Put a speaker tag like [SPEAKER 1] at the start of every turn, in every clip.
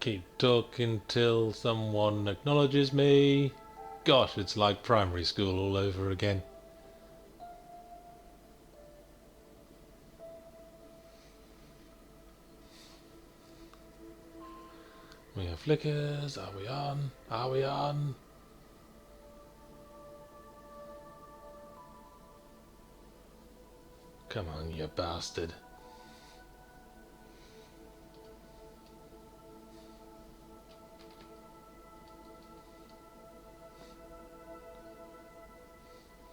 [SPEAKER 1] keep talking till someone acknowledges me. Gosh, it's like primary school all over again. We have flickers. Are we on? Are we on? Come on, you bastard.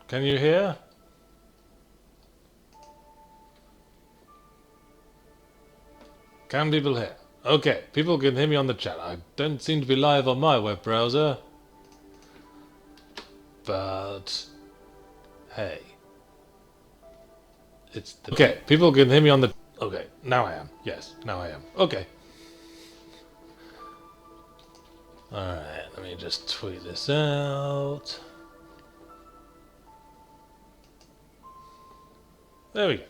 [SPEAKER 1] Can you hear? Can people hear? Okay, people can hear me on the chat. I don't seem to be live on my web browser. But hey. It's the okay, people can hear me on the okay, now I am. Yes, now I am. Okay. Alright, let me just tweet this out. There we go.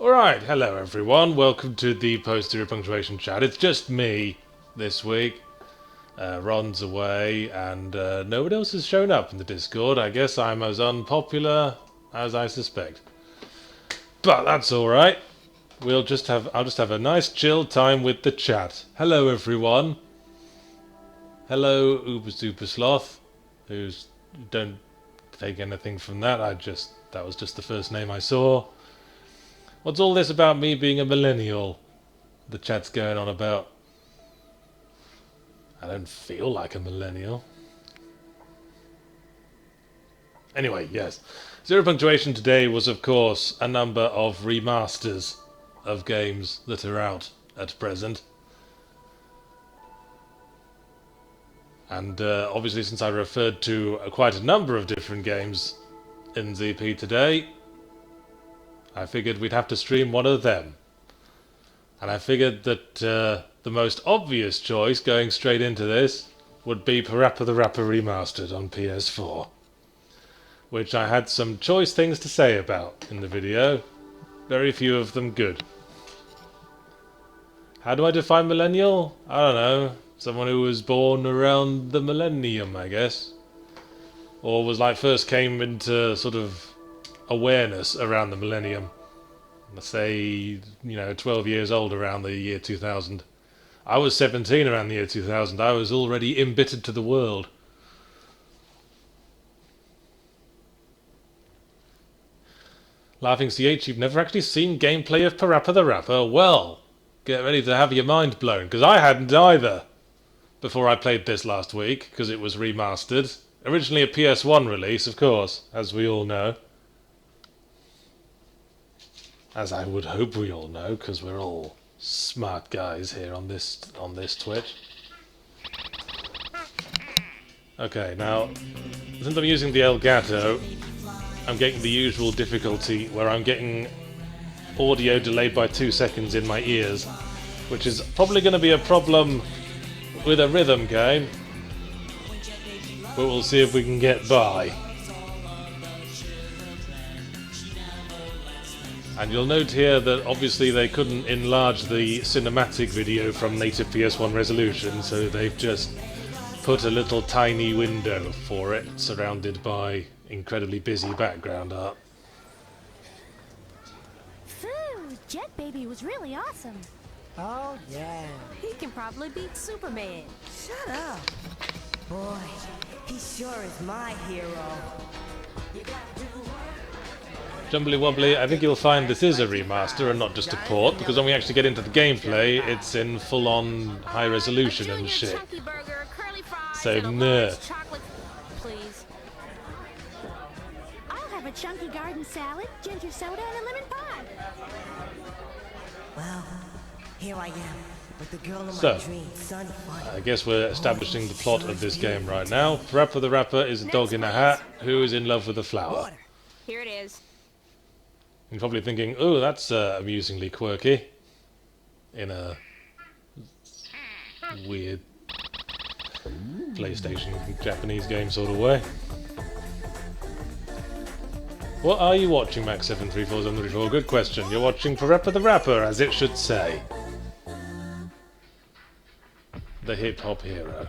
[SPEAKER 1] Alright, hello everyone. Welcome to the post-zero punctuation chat. It's just me this week. Ron's away and no one else has shown up in the Discord. I guess I'm as unpopular as I suspect. But that's alright. I'll just have a nice chill time with the chat. Hello everyone. Hello Uber Super Sloth. Don't take anything from that. That was just the first name I saw. What's all this about me being a millennial? The chat's going on about. I don't feel like a millennial. Anyway, yes. Zero punctuation today was, of course, a number of remasters of games that are out at present. And obviously, since I referred to quite a number of different games in ZP today, I figured we'd have to stream one of them. And I figured that the most obvious choice going straight into this would be PaRappa the Rapper Remastered on PS4. Which I had some choice things to say about in the video. Very few of them good. How do I define millennial? I don't know. Someone who was born around the millennium, I guess. Or was like first came into sort of awareness around the millennium. Let's say, 12 years old around the year 2000. I was 17 around the year 2000. I was already embittered to the world. Laughing CH, you've never actually seen gameplay of PaRappa the Rapper? Well, get ready to have your mind blown, because I hadn't either before I played this last week, because it was remastered. Originally a PS1 release, of course, as we all know. As I would hope we all know, because we're all smart guys here on this Twitch. Okay, now, since I'm using the Elgato, I'm getting the usual difficulty where I'm getting audio delayed by 2 seconds in my ears, which is probably going to be a problem with a rhythm game, but we'll see if we can get by. And you'll note here that obviously they couldn't enlarge the cinematic video from native PS1 resolution, so they've just put a little tiny window for it, surrounded by incredibly busy background art.
[SPEAKER 2] Phew, Jet Baby was really awesome.
[SPEAKER 3] Oh, yeah.
[SPEAKER 2] He can probably beat Superman.
[SPEAKER 3] Shut up. Boy, he sure is my hero.
[SPEAKER 1] Jumbly Wobbly, I think you'll find this is a remaster and not just a port, because when we actually get into the gameplay, it's in full-on high resolution and shit. So, nah.
[SPEAKER 2] Please. I'll have a chunky garden salad, ginger soda, and a lemon pie.
[SPEAKER 3] Well, here I am with the girl of
[SPEAKER 1] So,
[SPEAKER 3] my dreams, Sun Fun.
[SPEAKER 1] I guess we're establishing the plot of this game right now. PaRappa the Rapper is a dog in a hat who is in love with a flower.
[SPEAKER 2] Here it is.
[SPEAKER 1] You're probably thinking, oh, that's amusingly quirky. In a weird PlayStation Japanese game sort of way. What are you watching, Max734734? Good question. You're watching PaRappa the Rapper, as it should say. the hip-hop hero,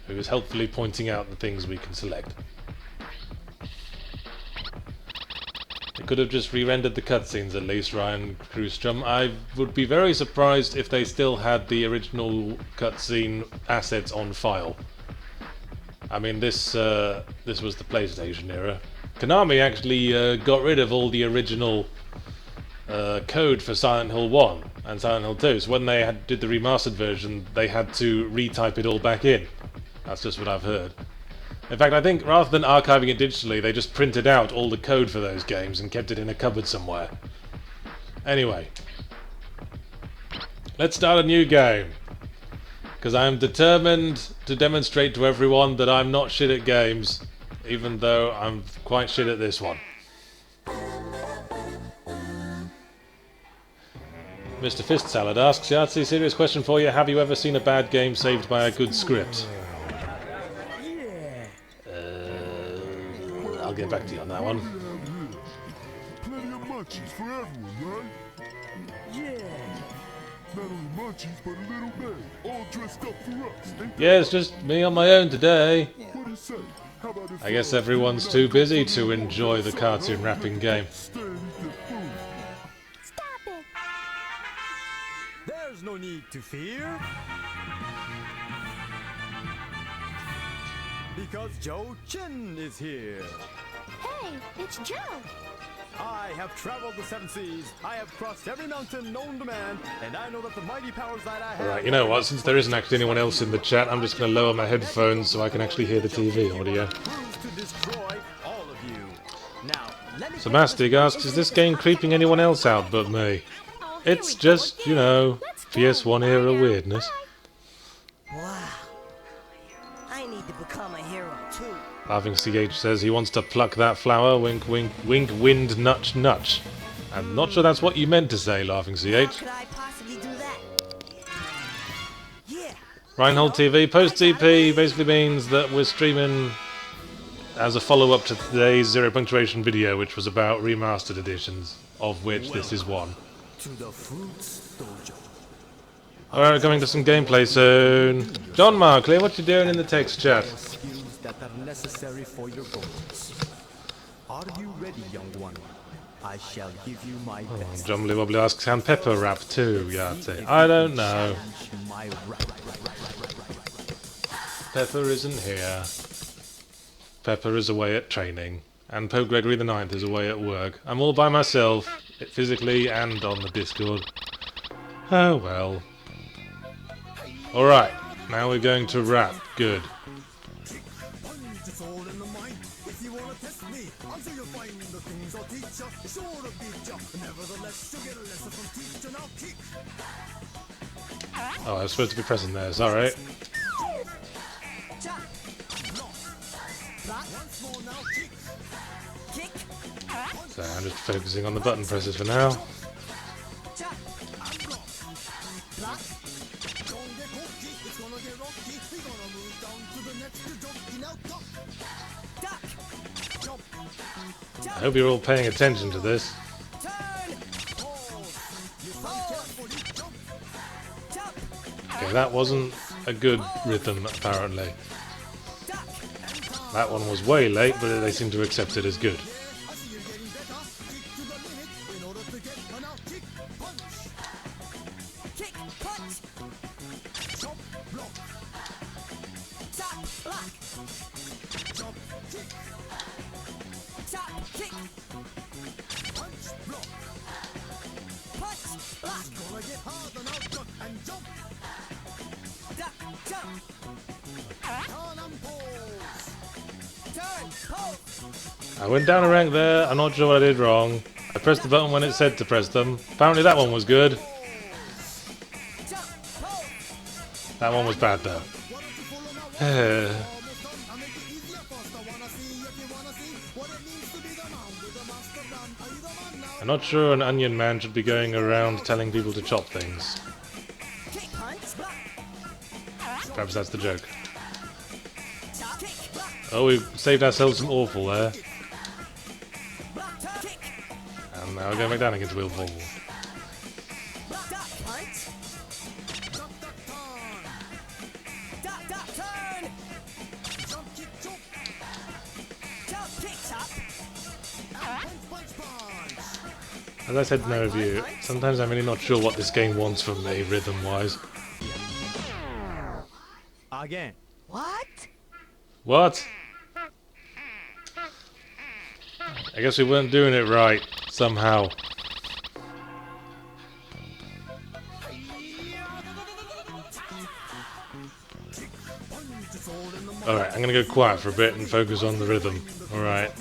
[SPEAKER 1] who is helpfully pointing out the things we can select. They could have just re-rendered the cutscenes at least, Ryan Krustrom. I would be very surprised if they still had the original cutscene assets on file. I mean, this was the PlayStation era. Konami actually got rid of all the original code for Silent Hill 1 and Silent Hill 2, so when they did the remastered version, they had to retype it all back in. That's just what I've heard. In fact, I think rather than archiving it digitally, they just printed out all the code for those games and kept it in a cupboard somewhere. Anyway, let's start a new game, because I am determined to demonstrate to everyone that I'm not shit at games, even though I'm quite shit at this one. Mr. Fist Salad asks, Yahtzee, serious question for you. Have you ever seen a bad game saved by a good script? I'll get back to you on that one.
[SPEAKER 4] Plenty of munchies for everyone, right? Yeah. Not only munchies, but a little bag, all dressed up for us.
[SPEAKER 1] Yeah, it's just me on my own today.
[SPEAKER 4] What do you say? How about if
[SPEAKER 1] I guess everyone's too busy to enjoy the cartoon rapping game.
[SPEAKER 4] stay and eat their food?
[SPEAKER 2] Stop it!
[SPEAKER 5] There's no need to fear. Because Joe Chin is here.
[SPEAKER 2] Hey, it's Joe.
[SPEAKER 5] I have traveled the 7 seas. I have crossed every mountain known to man, and I know that the mighty powers that I have...
[SPEAKER 1] Alright, you know what, since there isn't actually anyone else in the chat, I'm just going to lower my headphones so I can actually hear the TV audio.
[SPEAKER 5] ...to destroy all of you. Now, let me...
[SPEAKER 1] Samastig asks, is this game creeping anyone else out but me? It's just, you know, PS1 era weirdness.
[SPEAKER 3] Wow. I need to become a hero too.
[SPEAKER 1] Laughing CH says he wants to pluck that flower, wink wink wink, wind nutch nutch. I'm not sure that's what you meant to say, Laughing
[SPEAKER 3] How
[SPEAKER 1] CH.
[SPEAKER 3] could I possibly do that? Yeah.
[SPEAKER 1] Reinhold TV, post TP basically means that we're streaming as a follow-up to today's Zero Punctuation video, which was about remastered editions, of which this is one.
[SPEAKER 5] To the Fruits Dojo.
[SPEAKER 1] Alright, we're coming to some gameplay soon. John Markley, what you doing in the text chat?
[SPEAKER 5] Skills that are necessary for your goals. Are you ready, young one? I shall give you my best.
[SPEAKER 1] Jumbly Wobbly asks, can PaRappa too? Yahtzee. I don't know.
[SPEAKER 5] My
[SPEAKER 1] Pepper isn't here. Pepper is away at training. And Pope Gregory the Ninth is away at work. I'm all by myself, physically and on the Discord. Oh well. Alright, now we're going to rap. Good. Oh, I was supposed to be pressing there, sorry. So I'm just focusing on the button presses for now. I hope you're all paying attention to this. Okay, that wasn't a good rhythm, apparently. That one was way late, but they seem to accept it as good. I went down a rank there, I'm not sure what I did wrong. I pressed the button when it said to press them. Apparently that one was good. That one was bad though. I'm not sure an onion man should be going around telling people to chop things. Perhaps that's the joke. Oh, we saved ourselves some awful there. And now we're going back down against Will Paul. As I said in my review, sometimes I'm really not sure what this game wants from me, rhythm-wise.
[SPEAKER 5] Again.
[SPEAKER 3] What?
[SPEAKER 1] What? I guess we weren't doing it right, somehow. Alright, I'm gonna go quiet for a bit and focus on the rhythm. Alright.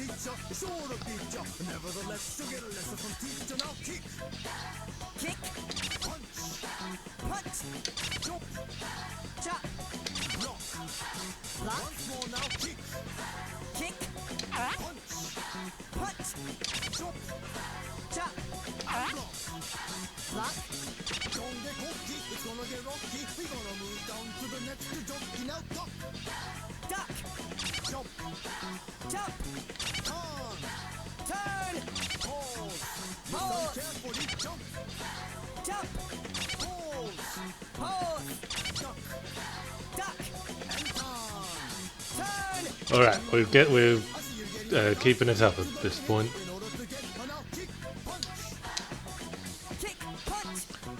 [SPEAKER 1] Alright, we're keeping it up at this point.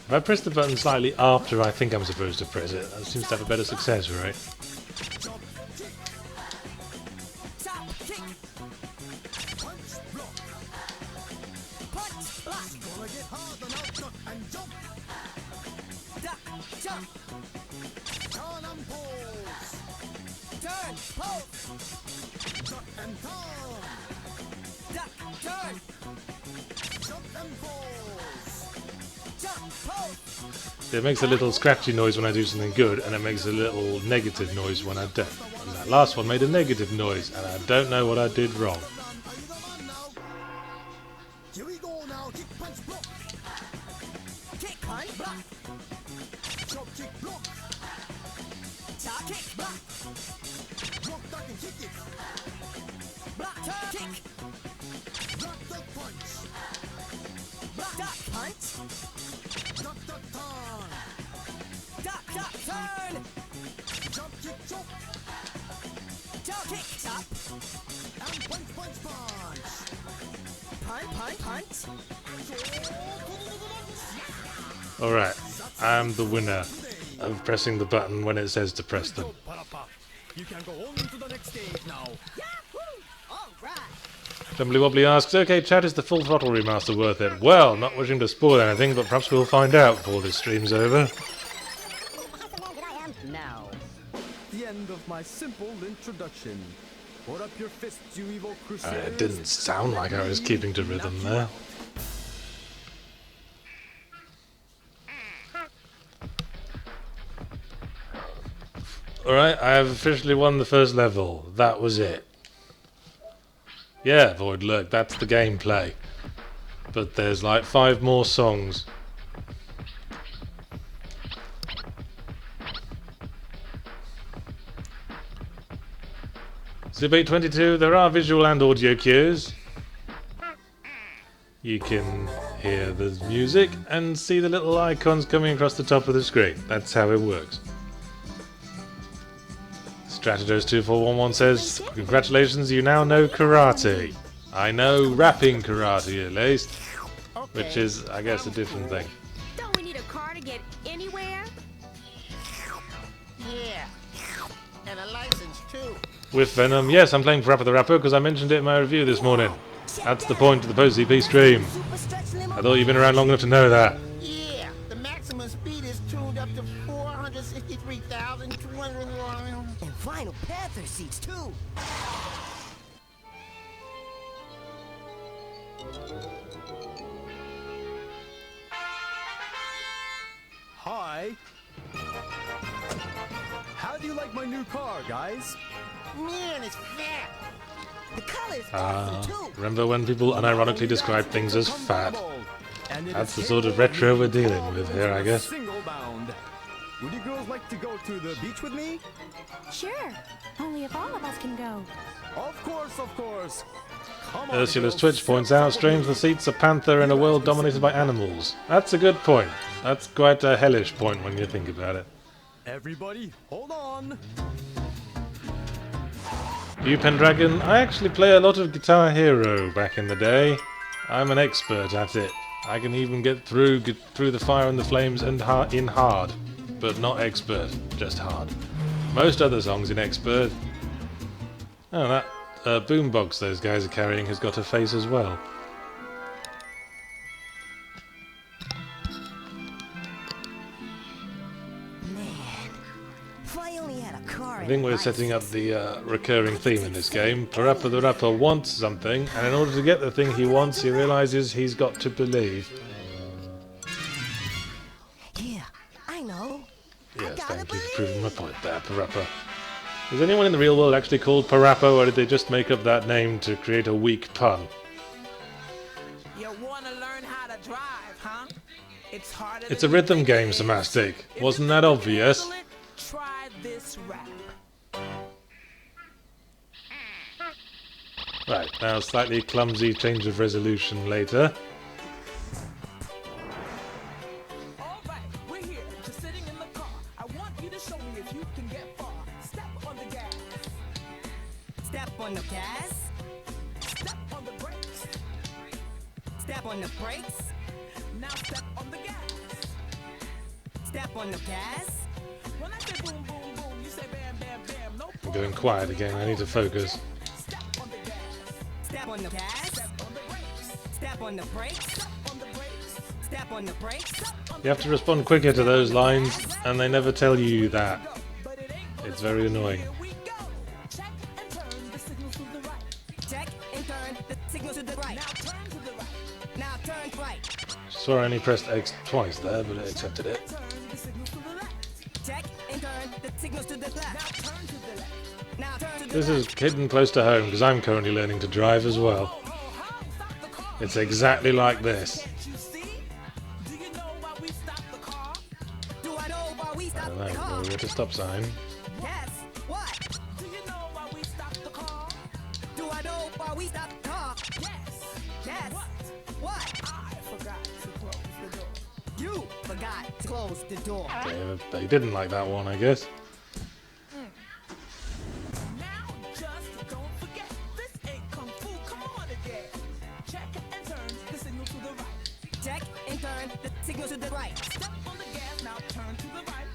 [SPEAKER 1] If I press the button slightly after I think I'm supposed to press it, that seems to have a better success rate. It makes a little scratchy noise when I do something good, and it makes a little negative noise when I don't. And that last one made a negative noise, and I don't know what I did wrong. Alright, I'm the winner of pressing the button when it says to press them.
[SPEAKER 5] PaRappa, you can go on to the next stage now.
[SPEAKER 1] Tumbly Wobbly asks, okay, chat, is the Full Throttle remaster worth it? Well, not wishing to spoil anything, but perhaps we'll find out before this stream's over.
[SPEAKER 3] Now.
[SPEAKER 5] The end of my simple introduction. Put up your fists, you evil crusaders.
[SPEAKER 1] It didn't sound like I was keeping to rhythm there. Alright, I have officially won the first level. That was it. Yeah, Void, look, that's the gameplay. But there's like 5 more songs. Zip822, there are visual and audio cues. You can hear the music and see the little icons coming across the top of the screen. That's how it works. Strategos2411 says, congratulations, you now know karate. I know rapping karate at least, which is, I guess, a different thing.
[SPEAKER 2] Don't we need a car to get anywhere?
[SPEAKER 6] Yeah, and a license too.
[SPEAKER 1] With Venom, yes, I'm playing PaRappa the Rapper because I mentioned it in my review this morning. That's the point of the post-CP stream. I thought you've been around long enough to know that.
[SPEAKER 6] Yeah, the maximum speed is tuned up to 463,200.
[SPEAKER 3] And vinyl Panther seats too.
[SPEAKER 5] Hi. How do you like my new car, guys?
[SPEAKER 6] Man, it's fat.
[SPEAKER 3] The color's awesome too.
[SPEAKER 1] Remember when people unironically describe things as fat? That's the sort of retro we're dealing with here, I guess.
[SPEAKER 5] Single bound. Would you girls like to go to the beach with me?
[SPEAKER 2] Sure. Only if all of us can go.
[SPEAKER 5] Of course, of course. Come on,
[SPEAKER 1] Ursula's
[SPEAKER 5] girls.
[SPEAKER 1] Twitch points out, strange the seats a panther in a world dominated by animals. That's a good point. That's quite a hellish point when you think about it.
[SPEAKER 5] Everybody, hold on.
[SPEAKER 1] You Pendragon, I actually play a lot of Guitar Hero back in the day. I'm an expert at it. I can even get through the fire and the flames and in hard, but not expert, just hard. Most other songs in expert. Oh, that boombox those guys are carrying has got a face as well. I think we're setting up the recurring theme in this game. PaRappa the rapper wants something, and in order to get the thing he wants, he realizes he's got to believe.
[SPEAKER 3] Yeah, I know.
[SPEAKER 1] Yes, thank you for proving my point there, PaRappa. Is anyone in the real world actually called PaRappa, or did they just make up that name to create a weak pun?
[SPEAKER 7] You want to learn how to drive, huh? It's harder.
[SPEAKER 1] It's a rhythm game, Samastic. Wasn't that obvious?
[SPEAKER 7] Try this rap.
[SPEAKER 1] Right, now slightly clumsy change of resolution later.
[SPEAKER 7] Alright, we're here, just sitting in the car. I want you to show me if you can get far. Step on the gas.
[SPEAKER 3] Step on the gas.
[SPEAKER 7] Step on the brakes.
[SPEAKER 3] Step on the brakes.
[SPEAKER 7] Now step on the gas.
[SPEAKER 3] Step on the gas.
[SPEAKER 7] When I say boom, boom, boom, you say bam, bam, bam. No
[SPEAKER 1] I'm going quiet again, I need to focus.
[SPEAKER 7] step on the gas.
[SPEAKER 3] Step on the gas.
[SPEAKER 7] Step on the brakes.
[SPEAKER 3] Step on the brakes.
[SPEAKER 7] Step on the brakes.
[SPEAKER 3] Step on the brakes.
[SPEAKER 1] You have to respond quicker to those lines, and they never tell you that.
[SPEAKER 7] But it ain't
[SPEAKER 1] It's very annoying.
[SPEAKER 7] here we go. Check and turn the signal to the right.
[SPEAKER 3] Check and turn the signal to the right.
[SPEAKER 7] Now turn to the right.
[SPEAKER 3] Now turn right.
[SPEAKER 1] Swear I only pressed X twice there, but it accepted it.
[SPEAKER 7] Turn the signal to the left.
[SPEAKER 3] Check and turn the signals to the
[SPEAKER 7] Now
[SPEAKER 3] left.
[SPEAKER 7] turn to the left.
[SPEAKER 3] Now turn to the
[SPEAKER 1] This
[SPEAKER 3] right.
[SPEAKER 1] is hidden close to home, because I'm currently learning to drive as well.
[SPEAKER 7] Stop the car.
[SPEAKER 1] It's exactly like this.
[SPEAKER 7] Can't you see? Do you know why we stopped the car?
[SPEAKER 3] Do I know why we
[SPEAKER 1] I
[SPEAKER 3] stopped
[SPEAKER 1] don't
[SPEAKER 3] the
[SPEAKER 1] know,
[SPEAKER 3] car?
[SPEAKER 1] we're at a stop sign.
[SPEAKER 3] Yes. What?
[SPEAKER 7] Do you know why we stopped the car?
[SPEAKER 3] Do I know why we stopped the car?
[SPEAKER 7] Yes.
[SPEAKER 3] Yes.
[SPEAKER 7] What?
[SPEAKER 3] What?
[SPEAKER 7] I forgot to close the door.
[SPEAKER 3] You forgot to close the door.
[SPEAKER 1] They didn't like that one, I guess.
[SPEAKER 7] Now just don't forget, this ain't kung fu. Come on again. Check and turn the signal to the right.
[SPEAKER 3] Check and turn the signal to the right.
[SPEAKER 7] Step on the gas, now turn to the right.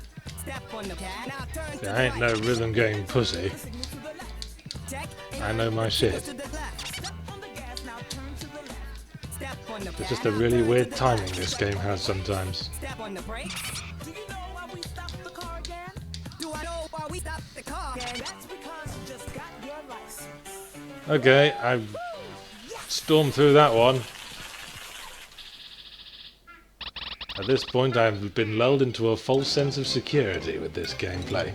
[SPEAKER 3] Step on the gas. Now turn to
[SPEAKER 1] Yeah,
[SPEAKER 3] the
[SPEAKER 1] I ain't
[SPEAKER 3] right.
[SPEAKER 1] no rhythm game pussy.
[SPEAKER 7] The signal to the left.
[SPEAKER 3] Check and
[SPEAKER 1] I know
[SPEAKER 3] turn
[SPEAKER 1] my
[SPEAKER 3] the signal
[SPEAKER 1] shit.
[SPEAKER 3] to the left.
[SPEAKER 7] Step on the gas, now turn to the left.
[SPEAKER 3] Step on the
[SPEAKER 1] It's
[SPEAKER 3] gas.
[SPEAKER 1] just a
[SPEAKER 3] now
[SPEAKER 1] really
[SPEAKER 3] turn to
[SPEAKER 1] weird
[SPEAKER 3] the
[SPEAKER 1] timing
[SPEAKER 3] left.
[SPEAKER 1] this game has sometimes.
[SPEAKER 3] Step on the brakes.
[SPEAKER 7] Do you know why we stopped the car again?
[SPEAKER 3] Do I know why we stopped the car?
[SPEAKER 7] That's because you just got your license.
[SPEAKER 1] Okay, I stormed through that one. At this point, I've been lulled into a false sense of security with this gameplay.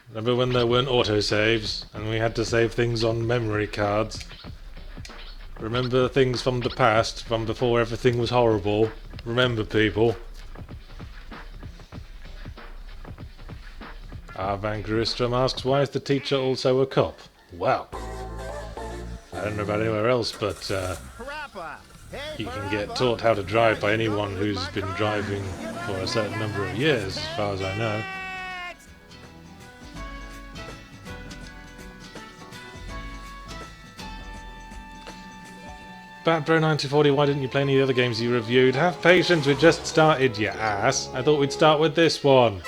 [SPEAKER 1] Remember when there weren't autosaves and we had to save things on memory cards? Remember things from the past, from before everything was horrible? Remember, people. Van Gristrom asks, why is the teacher also a cop? Well, I don't know about anywhere else, but
[SPEAKER 6] PaRappa. Hey,
[SPEAKER 1] you can get
[SPEAKER 6] PaRappa.
[SPEAKER 1] taught how to drive by anyone who's been driving for a certain number of years, as far as I know. Batbro1940, why didn't you play any of the other games you reviewed? Have patience, we just started, you ass. I thought we'd start with this one.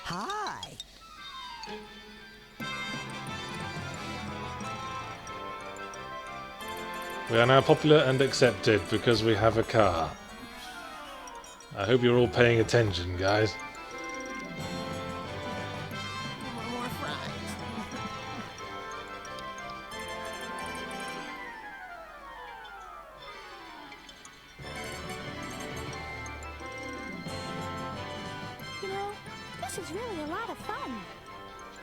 [SPEAKER 3] Hi.
[SPEAKER 1] We are now popular and accepted because we have a car. I hope you're all paying attention, guys.
[SPEAKER 6] More fries.
[SPEAKER 2] You know, this is really a lot of fun.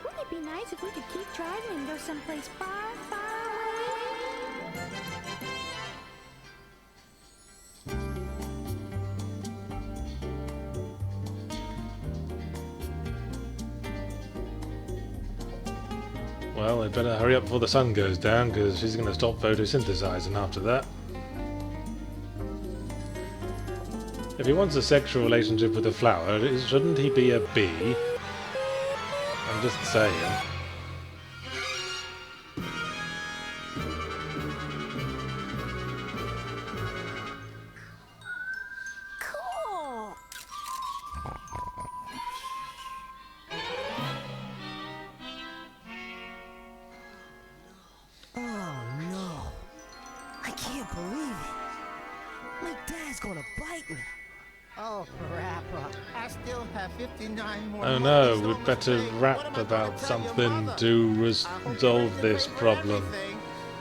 [SPEAKER 2] Wouldn't it be nice if we could keep driving and go someplace far, far away?
[SPEAKER 1] Well, I'd better hurry up before the sun goes down, because she's going to stop photosynthesizing after that. If he wants a sexual relationship with a flower, shouldn't he be a bee? I'm just saying.
[SPEAKER 2] Cool.
[SPEAKER 3] Oh no. I can't believe it. My dad's gonna bite me.
[SPEAKER 6] Oh, PaRappa, I still have 59 more
[SPEAKER 1] Oh no,
[SPEAKER 6] monkeys
[SPEAKER 1] we'd
[SPEAKER 6] on
[SPEAKER 1] better
[SPEAKER 6] the street.
[SPEAKER 1] rap
[SPEAKER 6] What am I gonna
[SPEAKER 1] about
[SPEAKER 6] tell your
[SPEAKER 1] something
[SPEAKER 6] mother?
[SPEAKER 1] to
[SPEAKER 6] I hope you're
[SPEAKER 1] resolve
[SPEAKER 6] ready to
[SPEAKER 1] this
[SPEAKER 6] pay for
[SPEAKER 1] problem.
[SPEAKER 6] everything.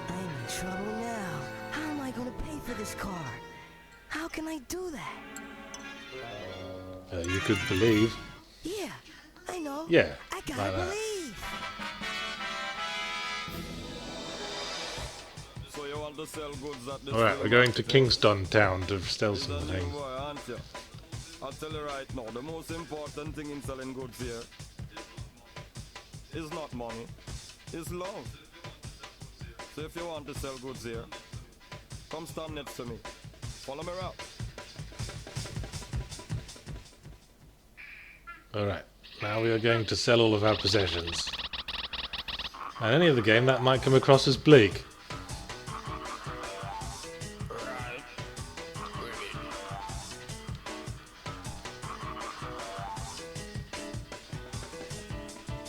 [SPEAKER 3] I'm in trouble now. How am I gonna pay for this car? How can I do that?
[SPEAKER 1] You could believe.
[SPEAKER 3] Yeah, I know.
[SPEAKER 1] Yeah,
[SPEAKER 3] I gotta
[SPEAKER 1] like that.
[SPEAKER 3] believe.
[SPEAKER 8] So you want to sell goods at this
[SPEAKER 1] Alright, we're going to Kingston Town to sell
[SPEAKER 8] Is
[SPEAKER 1] some
[SPEAKER 8] that new
[SPEAKER 1] things.
[SPEAKER 8] boy, aren't you? I'll tell you right now, the most important thing in selling goods here is not money, it's love. So if you want to sell goods here, come stand next to me. Follow me around.
[SPEAKER 1] Alright, now we are going to sell all of our possessions. And any other game that might come across as bleak.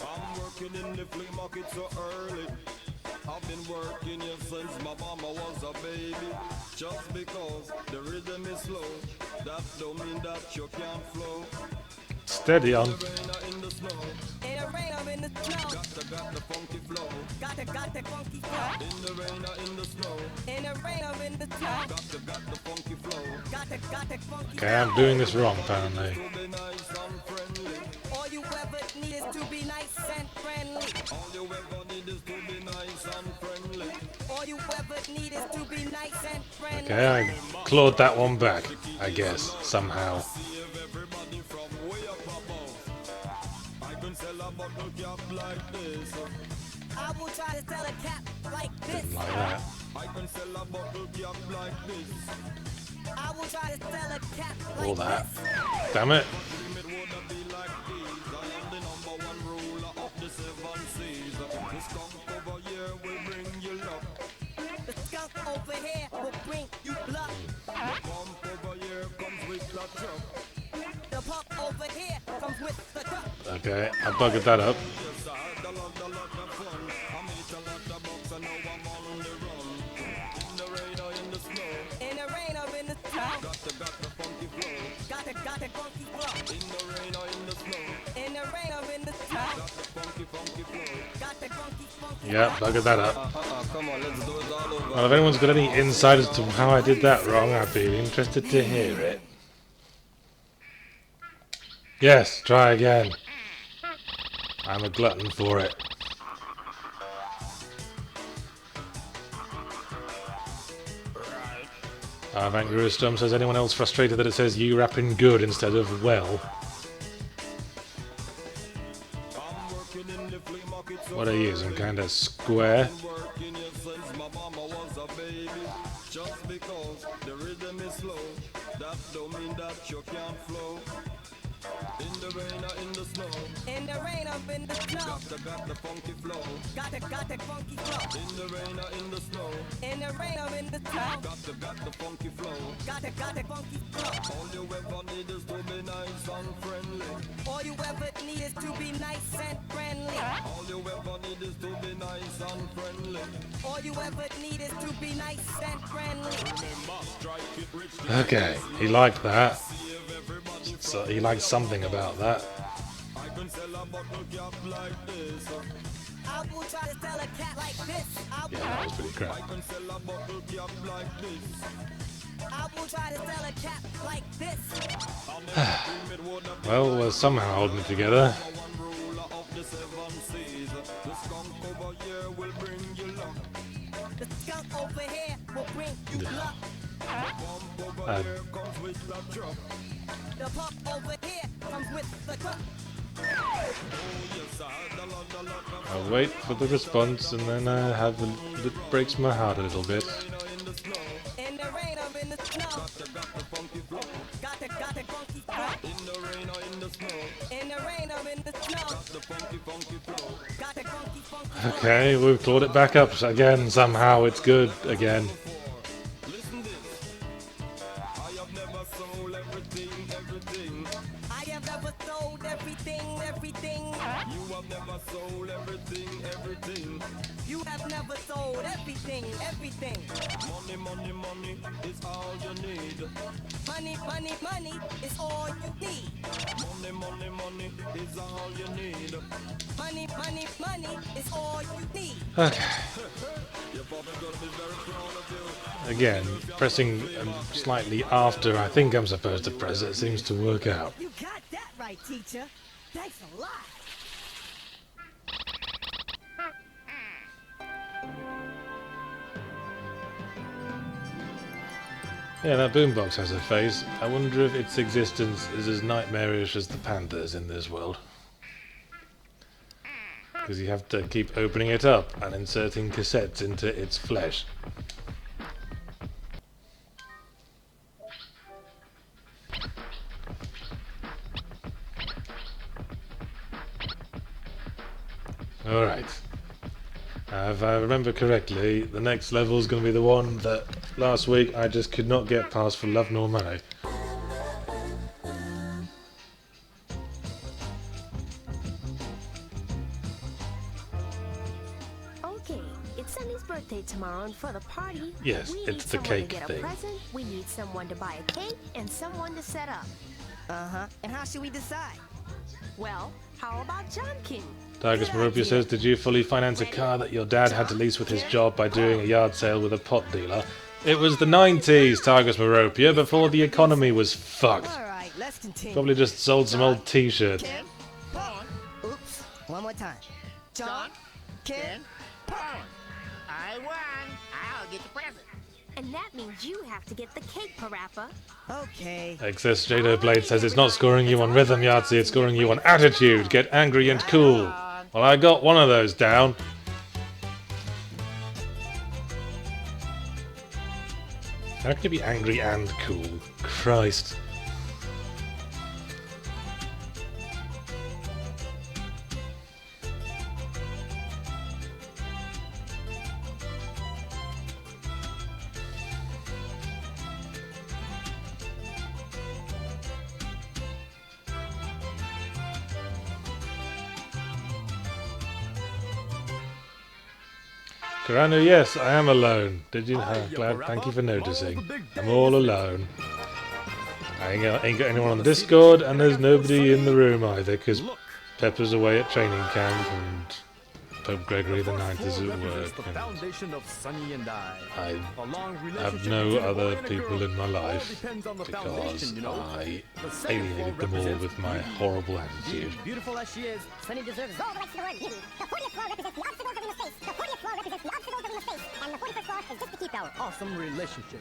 [SPEAKER 8] I'm working in the flea market so early. I've been working here since my mama was a baby. Just because the rhythm is slow, that don't mean that you can't flow.
[SPEAKER 1] Steady on.
[SPEAKER 8] In the rain or in the snow,
[SPEAKER 7] In the rain or in the snow.
[SPEAKER 8] got the funky flow.
[SPEAKER 7] Got the funky flow.
[SPEAKER 8] In the rain or in the snow,
[SPEAKER 7] In the rain or in the snow.
[SPEAKER 8] got the funky flow.
[SPEAKER 7] Got the funky
[SPEAKER 1] Okay, I'm doing this wrong apparently.
[SPEAKER 8] To be nice and friendly.
[SPEAKER 7] All you ever need is to be nice and friendly.
[SPEAKER 8] All you ever need is to be nice and friendly.
[SPEAKER 7] All you ever need is to be nice and friendly.
[SPEAKER 1] Okay, I clawed that one back, I guess, somehow.
[SPEAKER 8] Save everybody from way up above. I can sell a bottle cap like this.
[SPEAKER 7] I will try to sell a cap like this.
[SPEAKER 1] Like that.
[SPEAKER 8] I can sell a bottle cap like this.
[SPEAKER 7] I will try to sell a cap
[SPEAKER 1] All
[SPEAKER 7] like
[SPEAKER 1] that.
[SPEAKER 7] this.
[SPEAKER 1] Damn it.
[SPEAKER 8] It would be like these. I am the #1 ruler of the 7 seas. This skunk over here will bring you luck.
[SPEAKER 7] The skunk over here will bring you luck.
[SPEAKER 8] Pump over here comes with the truck.
[SPEAKER 7] The pump over here comes with the truck.
[SPEAKER 1] Okay, I buggered that up.
[SPEAKER 8] Yes, I had a lot of fun. I made a lot of bucks and now I'm on the run. In the rain or in the snow,
[SPEAKER 7] In the rain or in the snow.
[SPEAKER 8] got the funky flow.
[SPEAKER 7] Got the funky flow.
[SPEAKER 8] In the rain or in the snow,
[SPEAKER 7] In the rain or in the snow.
[SPEAKER 8] got the funky flow.
[SPEAKER 7] Got the funky
[SPEAKER 1] Yeah, buggered that up.
[SPEAKER 8] Come on, let's do it all over.
[SPEAKER 1] Well, if anyone's got any insight as to how I did that wrong, I'd be interested to hear it. Yes, try again. I'm a glutton for it. Vancouver Storm says, anyone else frustrated that it says you rapping good instead of well?
[SPEAKER 8] I'm working in the flea market so
[SPEAKER 1] What are you, some kind of square?
[SPEAKER 8] working here since my mama was a baby. Just because the rhythm is slow, that don't mean that you can't flow. In the rain or in the snow,
[SPEAKER 7] In the rain or in the snow.
[SPEAKER 8] got the funky flow.
[SPEAKER 7] Got the funky flow.
[SPEAKER 8] In the rain or in the snow,
[SPEAKER 7] In the rain or in the snow.
[SPEAKER 8] got the funky flow.
[SPEAKER 7] Got the funky flow.
[SPEAKER 8] All you ever need is to be nice and friendly.
[SPEAKER 7] All you ever need is to be nice and friendly.
[SPEAKER 8] All you ever need is to be nice and friendly.
[SPEAKER 7] All you ever need is to be nice and friendly.
[SPEAKER 8] Remember, strike it rich,
[SPEAKER 1] Okay, he liked that.
[SPEAKER 8] save everybody.
[SPEAKER 1] So he liked something about that.
[SPEAKER 8] I can sell a bottle cap like this.
[SPEAKER 7] I will try to sell a cat like this.
[SPEAKER 1] Yeah, that was pretty crap.
[SPEAKER 8] I can sell a bottle cap like this.
[SPEAKER 7] I will try to sell a cat like this.
[SPEAKER 1] Well, we're somehow holding it together.
[SPEAKER 8] One ruler of the 7 seas. The skunk over here will bring you luck.
[SPEAKER 7] The skunk over here will bring you luck.
[SPEAKER 8] Pump over here comes with the truck.
[SPEAKER 7] The pump over here comes with the truck.
[SPEAKER 8] Yes, I had a lot of
[SPEAKER 1] I wait for the response and then I have it breaks my heart a little bit.
[SPEAKER 8] in the snow.
[SPEAKER 7] In the rain or in the snow.
[SPEAKER 8] Got the funky flow.
[SPEAKER 7] Got the funky flow.
[SPEAKER 8] In the rain or in the snow.
[SPEAKER 7] In the rain or in the snow.
[SPEAKER 1] Okay, we've clawed it back up again somehow. It's good again.
[SPEAKER 8] I have never sold everything, everything.
[SPEAKER 3] I have never sold everything, everything.
[SPEAKER 8] You have never sold everything, everything.
[SPEAKER 3] You have never sold everything, everything.
[SPEAKER 8] Money, money, money is all you need.
[SPEAKER 3] Money, money, money is all you need.
[SPEAKER 8] Money, money, money is all you need.
[SPEAKER 3] Money, money, money is all you need.
[SPEAKER 1] Okay.
[SPEAKER 8] Your father's gonna be very proud of you.
[SPEAKER 1] Again, pressing slightly after I think I'm supposed to press it seems to work out.
[SPEAKER 3] You got that right, teacher. Thanks a lot.
[SPEAKER 1] Yeah, that boombox has a face. I wonder if its existence is as nightmarish as the panthers in this world. Because you have to keep opening it up and inserting cassettes into its flesh. Alright. If I remember correctly, the next level is going to be the one that last week I just could not get past for love nor money.
[SPEAKER 2] Okay, it's Sunny's birthday tomorrow, and for the party,
[SPEAKER 1] Yes,
[SPEAKER 2] we
[SPEAKER 1] it's
[SPEAKER 2] need
[SPEAKER 1] the
[SPEAKER 2] someone
[SPEAKER 1] cake
[SPEAKER 2] to get
[SPEAKER 1] thing.
[SPEAKER 2] a present, we need someone to buy a cake, and someone to set up.
[SPEAKER 3] Uh-huh. And how should we decide?
[SPEAKER 2] Well, how about John King?
[SPEAKER 1] Targus Meropia says, did you fully finance a car that your dad had to lease with his job by doing a yard sale with a pot dealer? It was the 90s, Targus Meropia, before the economy was fucked.
[SPEAKER 3] All right, let's continue.
[SPEAKER 1] Probably just sold some old t-shirts.
[SPEAKER 3] Ken, Paul. Oops. One more time. John, Ken,
[SPEAKER 6] Paul. I won. I'll get the present.
[SPEAKER 2] And that means you have to get the cake, PaRappa.
[SPEAKER 3] Okay.
[SPEAKER 1] Excess Jado Blade says it's not scoring you on rhythm, Yahtzee, it's scoring you on attitude. Get angry and cool. Well, I got one of those down. How can you be angry and cool? Christ. Karanu, yes, I am alone. Did you? Glad. Thank you for noticing. I'm all alone. I ain't got anyone on the Discord, and there's nobody in the room either, because Pepper's away at training camp, and Pope Gregory the Ninth is at work.
[SPEAKER 5] The foundation of Sonny and
[SPEAKER 1] I
[SPEAKER 5] A long
[SPEAKER 1] have
[SPEAKER 5] relationship
[SPEAKER 1] no
[SPEAKER 5] between a
[SPEAKER 1] other
[SPEAKER 5] boy and a
[SPEAKER 1] people
[SPEAKER 5] girl
[SPEAKER 1] in my
[SPEAKER 5] all
[SPEAKER 1] life
[SPEAKER 5] depends on the
[SPEAKER 1] because
[SPEAKER 5] foundation, you know.
[SPEAKER 1] I
[SPEAKER 5] The second floor
[SPEAKER 1] alienated them all
[SPEAKER 5] represents
[SPEAKER 1] with my
[SPEAKER 5] beauty.
[SPEAKER 1] horrible attitude.
[SPEAKER 5] Beautiful as she is, Sonny deserves all the rights to the word beauty.
[SPEAKER 9] The 40th floor represents the obstacles that we must face. The 40th floor represents the obstacles that we must face. And the 41st floor is just to keep
[SPEAKER 5] our awesome relationship.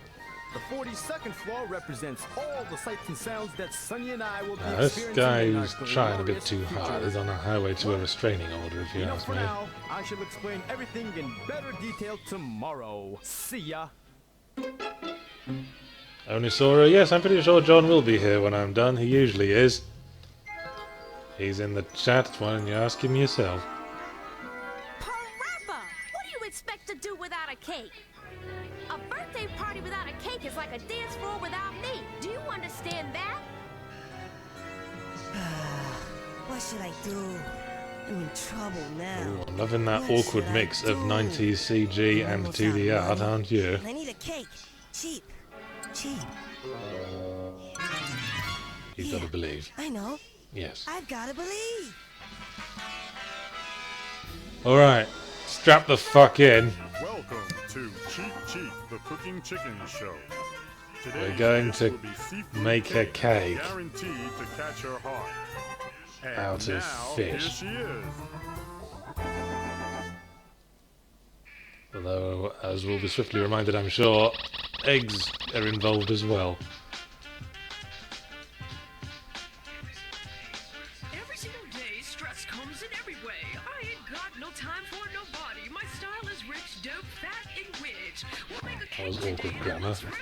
[SPEAKER 5] The 42nd floor represents all the sights and sounds that Sonny and I will be
[SPEAKER 1] Now, this
[SPEAKER 5] experiencing in our
[SPEAKER 1] guy's trying a bit
[SPEAKER 5] glorious
[SPEAKER 1] too hard.
[SPEAKER 5] future.
[SPEAKER 1] He's on a highway to a restraining order, if you
[SPEAKER 5] Enough
[SPEAKER 1] ask
[SPEAKER 5] for
[SPEAKER 1] me.
[SPEAKER 5] now. I shall explain everything in better detail tomorrow. See ya.
[SPEAKER 1] Onisora, yes, I'm pretty sure John will be here when I'm done. He usually is. He's in the chat. Why don't you ask him yourself?
[SPEAKER 2] PaRappa! What do you expect to do without a cake? A birthday party without a cake is like a dance floor without me. Do you understand that?
[SPEAKER 3] What should I do? I'm in trouble now.
[SPEAKER 1] Ooh, I'm loving that
[SPEAKER 3] What
[SPEAKER 1] awkward
[SPEAKER 3] should I
[SPEAKER 1] mix of
[SPEAKER 3] do?
[SPEAKER 1] 90s CG and
[SPEAKER 3] Almost
[SPEAKER 1] 2D
[SPEAKER 3] out of
[SPEAKER 1] art,
[SPEAKER 3] money.
[SPEAKER 1] aren't you?
[SPEAKER 3] And I need a cake. Cheap. Cheap.
[SPEAKER 1] You've got to believe.
[SPEAKER 3] I know.
[SPEAKER 1] Yes.
[SPEAKER 3] I've got to believe.
[SPEAKER 1] Alright, strap the fuck in.
[SPEAKER 4] Welcome to Cheap Cheap, the cooking chicken show.
[SPEAKER 1] We're going
[SPEAKER 4] dish
[SPEAKER 1] to
[SPEAKER 4] will be seafood
[SPEAKER 1] make a cake.
[SPEAKER 4] guaranteed to catch her heart. And
[SPEAKER 1] Out of
[SPEAKER 4] now,
[SPEAKER 1] fish.
[SPEAKER 4] Here she is.
[SPEAKER 1] Although, as we'll be swiftly reminded, I'm sure, eggs are involved as well.
[SPEAKER 10] Every single day, stress comes in every way. I ain't got no time for nobody. My style is rich, dope, fat, and rich. We'll make a
[SPEAKER 1] That was
[SPEAKER 10] cake
[SPEAKER 1] awkward
[SPEAKER 10] today
[SPEAKER 1] grammar.
[SPEAKER 10] that's rich.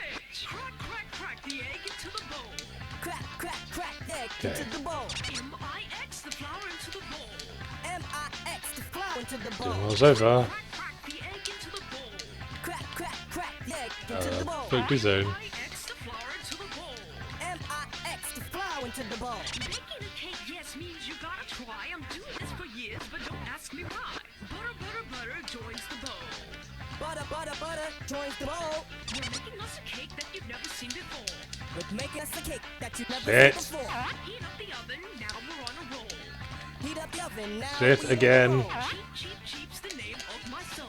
[SPEAKER 10] Crack, crack, crack the egg into the bowl.
[SPEAKER 3] Crack, crack, crack, egg
[SPEAKER 1] Okay.
[SPEAKER 3] into the bowl.
[SPEAKER 10] M-I-X the flour into the bowl.
[SPEAKER 3] into the bowl.
[SPEAKER 1] Doing well so far.
[SPEAKER 10] Crack the egg into the bowl.
[SPEAKER 3] Crack, crack, crack the egg into the bowl.
[SPEAKER 1] Quickly soon.
[SPEAKER 10] Mix the flour into the bowl.
[SPEAKER 3] M-I-X the flour into the bowl.
[SPEAKER 10] Baking a cake, yes, means you gotta try. I'm doing this for years, but don't ask me why. Butter, butter, butter joins the bowl.
[SPEAKER 3] Butter, butter, butter joins the bowl.
[SPEAKER 10] We're making us a cake that you've never seen before.
[SPEAKER 3] With making us a cake that you've never
[SPEAKER 1] Shit.
[SPEAKER 3] seen before.
[SPEAKER 10] Heat up the oven, now we're on a roll.
[SPEAKER 3] Heat up the oven now.
[SPEAKER 1] Shit
[SPEAKER 3] we
[SPEAKER 1] again.
[SPEAKER 3] roll.
[SPEAKER 10] Cheap, cheap, cheap's the name of my soul.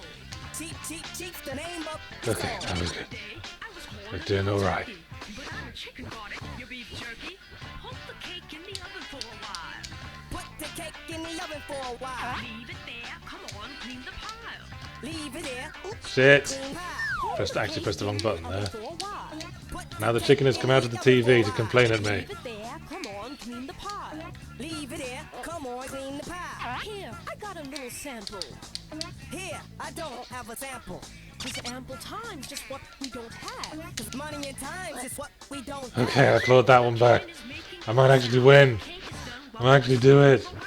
[SPEAKER 3] Cheap, cheap, cheap's the name of the
[SPEAKER 1] Okay,
[SPEAKER 3] soul.
[SPEAKER 1] that was good.
[SPEAKER 10] Today, I was born
[SPEAKER 1] We're
[SPEAKER 10] a
[SPEAKER 1] doing
[SPEAKER 10] beef
[SPEAKER 1] alright.
[SPEAKER 10] jerky. But I'm a chicken garlic, your beef jerky. Hold the cake in the oven for a while.
[SPEAKER 3] Put the cake in the oven for a while.
[SPEAKER 10] Leave it there, come on, clean the pile.
[SPEAKER 3] Leave it there. Oops.
[SPEAKER 1] Shit.
[SPEAKER 3] Clean pile.
[SPEAKER 1] Actually pressed the wrong button there.
[SPEAKER 2] For a while.
[SPEAKER 3] Put
[SPEAKER 1] Now the chicken has come out of the TV to complain at me.
[SPEAKER 2] Leave it there. Come on, clean the pile.
[SPEAKER 3] Leave it there. Come on, clean the pile.
[SPEAKER 2] Here, I got a little sample.
[SPEAKER 3] Here, I don't have a sample.
[SPEAKER 2] This ample time's just what we don't have.
[SPEAKER 3] Cause money and time is what we don't have.
[SPEAKER 1] Okay, I clawed that one back. I might actually win.
[SPEAKER 10] Cake is done
[SPEAKER 1] I might actually do it.
[SPEAKER 10] All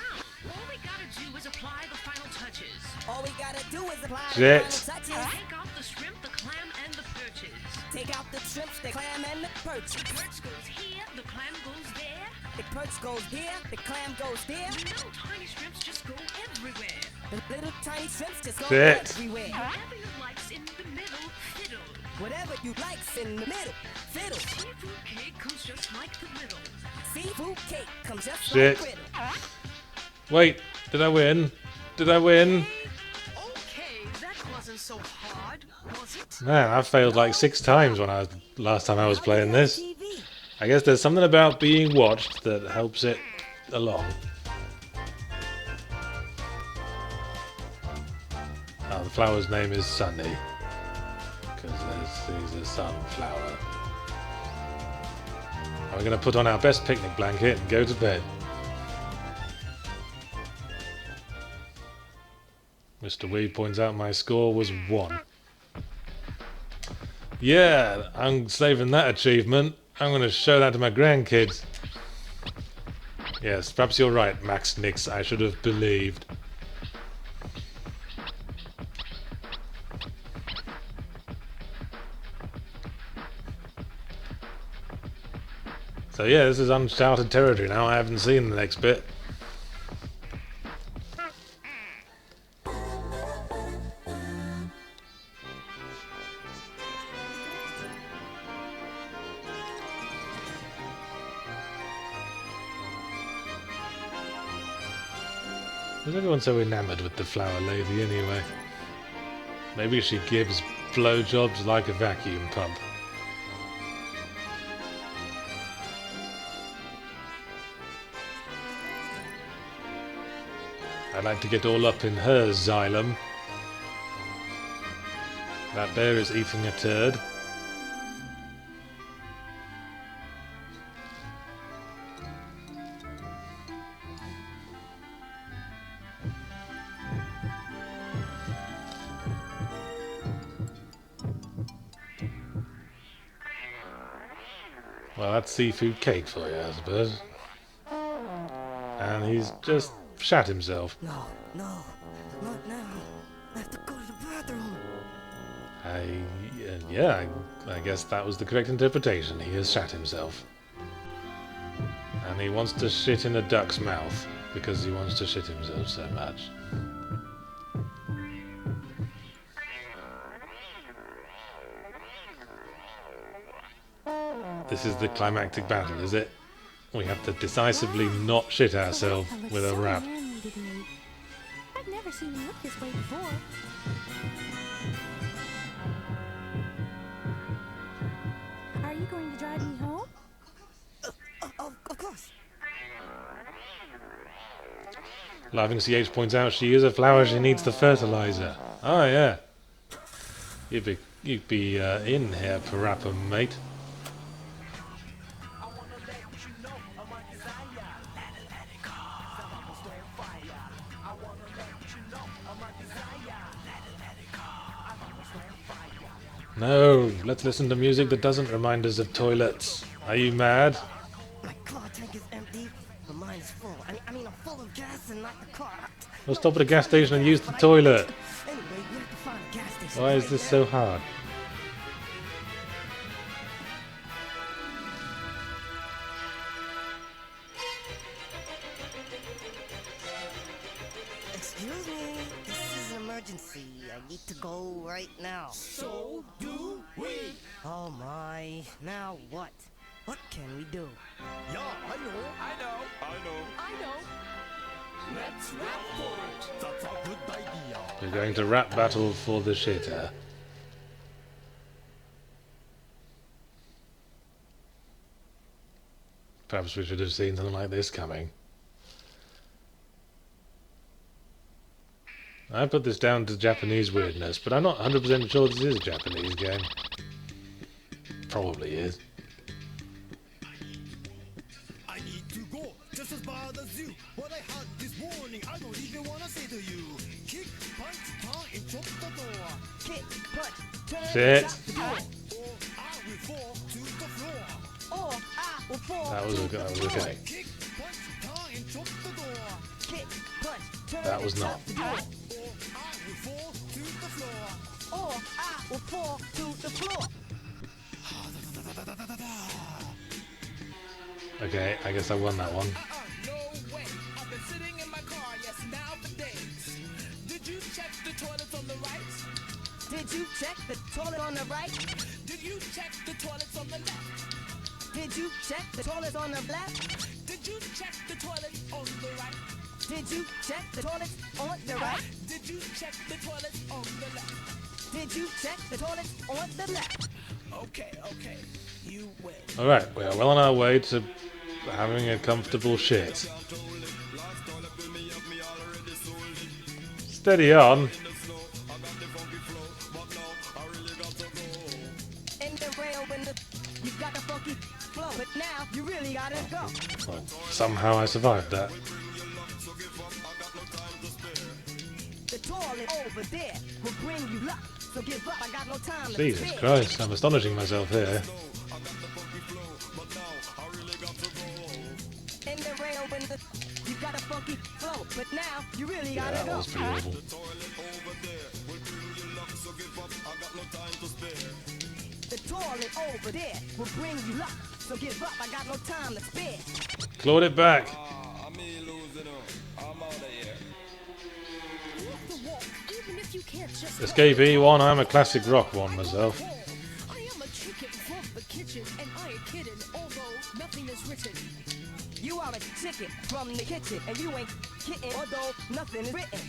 [SPEAKER 10] we gotta do is apply the final touches.
[SPEAKER 3] All we gotta do is apply
[SPEAKER 1] Shit.
[SPEAKER 3] the final touches.
[SPEAKER 10] Take out the shrimp, the clam, and the perches.
[SPEAKER 3] Take out the shrimps, the clam, and the perch.
[SPEAKER 10] The perch goes here, the clam goes there.
[SPEAKER 3] The perch goes here, the clam goes there.
[SPEAKER 10] The little tiny shrimps just go everywhere.
[SPEAKER 3] The little tiny shrimps just go
[SPEAKER 1] Shit.
[SPEAKER 3] everywhere.
[SPEAKER 10] Whatever you like's in the middle, fiddle.
[SPEAKER 3] Whatever you like's in the middle. Fiddle.
[SPEAKER 10] Seafood cake comes just like the riddle.
[SPEAKER 3] Seafood cake comes just
[SPEAKER 1] Shit.
[SPEAKER 3] like riddle.
[SPEAKER 1] Wait, did I win? Did I win?
[SPEAKER 10] Okay, that wasn't so hard, was it?
[SPEAKER 1] Man, I failed like 6 times last time I was playing this. I guess there's something about being watched that helps it along. Oh, the flower's name is Sunny. Because he's a sunflower. And we're going to put on our best picnic blanket and go to bed. Mr. Weed points out my score was 1. Yeah, I'm saving that achievement. I'm going to show that to my grandkids. Yes, perhaps you're right, Max Nix. I should have believed. So yeah, this is uncharted territory now. I haven't seen the next bit. Is everyone so enamoured with the flower lady anyway? Maybe she gives blowjobs like a vacuum pump. I'd like to get all up in her xylem. That bear is eating a turd. Well, that's seafood cake for you, I suppose. And he's just shat himself.
[SPEAKER 3] No, not now. I have to go to the bathroom.
[SPEAKER 1] Yeah, I guess that was the correct interpretation. He has shat himself. And he wants to shit in a duck's mouth because he wants to shit himself so much. This is the climactic battle, is it? We have to decisively not shit ourselves with a rap.
[SPEAKER 2] I've never seen him look this way before. Are you going to drive me home?
[SPEAKER 3] Of course.
[SPEAKER 1] Laughing CH points out she is a flower, she needs the fertilizer. Oh yeah. You'd be in here, PaRappa, mate. No, let's listen to music that doesn't remind us of toilets. Are you mad?
[SPEAKER 3] My car tank is empty, but mine is full. I mean, I'm full of gas. and knock the car out.
[SPEAKER 1] We'll stop at a gas station and use the toilet.
[SPEAKER 3] Anyway, we have to find a gas station.
[SPEAKER 1] Why is this so hard?
[SPEAKER 3] Excuse me, this is an emergency. I need to go right now.
[SPEAKER 7] So do we.
[SPEAKER 3] Oh my, now what? What can we do?
[SPEAKER 5] Yeah, I know.
[SPEAKER 7] I know. Let's rap for it.
[SPEAKER 5] That's a good idea.
[SPEAKER 1] We're going to rap battle for the shitter. Perhaps we should have seen something like this coming. I put this down to Japanese weirdness, but I'm not 100% sure this is a Japanese game. Probably is.
[SPEAKER 5] I need to go just as bad as you. What I had this morning, I don't even wanna say to you. Kick, punch, turn, and chop the door.
[SPEAKER 3] Kick, punch, turn,
[SPEAKER 1] Shit.
[SPEAKER 3] chop the door.
[SPEAKER 5] Or I will fall to the floor.
[SPEAKER 3] Or I will fall
[SPEAKER 1] That was
[SPEAKER 3] to
[SPEAKER 1] okay.
[SPEAKER 3] the
[SPEAKER 1] That was
[SPEAKER 3] floor.
[SPEAKER 1] okay.
[SPEAKER 5] Kick, punch, turn, and chop the door.
[SPEAKER 3] Kick, punch, turn,
[SPEAKER 1] That was
[SPEAKER 3] and
[SPEAKER 1] not.
[SPEAKER 3] chop the door.
[SPEAKER 5] Or I will fall to the floor.
[SPEAKER 3] Or I will fall to the floor.
[SPEAKER 1] Okay, I guess I won that one.
[SPEAKER 7] No way. I've been sitting in my car, yes, now for days. Did you check the toilets on the right?
[SPEAKER 3] Did you check the toilet on the right?
[SPEAKER 7] Did you check the toilets on the left?
[SPEAKER 3] Did you check the toilet on the left?
[SPEAKER 7] Did you check the toilets on the right?
[SPEAKER 3] Did you check the toilet on the right?
[SPEAKER 7] Did you check the toilets on the left?
[SPEAKER 3] Did you check the toilet on the left?
[SPEAKER 7] Okay. You win.
[SPEAKER 1] Alright, we are well on our way to having a comfortable shit. Steady on.
[SPEAKER 3] In the rail when you got the funky flow, but now you really gotta go.
[SPEAKER 1] Well, somehow I survived that.
[SPEAKER 3] The toilet over there will bring you luck. So give up, I got no time to
[SPEAKER 1] Jesus
[SPEAKER 3] spare.
[SPEAKER 1] Christ, I'm astonishing myself here.
[SPEAKER 3] In the rail when you got a funky flow, but now you really
[SPEAKER 1] Yeah,
[SPEAKER 3] gotta
[SPEAKER 1] that
[SPEAKER 3] go.
[SPEAKER 1] was pretty awful.
[SPEAKER 3] The toilet over there will bring you luck. So give up, I got no time to spare.
[SPEAKER 1] Clawed it back.
[SPEAKER 8] I'm losing I'm out of here.
[SPEAKER 2] Even if you can't just
[SPEAKER 1] Escapee one, I'm a classic rock one myself.
[SPEAKER 2] I am a chicken from the kitchen, and I ain't kidding, although nothing is written.
[SPEAKER 3] You are a chicken from the kitchen, and you ain't kidding, although nothing is written.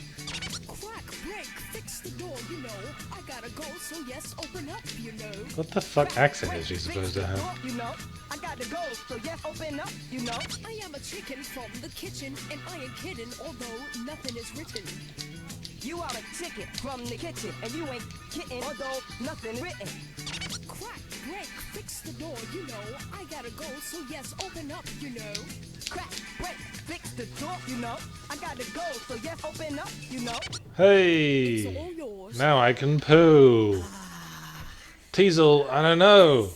[SPEAKER 2] Crack, break, fix the door, you know. I gotta go, so yes, open up, you know.
[SPEAKER 1] What the fuck accent is she supposed to have?
[SPEAKER 3] You know, I gotta go, so yes, open up, you know.
[SPEAKER 2] I am a chicken from the kitchen, and I ain't kidding, although nothing is written.
[SPEAKER 3] You are a chicken from the kitchen, and you ain't kidding, although nothing written.
[SPEAKER 2] Crack, break, fix the door, you know. I gotta go, so yes, open up, you know.
[SPEAKER 3] Crack, break, fix the door, you know. I gotta go, so yes, open up, you know.
[SPEAKER 1] Hey! Now I can poo. Teasel, I don't know.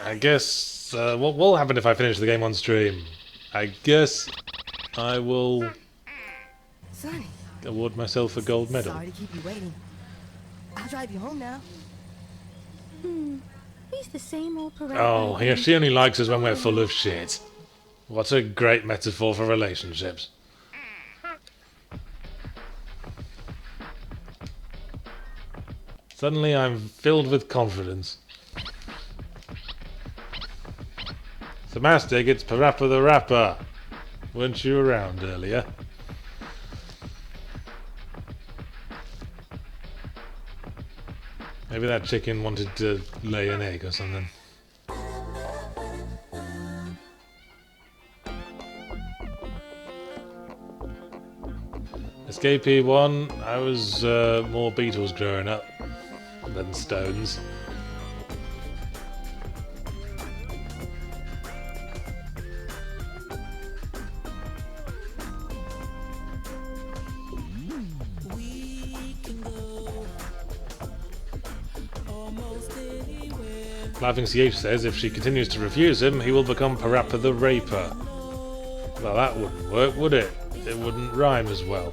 [SPEAKER 1] I guess, what will happen if I finish the game on stream? I guess I will
[SPEAKER 3] Sonny,
[SPEAKER 1] award myself a gold medal.
[SPEAKER 3] sorry to keep you waiting. I'll drive you home now.
[SPEAKER 2] He's the same old PaRappa.
[SPEAKER 1] Oh, yeah, she only likes us when we're full of shit. What a great metaphor for relationships. Suddenly I'm filled with confidence. Samastic, it's PaRappa the Rapper. Weren't you around earlier? Maybe that chicken wanted to lay an egg or something. Escapee 1, I was more Beatles growing up than Stones. Laughing CH says if she continues to refuse him, he will become PaRappa the Raper. Well, that wouldn't work, would it? it wouldn't rhyme as well.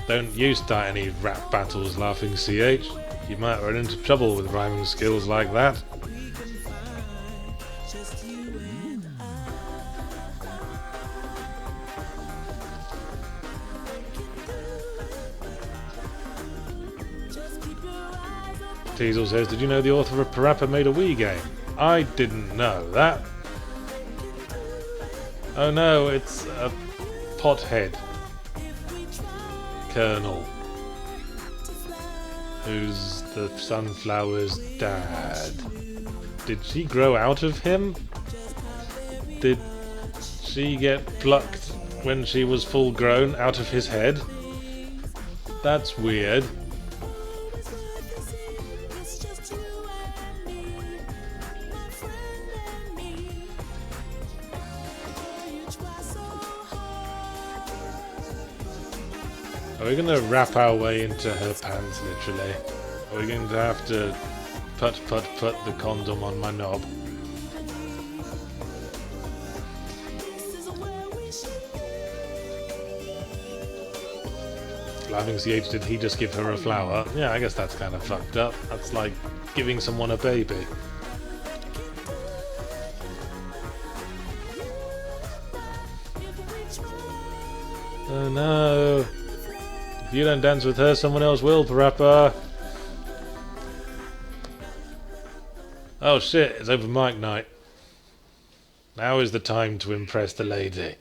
[SPEAKER 1] Don't you start any rap battles laughing CH. You might run into trouble with rhyming skills like that. Teasel says, did you know the author of PaRappa made a Wii game? I didn't know that. Oh no, it's a pothead Colonel, who's the sunflower's dad. Did she grow out of him? Did she get plucked when she was full grown out of his head? That's weird. Are we going to wrap our way into her pants, literally? Are we going to have to put the condom on my knob? Laughing CH, did he just give her a flower? Yeah, I guess that's kind of fucked up. That's like giving someone a baby. Oh no! If you don't dance with her, someone else will, PaRappa. Oh shit, it's open mic night. Now is the time to impress the lady.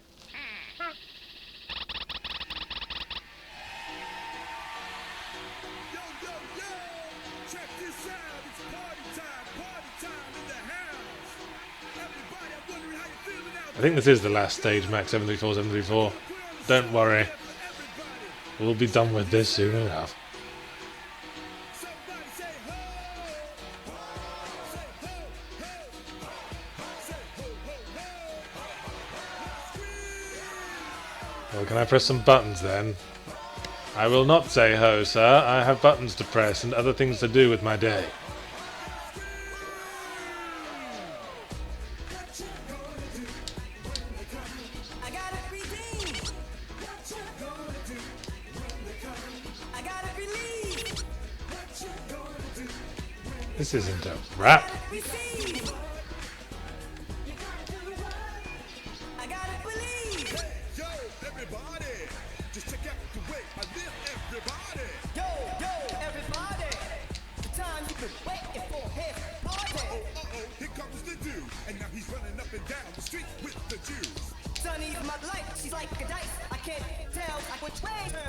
[SPEAKER 1] I think this is the last stage, Max 734. Don't worry. We'll be done with this soon enough. Well, can I press some buttons then? I will not say ho, sir. I have buttons to press and other things to do with my day. This isn't a rap.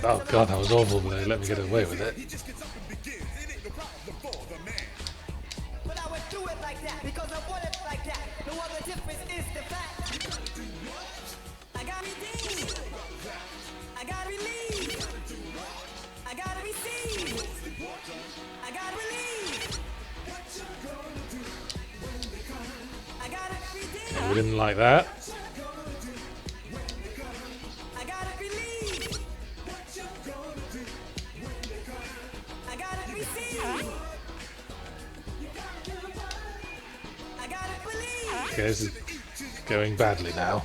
[SPEAKER 1] Oh god, that was awful, but they let me get away with it. Okay, we didn't like that. Okay, this is going badly now.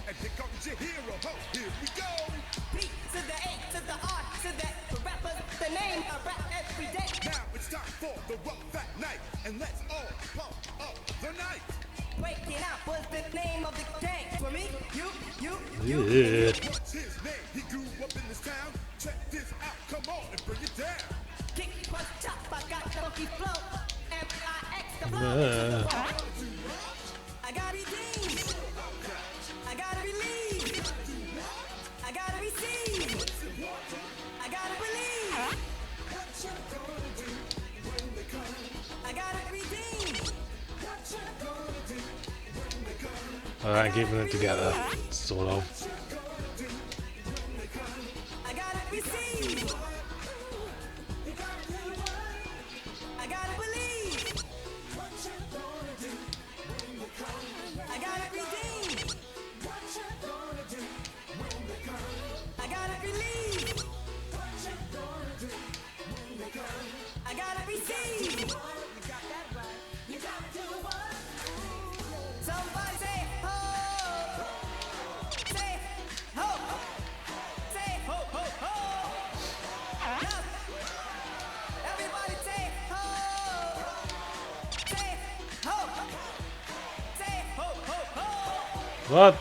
[SPEAKER 1] Yeah. Alright, keeping it together, sort of. What?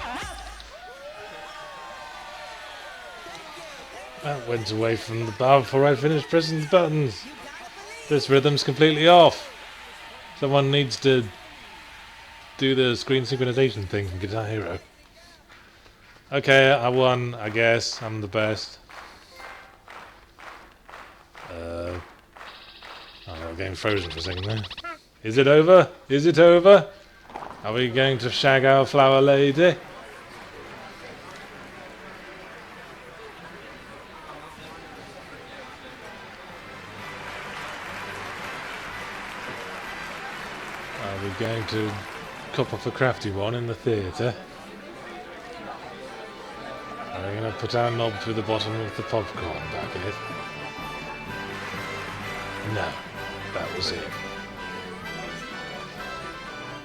[SPEAKER 1] That went away from the bar before I finished pressing the buttons. This rhythm's completely off. Someone needs to do the screen synchronization thing from Guitar Hero. Okay, I won, I guess. I'm the best. Oh, the game frozen for a second there. Is it over? Is it over? Are we going to shag our flower lady? Are we going to cop off a crafty one in the theatre? Are we going to put our knob through the bottom of the popcorn bucket? No, that was it.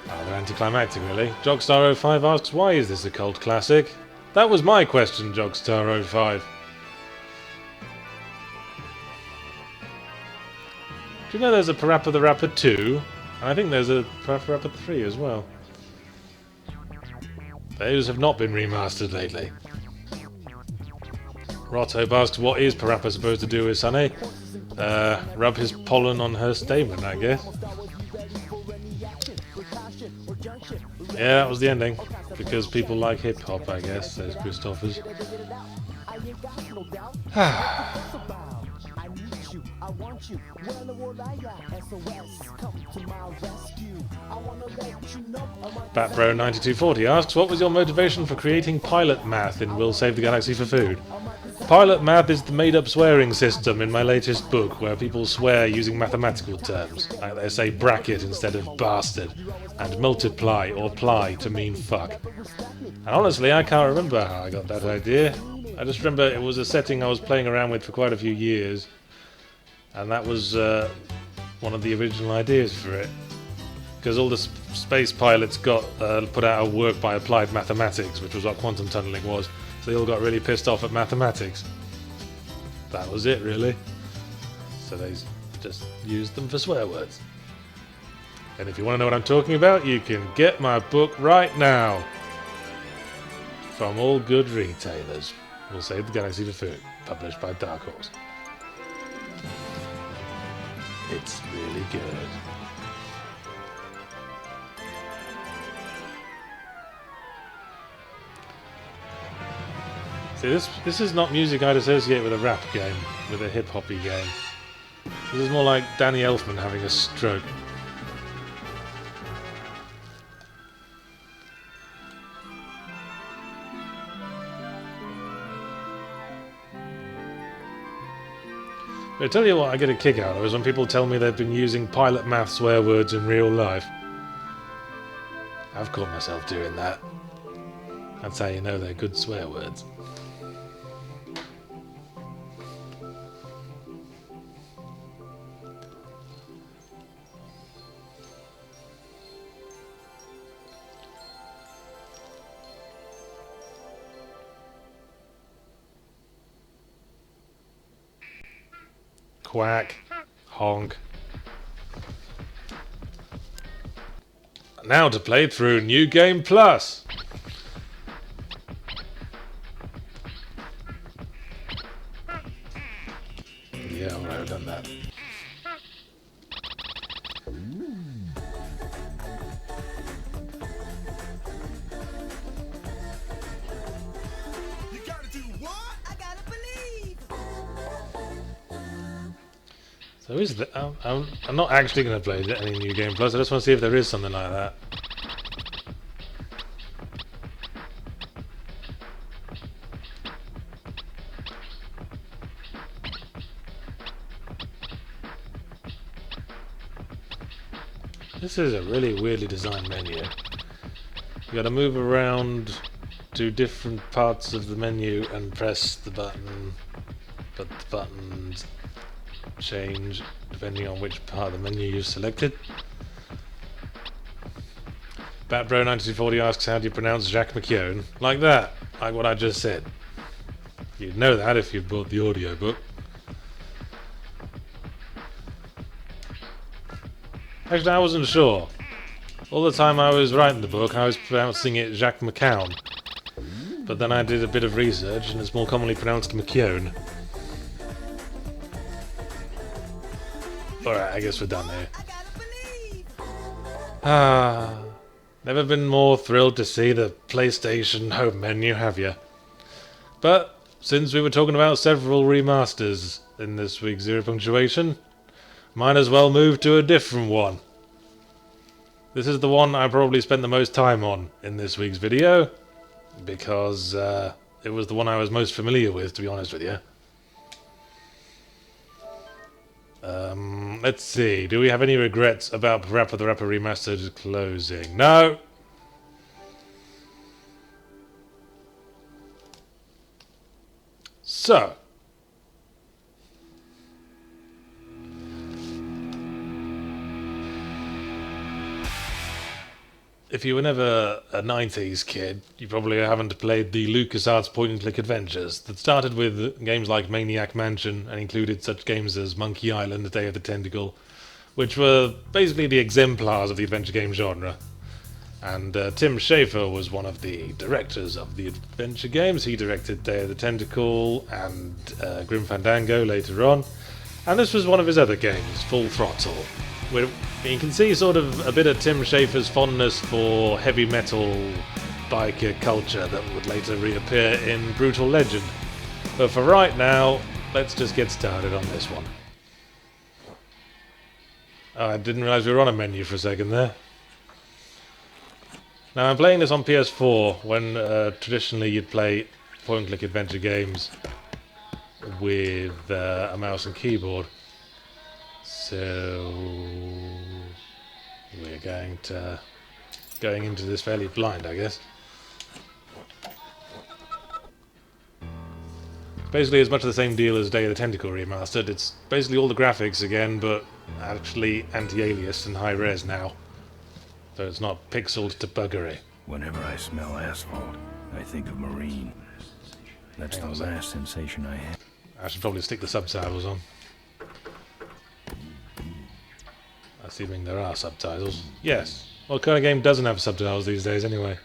[SPEAKER 1] Rather anticlimactic, really. Jogstar05 asks, why is this a cult classic? That was my question, Jogstar05. Do you know there's a PaRappa the Rapper 2? And I think there's a PaRappa 3 as well. Those have not been remastered lately. Rotto asks, what is PaRappa supposed to do with Sunny? Rub his pollen on her stamen, I guess. Yeah, that was the ending. Because people like hip-hop, I guess, says Christophers. Batbro9240 asks, what was your motivation for creating pilot math in We'll Save the Galaxy for Food? Pilot math is the made-up swearing system in my latest book, where people swear using mathematical terms. Like they say bracket instead of bastard, and multiply or ply to mean fuck. And honestly, I can't remember how I got that idea. I just remember it was a setting I was playing around with for quite a few years, and that was one of the original ideas for it. Because all the space pilots got put out of work by applied mathematics, which was what quantum tunneling was. So they all got really pissed off at mathematics. That was it, really. So they just used them for swear words. And if you want to know what I'm talking about, you can get my book right now. From all good retailers. We'll Save the Galaxy for Food. Published by Dark Horse. It's really good. See, this is not music I'd associate with a rap game, with a hip-hoppy game. This is more like Danny Elfman having a stroke. But I tell you what I get a kick out of is when people tell me they've been using pilot math swear words in real life. I've caught myself doing that. That's how you know they're good swear words. Quack. Honk. Now to play through New Game Plus. Yeah, I would have done that.
[SPEAKER 5] You gotta do what? I gotta believe.
[SPEAKER 1] So is that? I'm not actually going to play any New Game Plus. I just want to see if there is something like that. This is a really weirdly designed menu. You got to move around to different parts of the menu and press the button, but the buttons change depending on which part of the menu you've selected. Batbro9240 asks, how do you pronounce Jacques McKeown? Like that, like what I just said. You'd know that if you bought the audiobook. Actually, I wasn't sure. All the time I was writing the book, I was pronouncing it Jacques McCown. But then I did a bit of research, and it's more commonly pronounced McKeown. Alright, I guess we're done here. Never been more thrilled to see the PlayStation home menu, have you? But, since we were talking about several remasters in this week's Zero Punctuation, might as well move to a different one. This is the one I probably spent the most time on in this week's video, because it was the one I was most familiar with, to be honest with you. Let's see, do we have any regrets about PaRappa the Rapper Remastered closing? No! So, if you were never a 90s kid, you probably haven't played the LucasArts point-and-click adventures that started with games like Maniac Mansion and included such games as Monkey Island, Day of the Tentacle, which were basically the exemplars of the adventure game genre. And Tim Schafer was one of the directors of the adventure games. He directed Day of the Tentacle and Grim Fandango later on. And this was one of his other games, Full Throttle, where you can see sort of a bit of Tim Schafer's fondness for heavy metal biker culture that would later reappear in Brutal Legend. But for right now, let's just get started on this one. Oh, I didn't realise we were on a menu for a second there. Now I'm playing this on PS4 when traditionally you'd play point-and-click adventure games with a mouse and keyboard. So we're going into this fairly blind, I guess. Basically as much of the same deal as Day of the Tentacle Remastered. It's basically all the graphics again, but actually anti-aliased and high-res now. So it's not pixeled to buggery.
[SPEAKER 11] Whenever I smell asphalt, I think of marine. That's the last sensation I have.
[SPEAKER 1] I should probably stick the subtitles on. Assuming there are subtitles. Yes. What kind of game doesn't have subtitles these days anyway?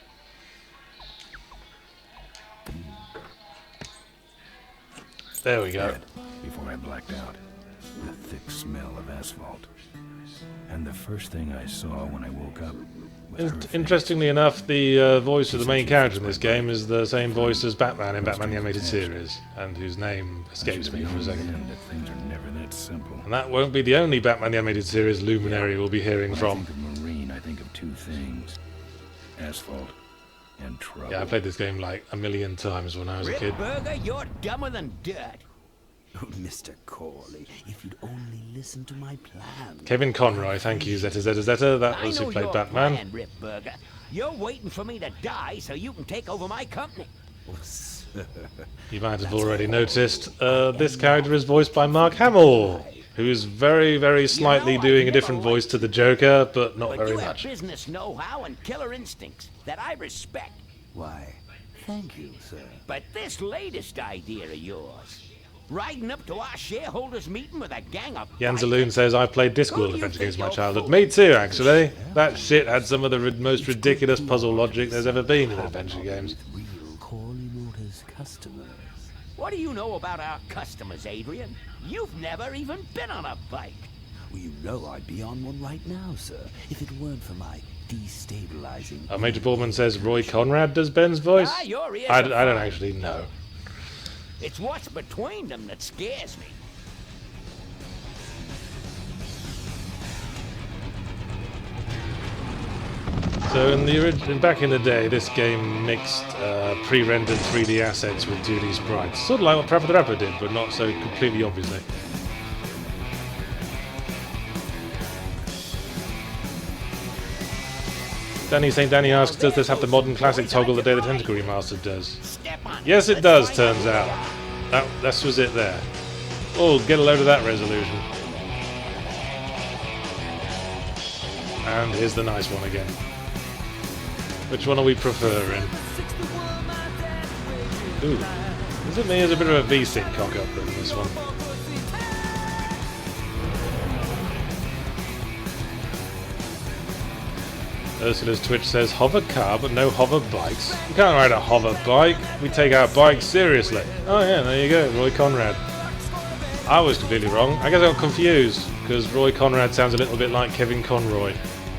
[SPEAKER 1] There we go.
[SPEAKER 11] Before I blacked out, the thick smell of asphalt. And the first thing I saw when I woke up was
[SPEAKER 1] Interestingly enough, the voice of the main character in this game is the same voice as Batman in Batman the Animated Series, and whose name escapes me for a second.
[SPEAKER 11] Things are never that simple.
[SPEAKER 1] And that won't be the only Batman the Animated Series luminary we'll be hearing from.
[SPEAKER 11] When I think of marine, I think of two things: asphalt and trouble.
[SPEAKER 1] Yeah, I played this game like a million times when I was a kid.
[SPEAKER 12] Burger, you're dumber than dirt.
[SPEAKER 13] Oh, Mr. Corley, if you'd only listen to my plan.
[SPEAKER 1] Kevin Conroy, thank you, Zeta Zeta Zeta. That was who played Batman.
[SPEAKER 12] Plan, Rip Burger. You're waiting for me to die so you can take over my company.
[SPEAKER 13] Oh, sir.
[SPEAKER 1] You might have already noticed, this character is voiced by Mark Hamill, who's very, very slightly doing a different voice to the Joker, but not very much.
[SPEAKER 12] You have business know-how and killer instincts that I respect.
[SPEAKER 13] Why, thank you, sir.
[SPEAKER 12] But this latest idea of yours, riding up to our shareholders meeting with a gang of
[SPEAKER 1] Jan Zaloon says, I've played Discworld adventure games in my childhood. Me too, actually. That shit had some of the most ridiculous puzzle logic there's ever been in adventure games.
[SPEAKER 13] Real Corley Motors customers.
[SPEAKER 12] What do you know about our customers, Adrian? You've never even been on a bike.
[SPEAKER 13] Well, you know I'd be on one right now, sir, if it weren't for my destabilizing...
[SPEAKER 1] Major Ballman says Roy Conrad does Ben's voice?
[SPEAKER 12] Your ears
[SPEAKER 1] I
[SPEAKER 12] are
[SPEAKER 1] don't
[SPEAKER 12] fine.
[SPEAKER 1] actually know.
[SPEAKER 12] It's what's between them that scares me.
[SPEAKER 1] So back in the day, this game mixed pre-rendered 3D assets with 2D sprites. Sort of like what PaRappa the Rapper did, but not so completely obviously. Danny St. Danny asks, does this have the modern classic toggle that Day of the Tentacle Remastered does? Yes, it does, turns out. That was it there. Oh, get a load of that resolution. And here's the nice one again. Which one are we preferring? Ooh. Is it me? There's a bit of a V-sync cock-up in this one. Ursula's Twitch says hover car but no hover bikes. You can't ride a hover bike. We take our bikes seriously. Oh yeah, there you go, Roy Conrad. I was completely wrong. I guess I got confused because Roy Conrad sounds a little bit like Kevin Conroy,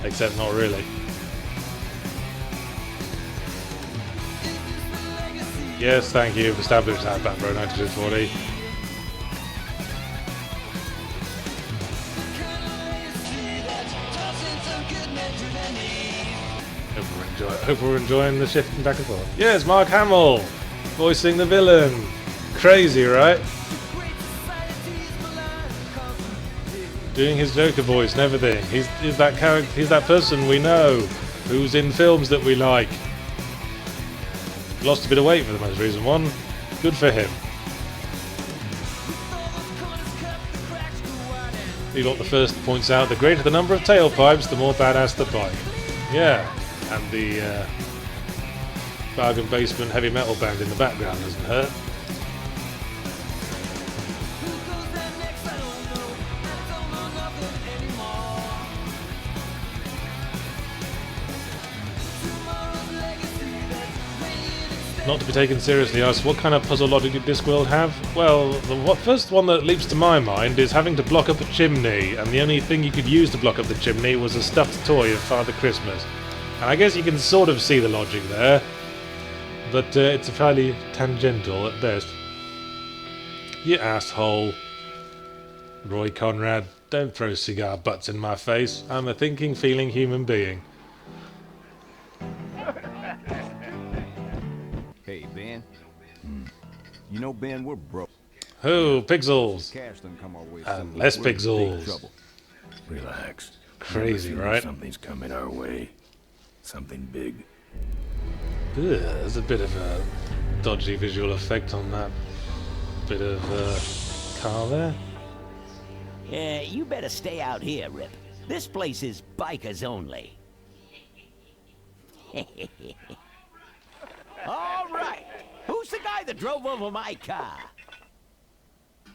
[SPEAKER 1] except not really. Yes, thank you. Established that back, bro. 9240. Hope we're enjoying the shifting back and forth. Yes, Mark Hamill voicing the villain. Crazy, right? Doing his Joker voice and everything. He's that character. He's that person we know who's in films that we like. Lost a bit of weight for the most recent one. Good for him. Bebop the First points out the greater the number of tailpipes, the more badass the bike. Yeah, and the bargain basement heavy metal band in the background doesn't hurt. Not to be taken seriously, asks what kind of puzzle logic did Discworld have? Well, the first one that leaps to my mind is having to block up a chimney, and the only thing you could use to block up the chimney was a stuffed toy of Father Christmas. And I guess you can sort of see the logic there, but it's fairly tangential at best. You asshole. Roy Conrad, don't throw cigar butts in my face. I'm a thinking, feeling human being.
[SPEAKER 14] Hey, Ben. You know, Ben, we're broke.
[SPEAKER 1] Oh, Pixels.
[SPEAKER 14] Cash done come our way
[SPEAKER 1] And
[SPEAKER 14] soon.
[SPEAKER 1] less
[SPEAKER 14] We're in big
[SPEAKER 1] Pixels.
[SPEAKER 14] trouble.
[SPEAKER 11] Relax.
[SPEAKER 1] Crazy,
[SPEAKER 11] Never feel
[SPEAKER 1] right?
[SPEAKER 11] Something's coming our way. Something big.
[SPEAKER 1] Ugh, there's a bit of a dodgy visual effect on that bit of car there.
[SPEAKER 12] Yeah, you better stay out here, Rip. This place is bikers only. All right. Who's the guy that drove over my car?
[SPEAKER 1] I'm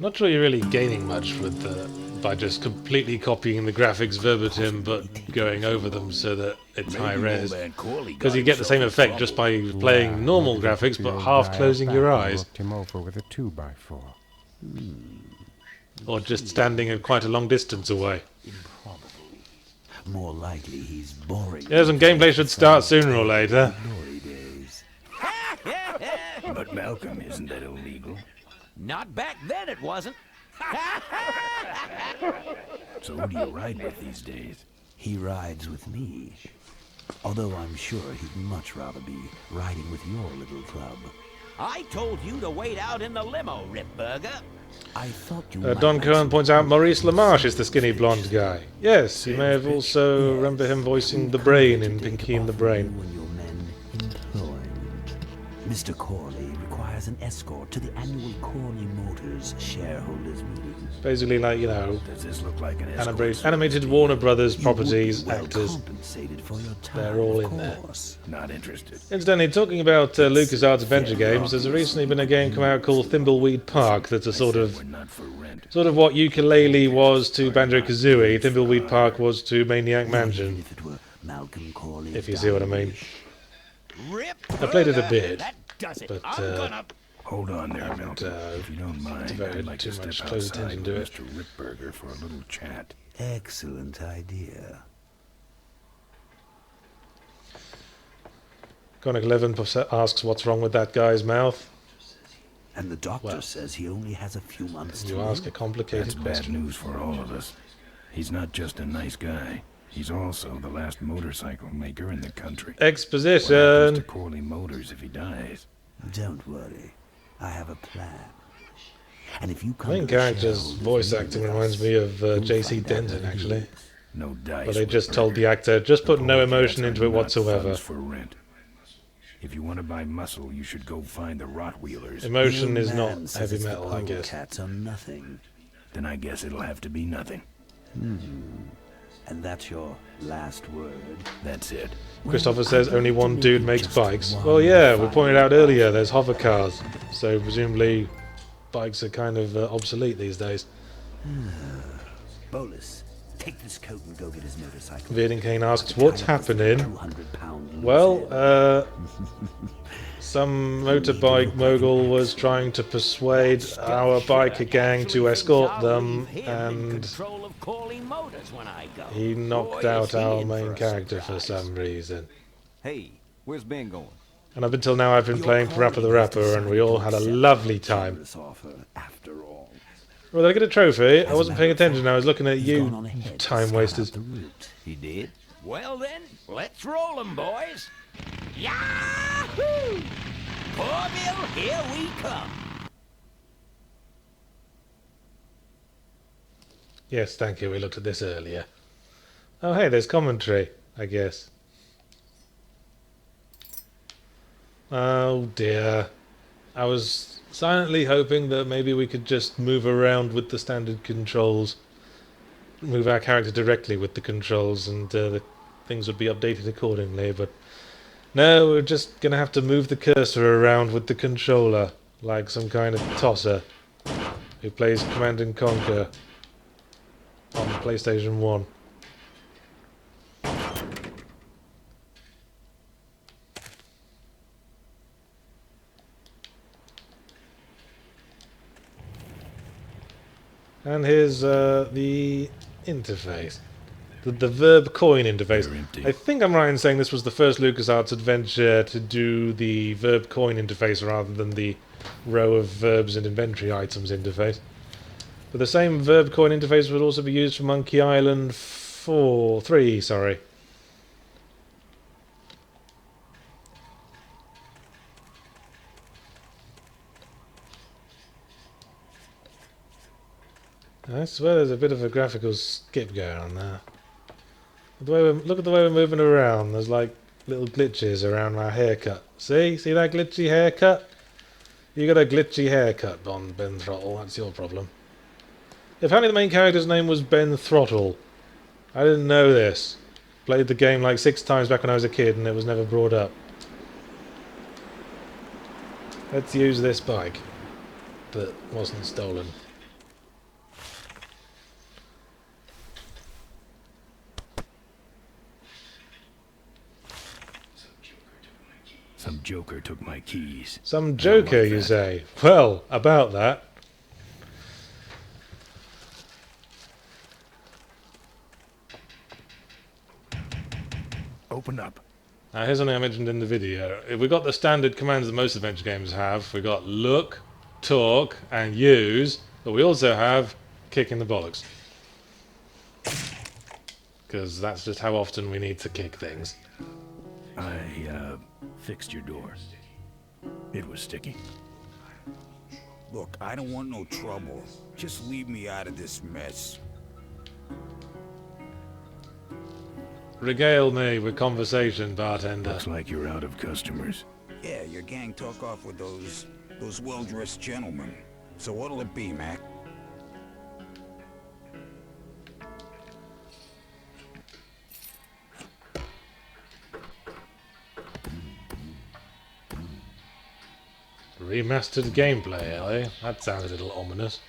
[SPEAKER 1] not sure you're really gaining much with by just completely copying the graphics verbatim but going over them so that it's high res. Because you get the same effect just by playing normal graphics but half closing your eyes.
[SPEAKER 15] Him over with a 2x4.
[SPEAKER 1] Or just standing at quite a long distance away.
[SPEAKER 13] More likely he's boring.
[SPEAKER 1] Yeah, some gameplay should start sooner or later.
[SPEAKER 11] But Malcolm, isn't that illegal?
[SPEAKER 12] Not back then it wasn't.
[SPEAKER 11] So who do you ride with these days?
[SPEAKER 13] He rides with me. Although I'm sure he'd much rather be riding with your little club.
[SPEAKER 12] I told you to wait out in the limo, Rip Burger.
[SPEAKER 13] I thought you
[SPEAKER 1] Don Cohen points out Maurice LaMarche is the skinny blonde guy. Yes, you may have also remember him voicing the Brain in Pinky and the Brain.
[SPEAKER 13] Mr. Corley requires an escort to the annual Corley Motors shareholders meeting.
[SPEAKER 1] Basically, like, you know,
[SPEAKER 11] Does this look like an
[SPEAKER 1] animated Warner Brothers properties
[SPEAKER 13] Well
[SPEAKER 1] actors.
[SPEAKER 13] compensated for your time,
[SPEAKER 1] They're all
[SPEAKER 13] of
[SPEAKER 1] in there.
[SPEAKER 13] course.
[SPEAKER 11] Not interested.
[SPEAKER 1] Incidentally, talking about LucasArts adventure games, there's recently been a game come out called Thimbleweed Park that's a sort of what Ukulele was to Banjo-Kazooie, Thimbleweed Park was to Maniac Mansion.
[SPEAKER 13] Malcolm Corley.
[SPEAKER 1] If you see what I mean.
[SPEAKER 12] Rip
[SPEAKER 1] I played it a bit,
[SPEAKER 12] That does it.
[SPEAKER 1] but
[SPEAKER 12] I'm gonna...
[SPEAKER 11] Hold on there, Malcolm. If you don't mind,
[SPEAKER 1] devoted
[SPEAKER 11] I'd like
[SPEAKER 1] too
[SPEAKER 11] to
[SPEAKER 1] much
[SPEAKER 11] step
[SPEAKER 1] close
[SPEAKER 11] outside
[SPEAKER 1] attention
[SPEAKER 11] with
[SPEAKER 1] to it.
[SPEAKER 11] Mr. Ripburger for a little chat.
[SPEAKER 13] Excellent idea.
[SPEAKER 1] Conic 11 asks what's wrong with that guy's mouth.
[SPEAKER 13] And the doctor says he only has a few months to
[SPEAKER 1] You
[SPEAKER 13] live.
[SPEAKER 1] ask a complicated
[SPEAKER 11] That's bad
[SPEAKER 1] question.
[SPEAKER 11] news for all of us. He's not just a nice guy. He's also the last motorcycle maker in the country.
[SPEAKER 1] Exposition.
[SPEAKER 11] What happens to Corley Motors if he dies?
[SPEAKER 13] Don't worry. I have a plan. And if you come
[SPEAKER 1] Main
[SPEAKER 13] to the
[SPEAKER 1] character's
[SPEAKER 13] shareholders
[SPEAKER 1] voice
[SPEAKER 13] meeting
[SPEAKER 1] acting
[SPEAKER 13] with
[SPEAKER 1] reminds
[SPEAKER 13] us,
[SPEAKER 1] me of
[SPEAKER 13] you'll
[SPEAKER 1] JC
[SPEAKER 13] find out
[SPEAKER 1] Denton,
[SPEAKER 13] who he
[SPEAKER 1] actually.
[SPEAKER 13] is.
[SPEAKER 11] No dice.
[SPEAKER 1] But they just told the actor, just put no emotion into it whatsoever.
[SPEAKER 11] For rent. If you want to buy muscle, you should go find the Rotwheelers.
[SPEAKER 1] Emotion
[SPEAKER 13] Your
[SPEAKER 1] is
[SPEAKER 13] man
[SPEAKER 1] not
[SPEAKER 13] says
[SPEAKER 1] heavy
[SPEAKER 13] it's the
[SPEAKER 1] metal, I guess.
[SPEAKER 13] Cats are nothing.
[SPEAKER 11] Then I guess it'll have to be nothing.
[SPEAKER 13] And that's your last word.
[SPEAKER 11] That's it.
[SPEAKER 1] Christopher says only one dude makes bikes. Well, yeah, we pointed out earlier, there's hover cars. So presumably bikes are kind of obsolete these days.
[SPEAKER 13] Bolus, Take this coat and go get his motorcycle.
[SPEAKER 1] Bearding Kane asks, what's happening? Well, some motorbike mogul was trying to persuade our biker gang to escort them, and he knocked out our main character for some reason.
[SPEAKER 14] Hey, where's Ben going?
[SPEAKER 1] And up until now I've been playing PaRappa the Rapper, and we all had a lovely time. Well, did I get a trophy? I wasn't paying attention, I was looking at you, time wasters.
[SPEAKER 12] He did? Well then, let's roll 'em, boys. Yahoo! Corville, here we come.
[SPEAKER 1] Yes, thank you, we looked at this earlier. Oh hey, there's commentary, I guess. Oh dear. I was silently hoping that maybe we could just move around with the standard controls. Move our character directly with the controls, and the things would be updated accordingly, but no, we're just going to have to move the cursor around with the controller, like some kind of tosser who plays Command & Conquer on PlayStation 1. And here's the interface. The verb coin interface. I think I'm right in saying this was the first LucasArts adventure to do the verb coin interface rather than the row of verbs and inventory items interface. But the same verb coin interface would also be used for Monkey Island 3, sorry. I swear there's a bit of a graphical skip going on there. Look at the way we're moving around. There's like little glitches around my haircut. See? See that glitchy haircut? You got a glitchy haircut, Ben Throttle. That's your problem. Apparently the main character's name was Ben Throttle. I didn't know this. Played the game like 6 times back when I was a kid and it was never brought up. Let's use this bike that wasn't stolen.
[SPEAKER 11] Some joker took my keys.
[SPEAKER 1] Some joker, you say? Well, about that.
[SPEAKER 11] Open up.
[SPEAKER 1] Now here's something I mentioned in the video. We got the standard commands that most adventure games have. We got look, talk, and use, but we also have kick in the bollocks. Because that's just how often we need to kick things.
[SPEAKER 11] I fixed your door. It was sticky.
[SPEAKER 16] Look, I don't want no trouble. Just leave me out of this mess.
[SPEAKER 1] Regale me with conversation, bartender.
[SPEAKER 11] Looks like you're out of customers.
[SPEAKER 16] Yeah, your gang took off with those well-dressed gentlemen. So what'll it be, Mac?
[SPEAKER 1] Remastered gameplay, eh? That sounds a little ominous.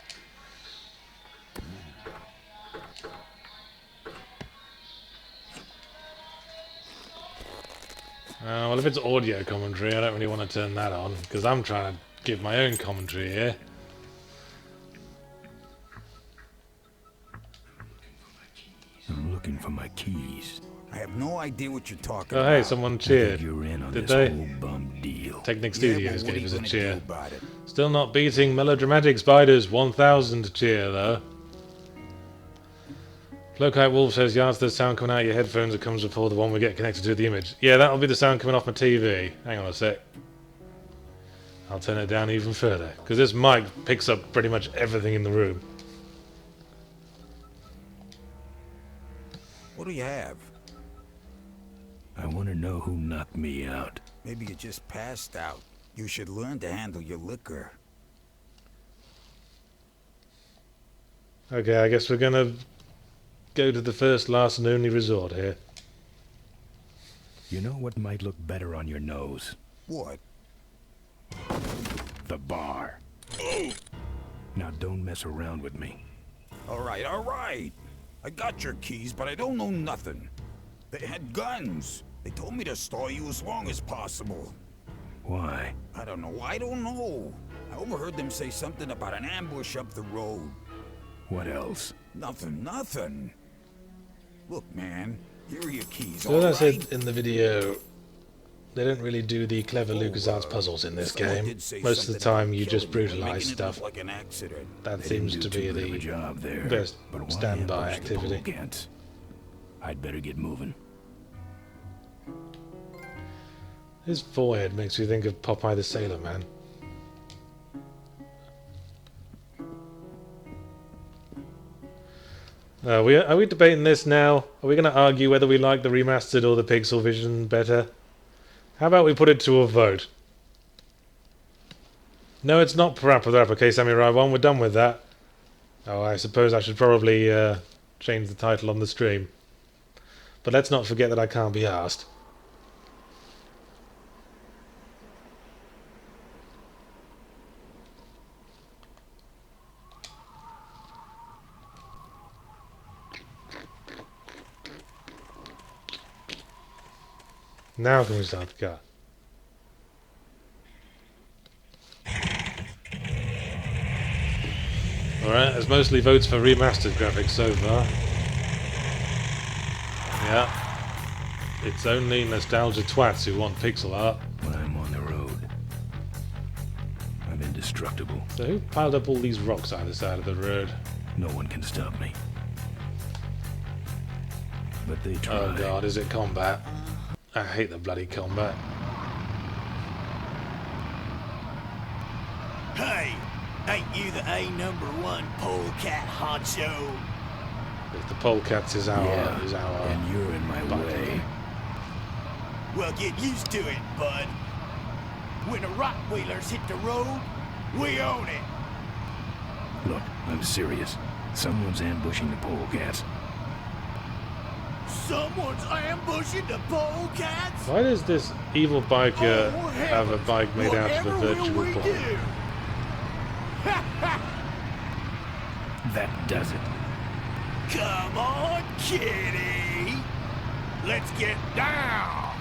[SPEAKER 1] Well, if it's audio commentary, I don't really want to turn that on, because I'm trying to give my own commentary here.
[SPEAKER 11] I'm looking for my keys.
[SPEAKER 16] I have no idea what you're talking
[SPEAKER 1] Oh,
[SPEAKER 16] about.
[SPEAKER 1] hey, someone cheered.
[SPEAKER 11] You're in on
[SPEAKER 1] Did
[SPEAKER 11] this
[SPEAKER 1] they?
[SPEAKER 11] whole bum deal.
[SPEAKER 1] Technic
[SPEAKER 16] Yeah,
[SPEAKER 1] Studios
[SPEAKER 16] but what are
[SPEAKER 1] gave
[SPEAKER 16] you
[SPEAKER 1] us a
[SPEAKER 16] gonna
[SPEAKER 1] cheer.
[SPEAKER 16] do about it?
[SPEAKER 1] Still not beating Melodramatic Spider's 1000 cheer, though. Flowkite Wolf says, Yahtzee, there's sound coming out of your headphones that comes before the one we get connected to the image. Yeah, that'll be the sound coming off my TV. Hang on a sec. I'll turn it down even further, because this mic picks up pretty much everything in the room.
[SPEAKER 16] What do you have?
[SPEAKER 11] I want to know who knocked me out.
[SPEAKER 16] Maybe you just passed out. You should learn to handle your liquor.
[SPEAKER 1] Okay, I guess we're gonna go to the first, last and only resort here.
[SPEAKER 11] You know what might look better on your nose?
[SPEAKER 16] What?
[SPEAKER 11] The bar. Now don't mess around with me.
[SPEAKER 16] All right, all right. I got your keys, but I don't know nothing. They had guns. They told me to stall you as long as possible.
[SPEAKER 11] Why?
[SPEAKER 16] I don't know. I overheard them say something about an ambush up the road.
[SPEAKER 11] What else?
[SPEAKER 16] Nothing. Look, man, here are your keys.
[SPEAKER 1] So as I said in the video, they don't really do the clever LucasArts puzzles in this game. Most of the time you just brutalize stuff. That seems to be the best standby activity.
[SPEAKER 11] I'd better get moving.
[SPEAKER 1] His forehead makes me think of Popeye the Sailor Man. Are we debating this now? Are we going to argue whether we like the remastered or the pixel vision better? How about we put it to a vote? No, it's not PaRappa. Okay, Samurai 1, we're done with that. Oh, I suppose I should probably change the title on the stream. But let's not forget that I can't be asked. Now can we start the car? Alright, there's mostly votes for remastered graphics so far. Yeah. It's only nostalgia twats who want pixel art.
[SPEAKER 11] When I'm on the road, I'm indestructible.
[SPEAKER 1] So who piled up all these rocks either side of the road?
[SPEAKER 11] No one can stop me. But they try.
[SPEAKER 1] Oh god, is it combat? I hate the bloody combat.
[SPEAKER 17] Hey, ain't you the #1 polecat honcho?
[SPEAKER 1] If the polecats is our
[SPEAKER 11] and you're in my way.
[SPEAKER 17] Well, get used to it, bud. When the Rockwheelers hit the road, we own it.
[SPEAKER 11] Look, I'm serious. Someone's ambushing the polecats.
[SPEAKER 17] Someone's ambushing the polecats?
[SPEAKER 1] Why does this evil biker have a bike made out of a virtual pole?
[SPEAKER 11] That does it.
[SPEAKER 17] Come on, kitty. Let's get down.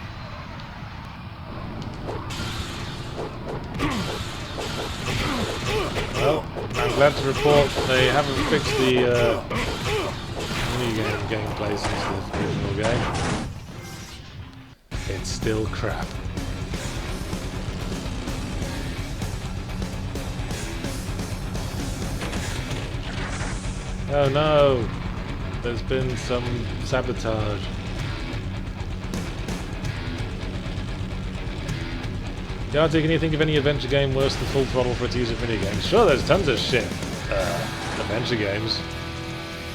[SPEAKER 1] Well, I'm glad to report they haven't fixed the minigame gameplay since the original game. It's still crap. Oh no! There's been some sabotage. Yahtzee, can you think of any adventure game worse than Full Throttle for its use of minigames? Sure, there's tons of shit. Adventure games.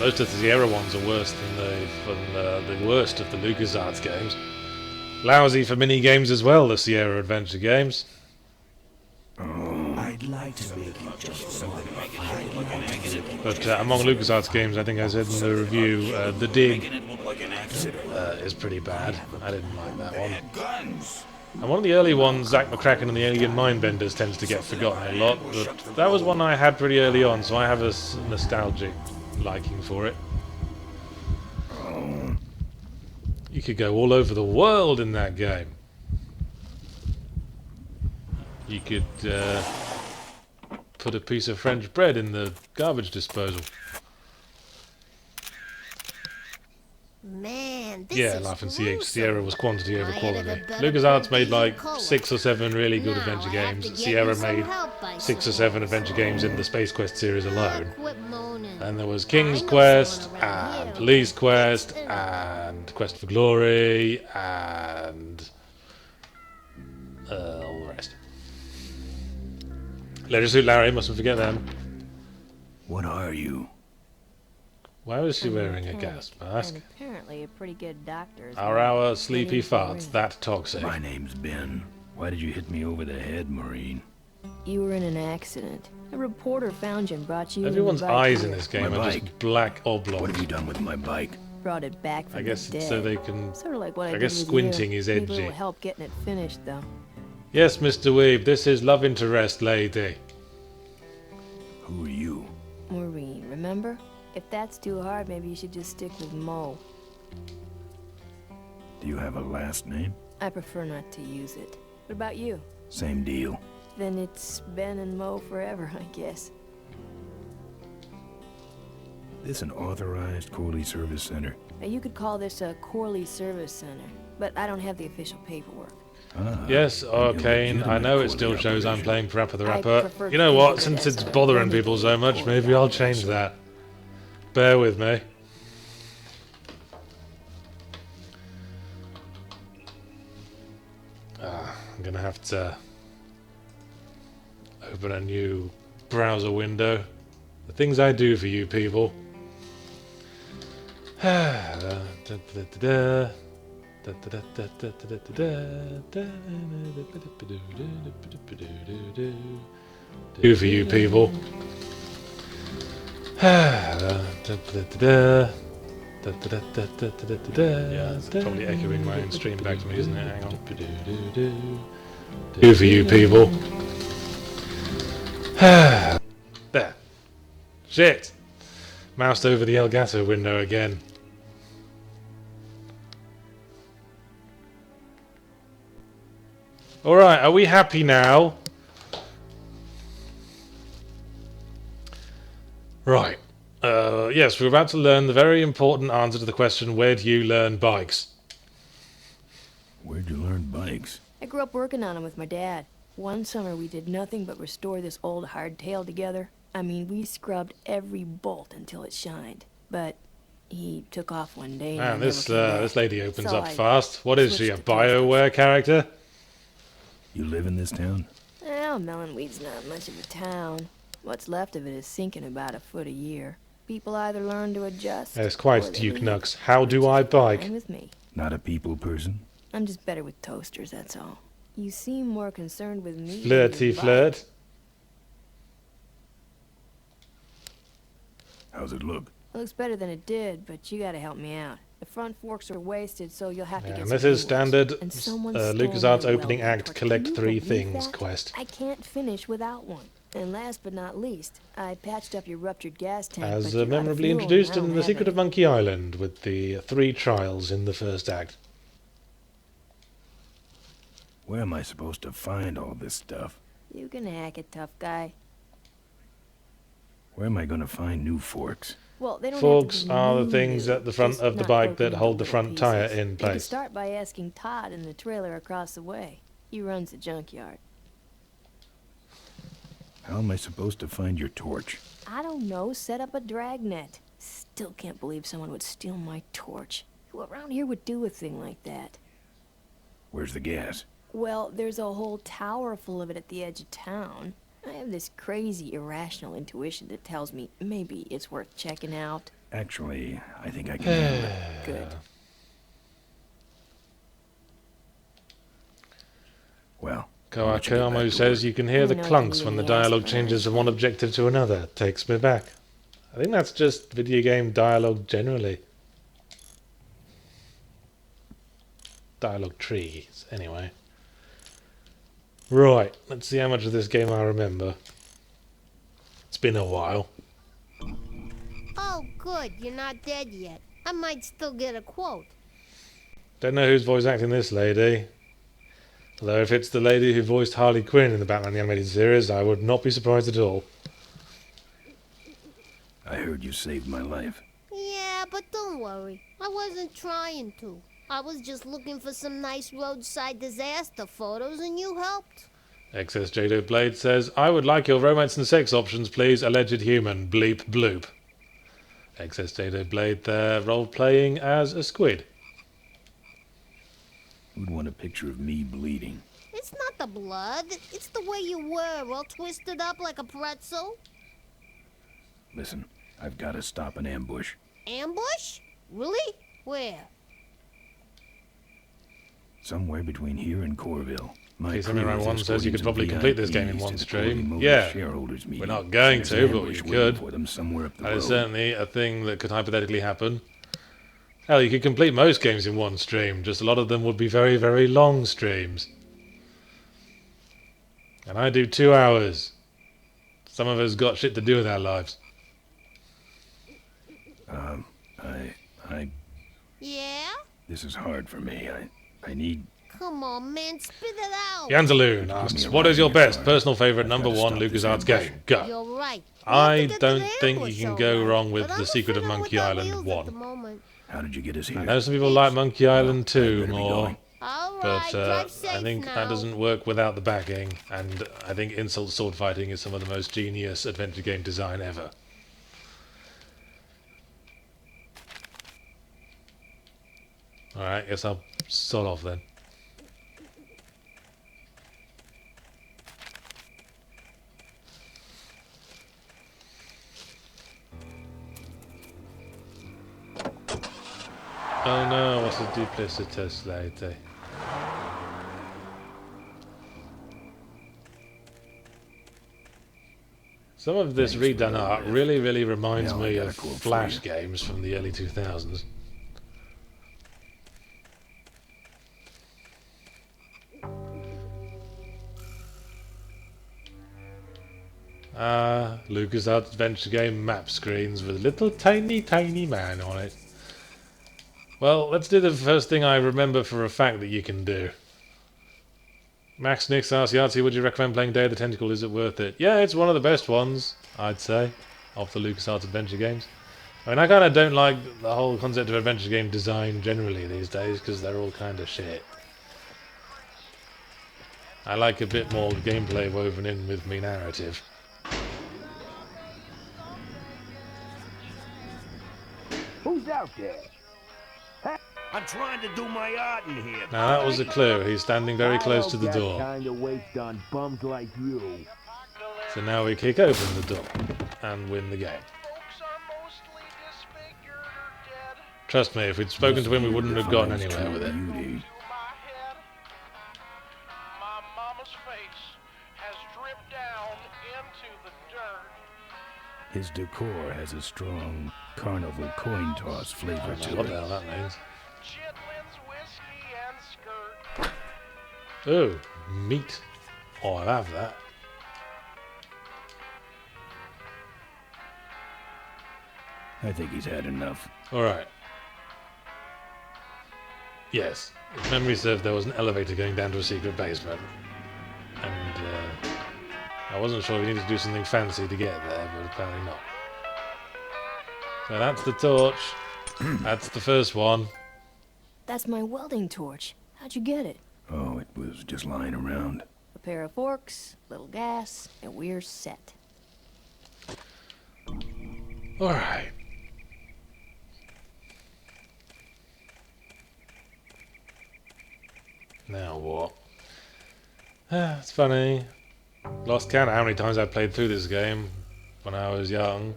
[SPEAKER 1] Most of the Sierra ones are worse than the worst of the LucasArts games. Lousy for minigames as well, the Sierra adventure games.
[SPEAKER 13] I'd like to make you just
[SPEAKER 1] But among LucasArts games, I think I said in the review, The Dig is pretty bad. I didn't like that one. And one of the early ones, Zack McCracken and the Alien Mindbenders, tends to get forgotten a lot, but that was one I had pretty early on, so I have a nostalgic liking for it. You could go all over the world in that game. You could put a piece of French bread in the garbage disposal.
[SPEAKER 18] Man, this
[SPEAKER 1] Yeah,
[SPEAKER 18] is
[SPEAKER 1] Life in
[SPEAKER 18] gruesome.
[SPEAKER 1] Sierra was quantity over
[SPEAKER 18] I
[SPEAKER 1] quality.
[SPEAKER 18] had a better
[SPEAKER 1] LucasArts made
[SPEAKER 18] Disney
[SPEAKER 1] like
[SPEAKER 18] Cola.
[SPEAKER 1] 6 or 7 really good
[SPEAKER 18] Now
[SPEAKER 1] adventure
[SPEAKER 18] I have
[SPEAKER 1] games.
[SPEAKER 18] to get
[SPEAKER 1] Sierra
[SPEAKER 18] you some
[SPEAKER 1] made
[SPEAKER 18] help by
[SPEAKER 1] 6 or 7 adventure games in the Space Quest series alone.
[SPEAKER 18] Quit moaning.
[SPEAKER 1] And there was King's Quest, and Police Quest, and Quest for Glory, and all the rest. Leisure Suit Larry, mustn't forget them.
[SPEAKER 11] What are you?
[SPEAKER 1] Why was she wearing a gas mask?
[SPEAKER 19] And apparently a pretty good doctor.
[SPEAKER 1] Our sleepy farts, that toxic.
[SPEAKER 11] My name's Ben. Why did you hit me over the head, Marine?
[SPEAKER 19] You were in an accident. A reporter found you and brought you.
[SPEAKER 1] Everyone's
[SPEAKER 19] and your bike
[SPEAKER 1] eyes
[SPEAKER 19] here.
[SPEAKER 1] in this game
[SPEAKER 11] My
[SPEAKER 1] are
[SPEAKER 11] bike.
[SPEAKER 1] just black oblongs.
[SPEAKER 11] What have you done with my bike?
[SPEAKER 19] Brought it back from
[SPEAKER 1] I guess
[SPEAKER 19] the
[SPEAKER 1] it's
[SPEAKER 19] dead.
[SPEAKER 1] so they can.
[SPEAKER 19] Sort of like what I
[SPEAKER 1] I
[SPEAKER 19] did
[SPEAKER 1] guess
[SPEAKER 19] with
[SPEAKER 1] squinting
[SPEAKER 19] you.
[SPEAKER 1] is
[SPEAKER 19] Need a
[SPEAKER 1] edgy.
[SPEAKER 19] little help getting it finished, though.
[SPEAKER 1] Yes, Mr. Weeb, this is love interest lady.
[SPEAKER 11] Who are you?
[SPEAKER 19] Maureen, remember? If that's too hard, maybe you should just stick with Mo.
[SPEAKER 11] Do you have a last name?
[SPEAKER 19] I prefer not to use it. What about you?
[SPEAKER 11] Same deal.
[SPEAKER 19] Then it's Ben and Mo forever, I guess.
[SPEAKER 11] This an authorized Corley Service Center?
[SPEAKER 19] Now, you could call this a Corley Service Center, but I don't have the official paperwork.
[SPEAKER 1] Yes, Arcane, I know it still shows I'm playing PaRappa the Rapper.
[SPEAKER 19] prefer
[SPEAKER 1] You know
[SPEAKER 19] to
[SPEAKER 1] what,
[SPEAKER 19] think of it
[SPEAKER 1] since
[SPEAKER 19] as
[SPEAKER 1] it's
[SPEAKER 19] a
[SPEAKER 1] bothering
[SPEAKER 19] renegade
[SPEAKER 1] people so much, maybe I'll change that. Bear with me. I'm gonna have to open a new browser window. The things I do for you people. Do for you people. Yeah, it's probably echoing my own stream back to me, isn't it? Hang on. Do for you people. There. Shit! Moused over the Elgato window again. Alright, are we happy now? Right. Yes, we're about to learn the very important answer to the question, where do you learn bikes?
[SPEAKER 11] Where'd you learn bikes?
[SPEAKER 19] I grew up working on them with my dad. One summer we did nothing but restore this old hardtail together. I mean, we scrubbed every bolt until it shined. But he took off one day.
[SPEAKER 1] Man,
[SPEAKER 19] and
[SPEAKER 1] this lady opens
[SPEAKER 19] So
[SPEAKER 1] up
[SPEAKER 19] I
[SPEAKER 1] fast. What is she, a
[SPEAKER 19] switched to
[SPEAKER 1] BioWare character?
[SPEAKER 11] You live in this town?
[SPEAKER 19] Well, Melonweed's not much of a town. What's left of it is sinking about a foot a year. People either learn to adjust.
[SPEAKER 1] Yes,
[SPEAKER 19] or
[SPEAKER 1] quite
[SPEAKER 19] they
[SPEAKER 1] Duke
[SPEAKER 19] leave.
[SPEAKER 1] Nux. How do I bike?
[SPEAKER 19] Fine with me.
[SPEAKER 11] Not a people person?
[SPEAKER 19] I'm just better with toasters, that's all. You seem more concerned with me. than
[SPEAKER 1] Flirty
[SPEAKER 19] your bike.
[SPEAKER 1] flirt.
[SPEAKER 11] How's it look?
[SPEAKER 19] It looks better than it did, but you gotta help me out. The front forks are wasted, so you'll have to
[SPEAKER 1] Yeah,
[SPEAKER 19] get
[SPEAKER 1] and
[SPEAKER 19] some
[SPEAKER 1] this
[SPEAKER 19] new
[SPEAKER 1] is
[SPEAKER 19] ones.
[SPEAKER 1] standard
[SPEAKER 19] And someone stole
[SPEAKER 1] LucasArts
[SPEAKER 19] my
[SPEAKER 1] opening
[SPEAKER 19] welding
[SPEAKER 1] act,
[SPEAKER 19] torch.
[SPEAKER 1] collect
[SPEAKER 19] Can you
[SPEAKER 1] 3
[SPEAKER 19] believe
[SPEAKER 1] things
[SPEAKER 19] that?
[SPEAKER 1] quest.
[SPEAKER 19] I can't finish without one. And last but not least, I patched up your ruptured gas tank.
[SPEAKER 1] As
[SPEAKER 19] but you're out of
[SPEAKER 1] memorably
[SPEAKER 19] fuel,
[SPEAKER 1] introduced
[SPEAKER 19] and I
[SPEAKER 1] in
[SPEAKER 19] don't
[SPEAKER 1] The
[SPEAKER 19] have
[SPEAKER 1] Secret
[SPEAKER 19] any.
[SPEAKER 1] of Monkey Island with the 3 trials in the first act.
[SPEAKER 11] Where am I supposed to find all this stuff?
[SPEAKER 19] You can hack it, tough guy.
[SPEAKER 11] Where am I gonna find new forks?
[SPEAKER 19] Well, they don't
[SPEAKER 1] Forks
[SPEAKER 19] have to be
[SPEAKER 1] are the
[SPEAKER 19] new,
[SPEAKER 1] things at the front
[SPEAKER 19] just
[SPEAKER 1] of the
[SPEAKER 19] not
[SPEAKER 1] bike
[SPEAKER 19] broken
[SPEAKER 1] that
[SPEAKER 19] into
[SPEAKER 1] hold the
[SPEAKER 19] little
[SPEAKER 1] front tyre
[SPEAKER 19] pieces.
[SPEAKER 1] in
[SPEAKER 19] You can
[SPEAKER 1] place.
[SPEAKER 19] start by asking Todd in the trailer across the way. He runs the junkyard.
[SPEAKER 11] How am I supposed to find your torch?
[SPEAKER 19] I don't know, set up a dragnet. Still can't believe someone would steal my torch. Who around here would do a thing like that?
[SPEAKER 11] Where's the gas?
[SPEAKER 19] Well, there's a whole tower full of it at the edge of town. I have this crazy, irrational intuition that tells me maybe it's worth checking out.
[SPEAKER 11] Actually, I think I can handle it.
[SPEAKER 19] Good.
[SPEAKER 11] Well,
[SPEAKER 1] Kawakamo says you can hear the clunks when the dialogue changes from one objective to another. Takes me back. I think that's just video game dialogue generally. Dialogue trees, anyway. Right, let's see how much of this game I remember. It's been a while.
[SPEAKER 18] Oh, good. You're not dead yet. I might still get a quote.
[SPEAKER 1] Don't know who's voice acting this lady. Although if it's the lady who voiced Harley Quinn in the Batman the Animated Series, I would not be surprised at all.
[SPEAKER 11] I heard you saved my life.
[SPEAKER 18] Yeah, but don't worry. I wasn't trying to. I was just looking for some nice roadside disaster photos and you helped.
[SPEAKER 1] XS Jado Blade says, I would like your romance and sex options, please, alleged human. Bleep bloop. XS Jado Blade there, role-playing as a squid.
[SPEAKER 11] Who'd want a picture of me bleeding?
[SPEAKER 18] It's not the blood. It's the way you were, all twisted up like a pretzel.
[SPEAKER 11] Listen, I've got to stop an ambush.
[SPEAKER 18] Ambush? Really? Where?
[SPEAKER 11] Somewhere between here and Corville. My
[SPEAKER 1] Something
[SPEAKER 11] crew
[SPEAKER 1] around
[SPEAKER 11] is
[SPEAKER 1] one says you
[SPEAKER 11] escorting
[SPEAKER 1] could
[SPEAKER 11] some
[SPEAKER 1] probably complete this
[SPEAKER 11] VIPs
[SPEAKER 1] game in
[SPEAKER 11] to
[SPEAKER 1] one
[SPEAKER 11] the
[SPEAKER 1] stream.
[SPEAKER 11] Corley Motors
[SPEAKER 1] Yeah,
[SPEAKER 11] shareholders
[SPEAKER 1] we're
[SPEAKER 11] meeting.
[SPEAKER 1] not going
[SPEAKER 11] There's
[SPEAKER 1] to,
[SPEAKER 11] an
[SPEAKER 1] but we
[SPEAKER 11] ambush
[SPEAKER 1] could.
[SPEAKER 11] waiting for them somewhere up the
[SPEAKER 1] That
[SPEAKER 11] road.
[SPEAKER 1] is certainly a thing that could hypothetically happen. Hell, you could complete most games in one stream, just a lot of them would be very, very long streams. And I do 2 hours. Some of us got shit to do with our lives.
[SPEAKER 18] Yeah?
[SPEAKER 11] This is hard for me. I need...
[SPEAKER 18] Come on, man, spit it out.
[SPEAKER 1] Yanzaloon asks, what is your best personal favourite #1 LucasArts game? Go.
[SPEAKER 18] You're right.
[SPEAKER 1] I don't think you can go wrong with The Secret of Monkey Island 1.
[SPEAKER 11] How did you get us here?
[SPEAKER 1] I know some people like Monkey Island 2 more,
[SPEAKER 18] All
[SPEAKER 1] but
[SPEAKER 18] right,
[SPEAKER 1] I think that doesn't work without the backing, and I think Insult Sword Fighting is some of the most genius adventure game design ever. Alright, guess I'll start off then. Oh no, what's a duplicitous lady? Some of this redone art really reminds me of Flash games from the early 2000s. LucasArts adventure game map screens with a little tiny man on it. Well, let's do the first thing I remember for a fact that you can do. Max Nix asks, Yahtzee, would you recommend playing Day of the Tentacle? Is it worth it? Yeah, it's one of the best ones, I'd say, of the LucasArts adventure games. I mean, I kind of don't like the whole concept of adventure game design generally these days, because they're all kind of shit. I like a bit more gameplay woven in with me narrative.
[SPEAKER 12] Who's out there? I'm trying to do my art in here.
[SPEAKER 1] Now that was a clue. He's standing very close to the door.
[SPEAKER 12] Kind of waste on bums like you.
[SPEAKER 1] So now we kick open the door and win the game. Trust me, if we'd spoken to him, we wouldn't have gotten anywhere with it.
[SPEAKER 11] His decor has a strong carnival coin toss flavor to it.
[SPEAKER 1] What the hell that means? Oh, meat. Oh, I'll have that.
[SPEAKER 11] I think he's had enough.
[SPEAKER 1] Alright. Yes. If memory serves, there was an elevator going down to a secret basement. And, I wasn't sure we needed to do something fancy to get there, but apparently not. So that's the torch. That's the first one.
[SPEAKER 19] That's my welding torch. How'd you get it?
[SPEAKER 11] Oh, it was just lying around.
[SPEAKER 19] A pair of forks, little gas, and we're set.
[SPEAKER 1] Alright. Now what? It's funny. Lost count of how many times I played through this game when I was young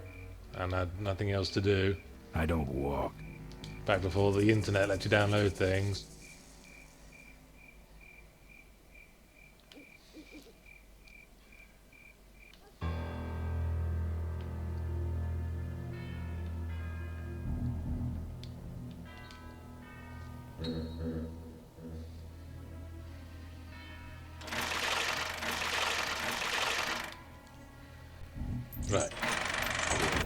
[SPEAKER 1] and had nothing else to do.
[SPEAKER 11] I don't walk.
[SPEAKER 1] Back before the internet let you download things. Right.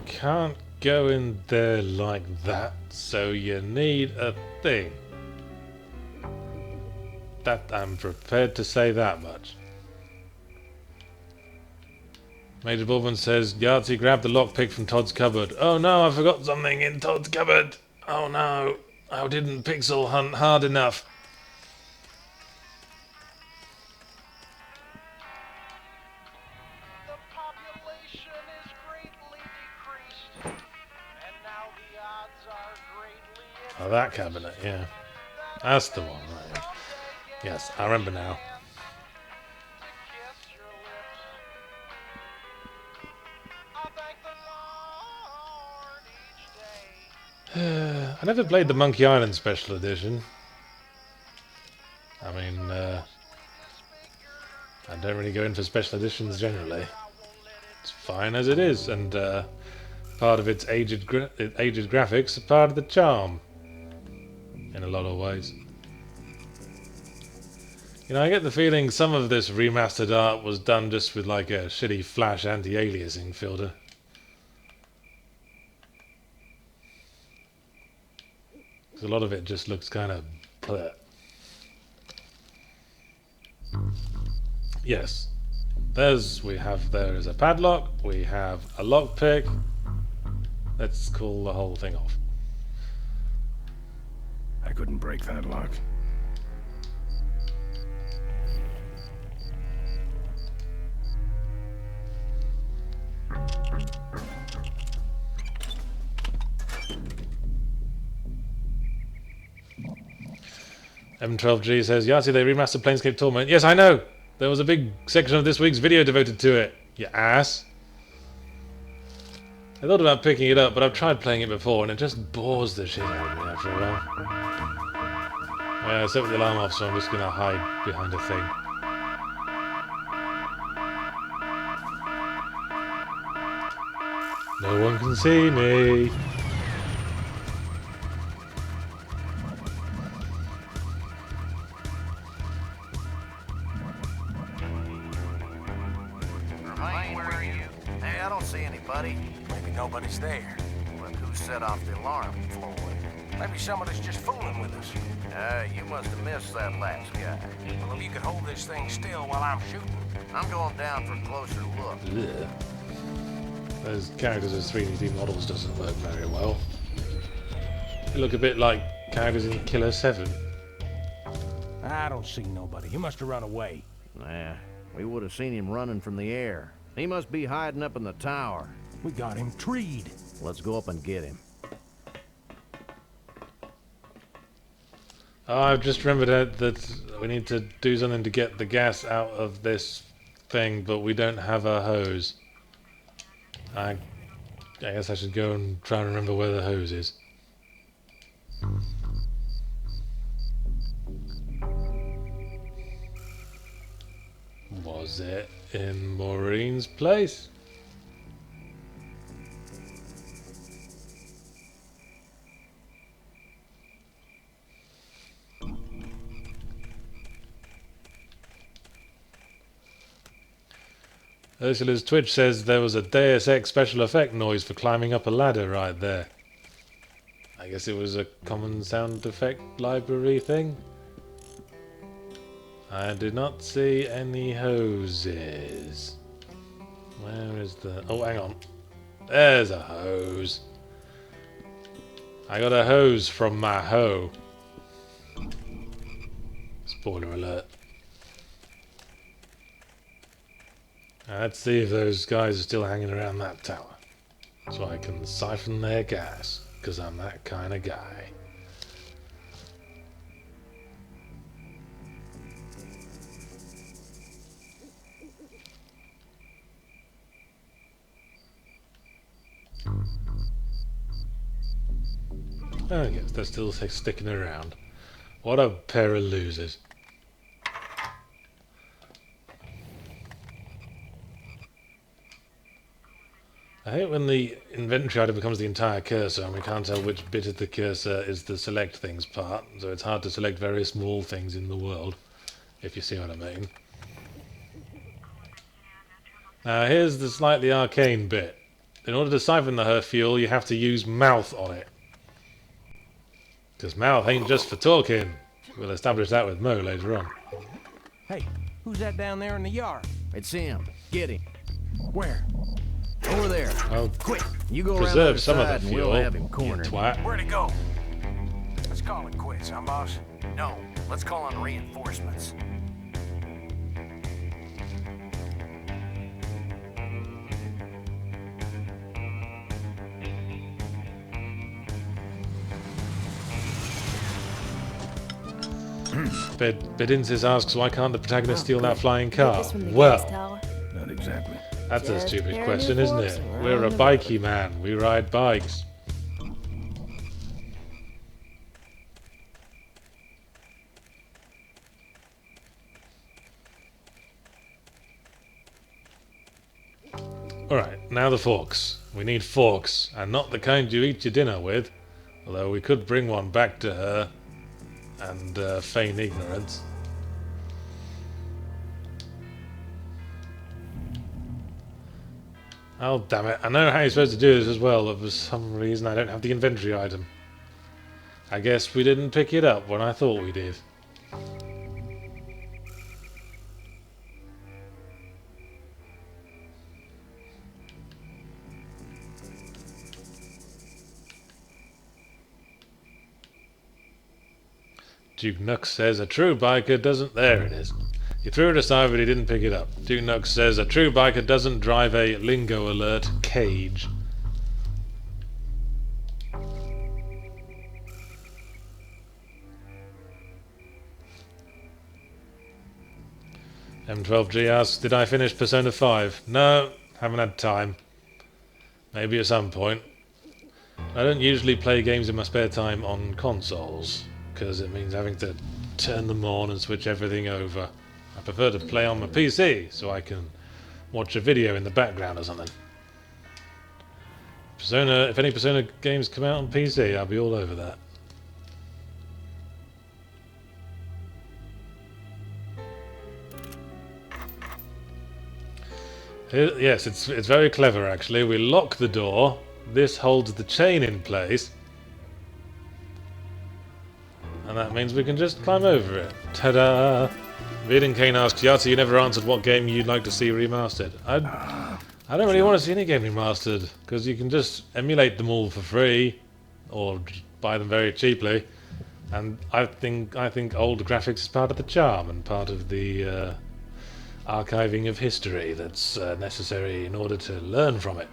[SPEAKER 1] Can't go in there like that, so you need a thing. That I'm prepared to say that much. Major Bulman says, Yahtzee grabbed the lockpick from Todd's cupboard. Oh no, I forgot something in Todd's cupboard. Oh no, I didn't pixel hunt hard enough. Oh, that cabinet, yeah. That's the one, right. Yes, I remember now. I never played the Monkey Island Special Edition. I mean, I don't really go in for special editions generally. It's fine as it is, and part of its aged graphics are part of the charm. In a lot of ways. You know, I get the feeling some of this remastered art was done just with like a shitty Flash anti-aliasing filter. A lot of it just looks kind of... Yes. There is a padlock, we have a lockpick. Let's call the whole thing off.
[SPEAKER 11] I couldn't break that lock.
[SPEAKER 1] M12G says, Yahtzee, they remastered Planescape Torment. Yes, I know! There was a big section of this week's video devoted to it, you ass. I thought about picking it up, but I've tried playing it before, and it just bores the shit out of me after a while. I set the alarm off, so I'm just gonna hide behind a thing. No one can see me.
[SPEAKER 20] Remain, where are you? Hey, I don't see anybody. Maybe nobody's there. But who set off the alarm, Floyd? Maybe somebody's just fooling with us. You must have missed that last guy. Well, if you could hold this thing still while I'm shooting, I'm going down for a closer look.
[SPEAKER 1] Ugh. Those characters as 3D models doesn't work very well. They look a bit like characters in Killer 7.
[SPEAKER 17] I don't see nobody. He must have run away.
[SPEAKER 20] Nah, we would have seen him running from the air. He must be hiding up in the tower.
[SPEAKER 17] We got him treed.
[SPEAKER 20] Let's go up and get him.
[SPEAKER 1] Oh, I've just remembered that we need to do something to get the gas out of this thing, but we don't have a hose. I guess I should go and try and remember where the hose is. Was it in Maureen's place? Ursula's Twitch says there was a Deus Ex special effect noise for climbing up a ladder right there. I guess it was a common sound effect library thing. I did not see any hoses. Where is the... Oh, hang on. There's a hose. I got a hose from my hoe. Spoiler alert. Let's see if those guys are still hanging around that tower. So I can siphon their gas, because I'm that kind of guy. Oh yes, they're still sticking around. What a pair of losers. I hate when the inventory item becomes the entire cursor and we can't tell which bit of the cursor is the select things part, so it's hard to select very small things in the world, if you see what I mean. Now here's the slightly arcane bit. In order to siphon the her fuel, you have to use mouth on it. Because mouth ain't just for talking. We'll establish that with Mo later on.
[SPEAKER 17] Hey, who's that down there in the yard?
[SPEAKER 20] It's him. Get him.
[SPEAKER 17] Where?
[SPEAKER 20] Over there.
[SPEAKER 1] I'll
[SPEAKER 20] Quick, you go
[SPEAKER 1] preserve
[SPEAKER 20] around the
[SPEAKER 1] some of
[SPEAKER 20] side
[SPEAKER 1] the
[SPEAKER 20] and
[SPEAKER 1] fuel,
[SPEAKER 20] we'll have him
[SPEAKER 1] you
[SPEAKER 20] cornered.
[SPEAKER 1] twat.
[SPEAKER 20] Where'd he go? Let's call it quits, huh, boss? No, let's call on reinforcements.
[SPEAKER 1] Bedinsis asks, why can't the protagonist steal that flying car?
[SPEAKER 19] This from the gas
[SPEAKER 1] Well,
[SPEAKER 19] tower.
[SPEAKER 11] Not exactly.
[SPEAKER 1] that's a
[SPEAKER 19] Just
[SPEAKER 1] stupid
[SPEAKER 19] pair of
[SPEAKER 1] question,
[SPEAKER 19] new
[SPEAKER 1] isn't
[SPEAKER 19] forks
[SPEAKER 1] it?
[SPEAKER 19] and
[SPEAKER 1] We're a
[SPEAKER 19] round the
[SPEAKER 1] bikey man. We ride bikes. Alright, now the forks. We need forks, and not the kind you eat your dinner with. Although we could bring one back to her and feign ignorance. Oh, damn it. I know how you're supposed to do this as well, but for some reason I don't have the inventory item. I guess we didn't pick it up when I thought we did. Duke Nux says a true biker doesn't... There it is. He threw it aside but he didn't pick it up. Duke Nux says a true biker doesn't drive a lingo alert cage. M12G asks, did I finish Persona 5? No, haven't had time. Maybe at some point. I don't usually play games in my spare time on consoles, because it means having to turn them on and switch everything over. I prefer to play on my PC, so I can watch a video in the background or something. Persona, if any Persona games come out on PC, I'll be all over that. Yes, it's very clever actually. We lock the door. This holds the chain in place. And that means we can just climb over it. Ta-da! Vedan Kane asks, Yahtzee, you never answered what game you'd like to see remastered. I don't really want to see any game remastered, because you can just emulate them all for free, or buy them very cheaply. And I think old graphics is part of the charm and part of the archiving of history that's necessary in order to learn from it.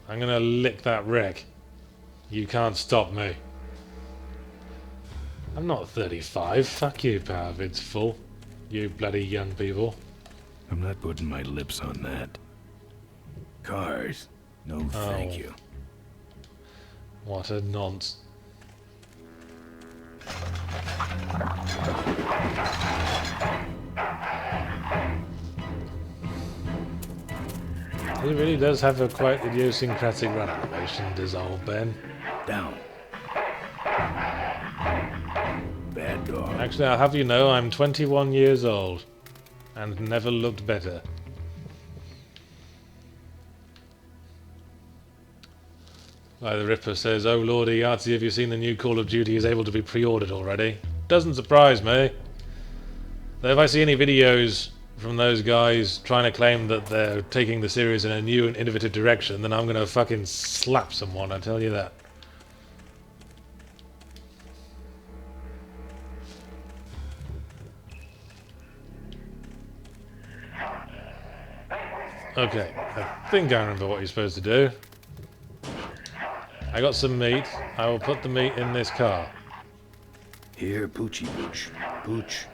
[SPEAKER 1] I'm gonna lick that wreck. You can't stop me. I'm not 35. Fuck you, PowerVid's full. You bloody young people.
[SPEAKER 11] I'm not putting my lips on that. Cars. No, thank you.
[SPEAKER 1] What a nonce. He really does have a quite idiosyncratic run animation, does old Ben.
[SPEAKER 11] Down. Bad dog.
[SPEAKER 1] Actually, I'll have you know I'm 21 years old and never looked better. Like the Ripper says, oh lordy, Yahtzee, have you seen the new Call of Duty is able to be pre-ordered already? Doesn't surprise me. Though if I see any videos from those guys trying to claim that they're taking the series in a new and innovative direction, then I'm gonna fucking slap someone, I tell you that. Okay, I think I remember what you're supposed to do. I got some meat. I will put the meat in this car.
[SPEAKER 11] Here, Poochie Pooch. Pooch.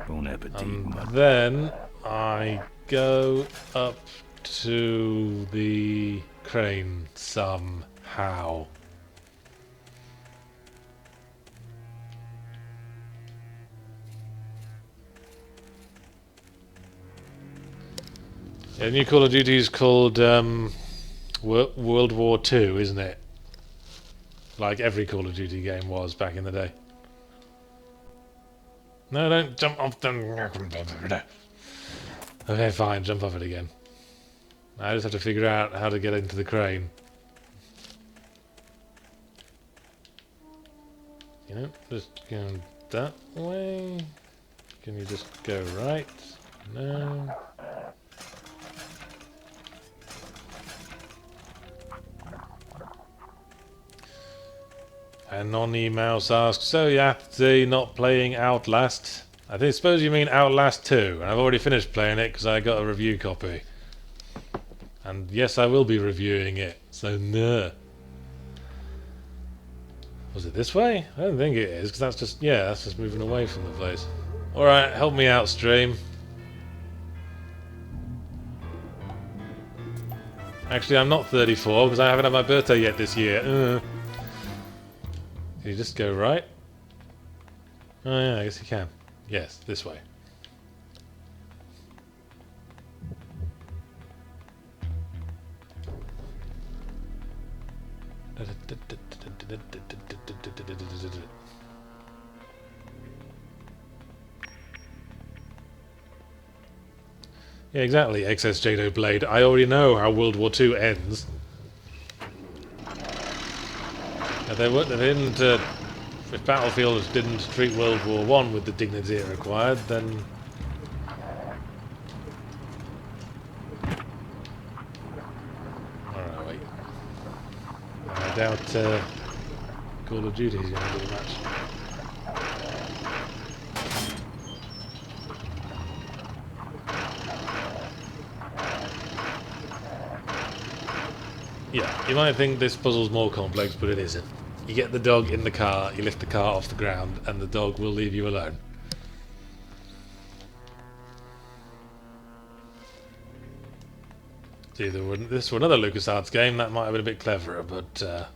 [SPEAKER 11] Bon appetit, mother.
[SPEAKER 1] Then I go up to the crane somehow. Yeah, new Call of Duty is called World War II, isn't it? Like every Call of Duty game was back in the day. No, don't jump off the... Okay, fine, jump off it again. I just have to figure out how to get into the crane. You know, just go that way. Can you just go right? No. Anony Mouse asks, so Yahtzee not playing Outlast? I suppose you mean Outlast 2, and I've already finished playing it because I got a review copy. And yes, I will be reviewing it, so no. Was it this way? I don't think it is, because that's just, yeah, that's just moving away from the place. Alright, help me out, stream. Actually, I'm not 34, because I haven't had my birthday yet this year. Can you just go right? Oh yeah, I guess you can. Yes, this way. Yeah, exactly, XS Jado Blade. I already know how World War II ends. If they didn't, if Battlefield didn't treat World War I with the dignity it required, then... Where are we? I doubt Call of Duty is going to do much. Yeah, you might think this puzzle's more complex, but it isn't. You get the dog in the car, you lift the car off the ground, and the dog will leave you alone. See, this were another LucasArts game, that might have been a bit cleverer, but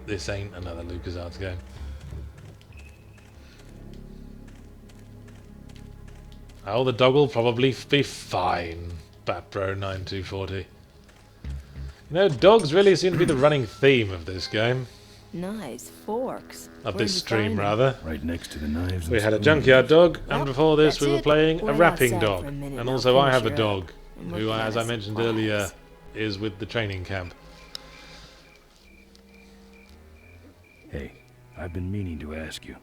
[SPEAKER 1] this ain't another LucasArts game. Oh, the dog will probably be fine, Batpro 9240. You know, dogs really seem to be the running theme of this game.
[SPEAKER 19] Nice forks.
[SPEAKER 1] Of this stream, rather.
[SPEAKER 11] Right next to the knives.
[SPEAKER 1] We had a junkyard dog, and before this we were playing a rapping dog. And also I have a dog, who, as I mentioned earlier, is with the training camp.
[SPEAKER 11] Hey, I've been meaning to ask you.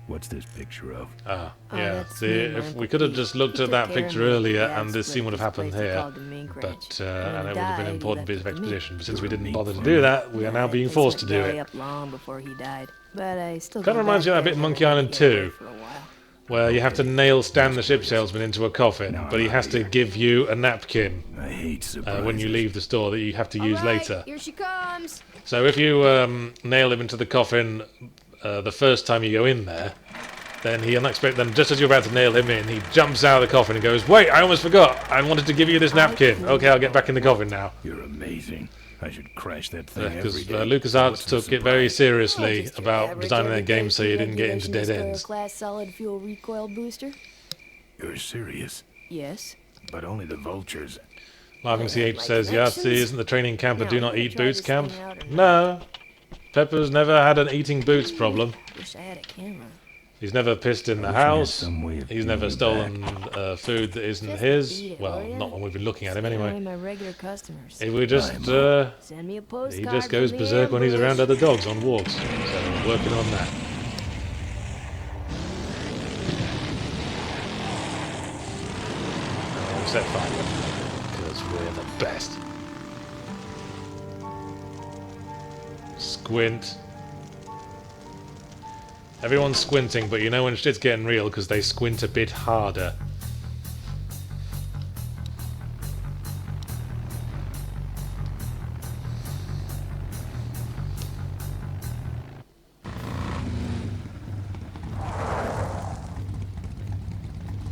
[SPEAKER 11] What's this picture of?
[SPEAKER 1] Ah, yeah. See, if we could have just looked at that picture earlier, and this scene would have happened here, but and it would have been an important bit of exposition. But since we didn't bother to do that, we are now being forced to do it.
[SPEAKER 19] Long before he died, but I still
[SPEAKER 1] Kind of reminds you of that bit in Monkey Island 2, where you have to nail Stan the ship salesman into a coffin, but he has to give you a napkin when you leave the store that you have to use later.
[SPEAKER 19] Here she comes.
[SPEAKER 1] So if you nail him into the coffin the first time you go in there, then just as you're about to nail him in, he jumps out of the coffin and goes, "Wait, I almost forgot. I wanted to give you this napkin. Okay, I'll get back in the coffin now."
[SPEAKER 11] You're amazing. I should crash that thing
[SPEAKER 1] Because
[SPEAKER 11] every day.
[SPEAKER 1] LucasArts took it very seriously about designing their games so you didn't get into dead ends.
[SPEAKER 19] Class solid fuel recoil booster.
[SPEAKER 11] You're serious?
[SPEAKER 19] Yes.
[SPEAKER 11] But only the vultures.
[SPEAKER 1] Laughing CH says, Yahtzee, isn't the training camp a do not eat boots camp? No. Pepper's never had an eating boots problem.
[SPEAKER 19] Wish I had a camera.
[SPEAKER 1] He's never pissed in the house. He's never stolen food that isn't his. Well, not when we've been looking at him anyway.
[SPEAKER 19] My regular customers.
[SPEAKER 1] He would just,
[SPEAKER 19] Send me a
[SPEAKER 1] he just goes berserk when he's around other dogs on walks. So we're working on that. Set fire, because we're the best. Squint. Everyone's squinting, but you know when shit's getting real because they squint a bit harder.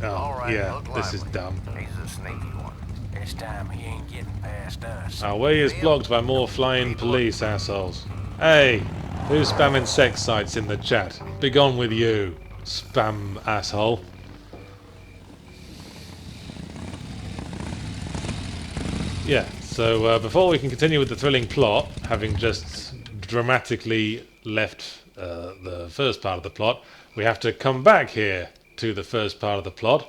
[SPEAKER 1] Oh, yeah, this is dumb.
[SPEAKER 20] He's a sneaky one. This time he ain't getting past us.
[SPEAKER 1] Our way is blocked by more flying police assholes. Hey, who's spamming sex sites in the chat? Be gone with you, spam asshole. Yeah, so before we can continue with the thrilling plot, having just dramatically left the first part of the plot, we have to come back here to the first part of the plot.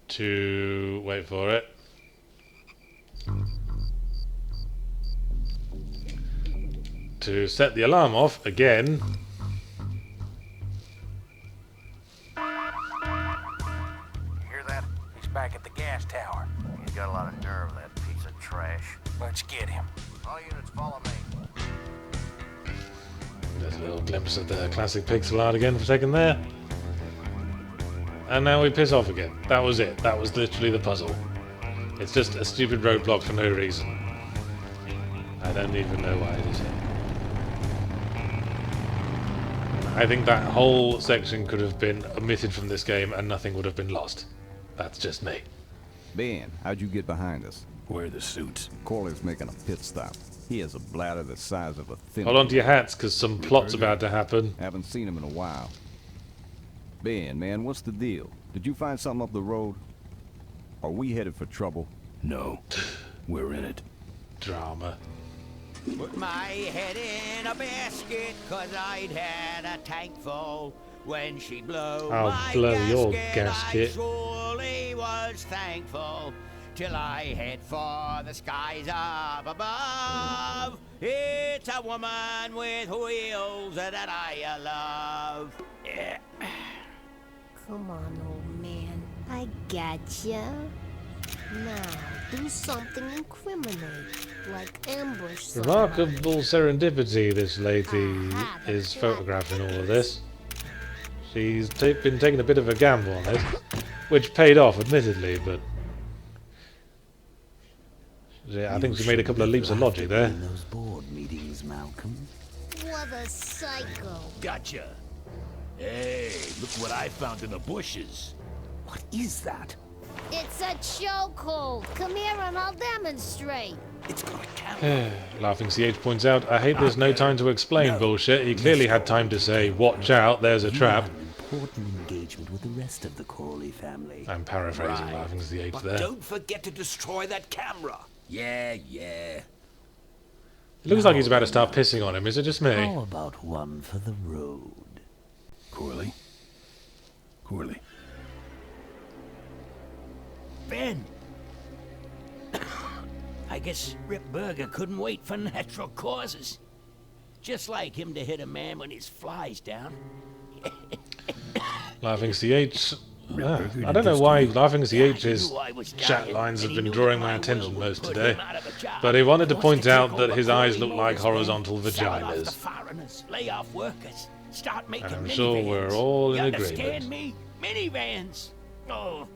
[SPEAKER 1] To wait for it. To set the alarm off again.
[SPEAKER 20] Hear that? He's back at the gas tower. He's got a lot of nerve, that piece of trash. Let's get him. All units follow me.
[SPEAKER 1] There's a little glimpse of the classic pixel art again for a second there. And now we piss off again. That was it. That was literally the puzzle. It's just a stupid roadblock for no reason. I don't even know why it is here. I think that whole section could have been omitted from this game and nothing would have been lost. That's just me.
[SPEAKER 14] Ben, how'd you get behind us?
[SPEAKER 11] Where are the suits?
[SPEAKER 14] Corley's making a pit stop. He has a bladder the size of a thin...
[SPEAKER 1] Hold on to your hats, because some plot's about to happen.
[SPEAKER 14] Haven't seen him in a while. Ben, man, what's the deal? Did you find something up the road? Are we headed for trouble?
[SPEAKER 11] No. We're in it.
[SPEAKER 1] Drama.
[SPEAKER 12] Put my head in a basket, 'cause I'd had a tank full. When she blew
[SPEAKER 1] I'll
[SPEAKER 12] my
[SPEAKER 1] blow your
[SPEAKER 12] gasket,
[SPEAKER 1] gasket.
[SPEAKER 12] I truly was thankful till I head for the skies up above. It's a woman with wheels that I love. Yeah.
[SPEAKER 18] Come on, old man. I gotcha. Now, do something incriminating, like ambush someone.
[SPEAKER 1] Remarkable serendipity this lady is photographing all of this. She's been taking a bit of a gamble on this, which paid off, admittedly, but yeah, I think she made a couple of leaps of logic there.
[SPEAKER 13] In those board meetings, Malcolm.
[SPEAKER 18] What a psycho.
[SPEAKER 21] Gotcha. Hey, look what I found in the bushes.
[SPEAKER 13] What is that?
[SPEAKER 18] It's a chokehold. Come here and I'll demonstrate.
[SPEAKER 13] It's got a camera.
[SPEAKER 1] Laughing CH points out, I hate there's no time to explain bullshit. He clearly had time to say, watch out, there's a trap.
[SPEAKER 13] Important engagement with the rest of the Corley family.
[SPEAKER 1] I'm paraphrasing Laughing CH
[SPEAKER 21] But
[SPEAKER 1] there.
[SPEAKER 21] don't forget to destroy that camera. Yeah.
[SPEAKER 1] It looks like he's about to start pissing on him, is it just me?
[SPEAKER 13] How about one for the road?
[SPEAKER 11] Corley? Corley.
[SPEAKER 12] Ben! I guess Rip Burger couldn't wait for natural causes. Just like him to hit a man when his fly's down.
[SPEAKER 1] Laughing CH. I don't know why Laughing CH's chat lines have been drawing my attention most today, but he wanted to point out that his eyes look like horizontal vaginas.
[SPEAKER 12] Lay off workers. Start making
[SPEAKER 1] And I'm sure we're all in agreement.
[SPEAKER 12] Understand me? Minivans. Oh.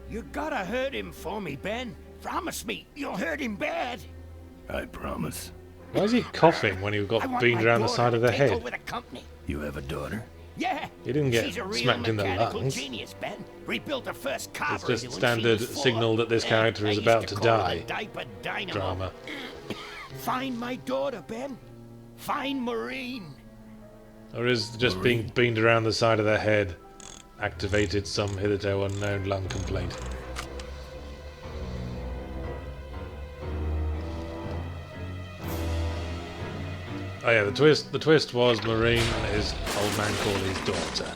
[SPEAKER 12] You gotta hurt him for me, Ben. Promise me you'll hurt him bad.
[SPEAKER 11] I promise.
[SPEAKER 1] Why is he coughing when he got beamed around the side of the head?
[SPEAKER 11] You have a daughter?
[SPEAKER 12] Yeah.
[SPEAKER 1] He didn't get
[SPEAKER 12] She's a real
[SPEAKER 1] smacked in the
[SPEAKER 12] mechanical
[SPEAKER 1] lungs.
[SPEAKER 12] Genius, Ben. Rebuilt the first
[SPEAKER 1] It's
[SPEAKER 12] carburetor
[SPEAKER 1] just
[SPEAKER 12] when she
[SPEAKER 1] standard
[SPEAKER 12] was 4.
[SPEAKER 1] signal that this character
[SPEAKER 12] I
[SPEAKER 1] is
[SPEAKER 12] used
[SPEAKER 1] about to
[SPEAKER 12] call her
[SPEAKER 1] die.
[SPEAKER 12] the diaper dynamo.
[SPEAKER 1] Drama.
[SPEAKER 12] Find my daughter, Ben. Find Maureen.
[SPEAKER 1] Or is just being beamed around the side of the head activated some hitherto unknown lung complaint? Oh yeah, the twist was Maureen is old man Corley's daughter.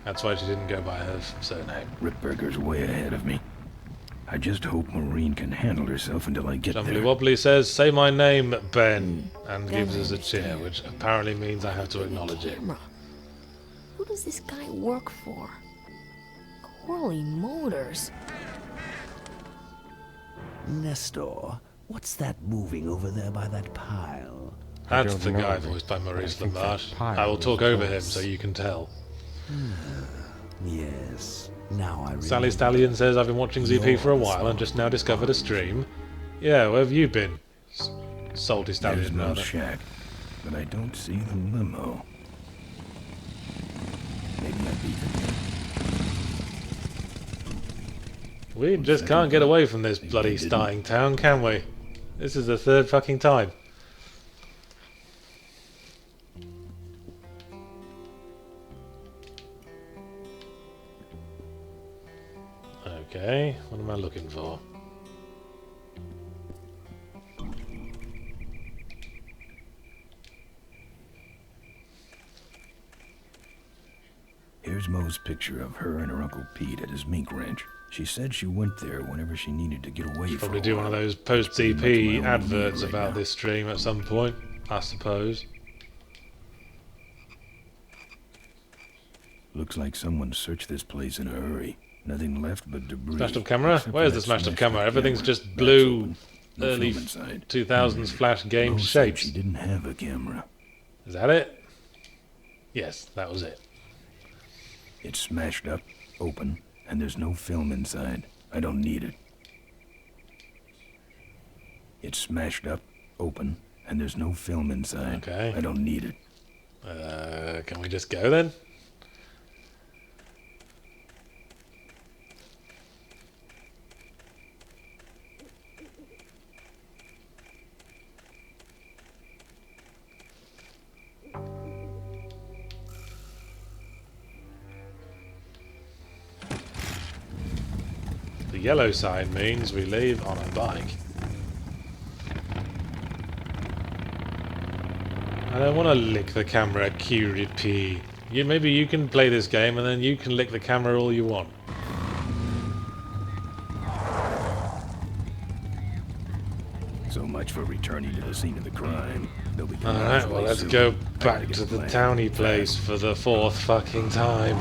[SPEAKER 1] That's why she didn't go by her surname.
[SPEAKER 11] Ripburger's way ahead of me. I just hope Maureen can handle herself until I get
[SPEAKER 1] Jumbly
[SPEAKER 11] there.
[SPEAKER 1] Wobbly says, "Say my name, Ben," and gives us a cheer, which apparently means I have to acknowledge it.
[SPEAKER 19] Who does this guy work for? Corley Motors.
[SPEAKER 13] Nestor, what's that moving over there by that pile?
[SPEAKER 1] That's the guy voiced by Maurice LaMarche. I will talk over him so you can tell.
[SPEAKER 13] Yes, now I remember.
[SPEAKER 1] Sally Stallion says, I've been watching ZP for a while and just now discovered a stream. Yeah, where have you been? Salty
[SPEAKER 11] There's
[SPEAKER 1] Stallion,
[SPEAKER 11] no
[SPEAKER 1] rather.
[SPEAKER 11] shack, but I don't see the limo. Maybe I beat it.
[SPEAKER 1] We just can't get away from this bloody starting town, can we? This is the third fucking time. Okay, what am I looking for?
[SPEAKER 11] Here's Mo's picture of her and her Uncle Pete at his mink ranch. She said she went there whenever she needed to get away from
[SPEAKER 1] Probably do one of those post-DP adverts about this stream at some point, I suppose.
[SPEAKER 11] Looks like someone searched this place in a hurry. Nothing left but debris.
[SPEAKER 1] Smashed up camera?
[SPEAKER 11] Except for
[SPEAKER 1] Where's
[SPEAKER 11] that
[SPEAKER 1] the smashed up
[SPEAKER 11] smashed
[SPEAKER 1] camera?
[SPEAKER 11] up
[SPEAKER 1] Everything's
[SPEAKER 11] camera.
[SPEAKER 1] just
[SPEAKER 11] That's
[SPEAKER 1] blue,
[SPEAKER 11] open. No
[SPEAKER 1] early
[SPEAKER 11] film inside.
[SPEAKER 1] 2000s flash game
[SPEAKER 11] Mo said
[SPEAKER 1] shapes.
[SPEAKER 11] She didn't have a camera.
[SPEAKER 1] Is that it? Yes, that was it.
[SPEAKER 11] It's smashed up, open, and there's no film inside. I don't need it. It's smashed up, open, and there's no film inside.
[SPEAKER 1] Okay.
[SPEAKER 11] I don't need it.
[SPEAKER 1] Can we just go then? The yellow sign means we leave on a bike. I don't want to lick the camera, cutie. Maybe you can play this game and then you can lick the camera all you want.
[SPEAKER 11] So much for returning to the scene of the crime.
[SPEAKER 1] Alright, well let's go back to the towny place for the 4th fucking time.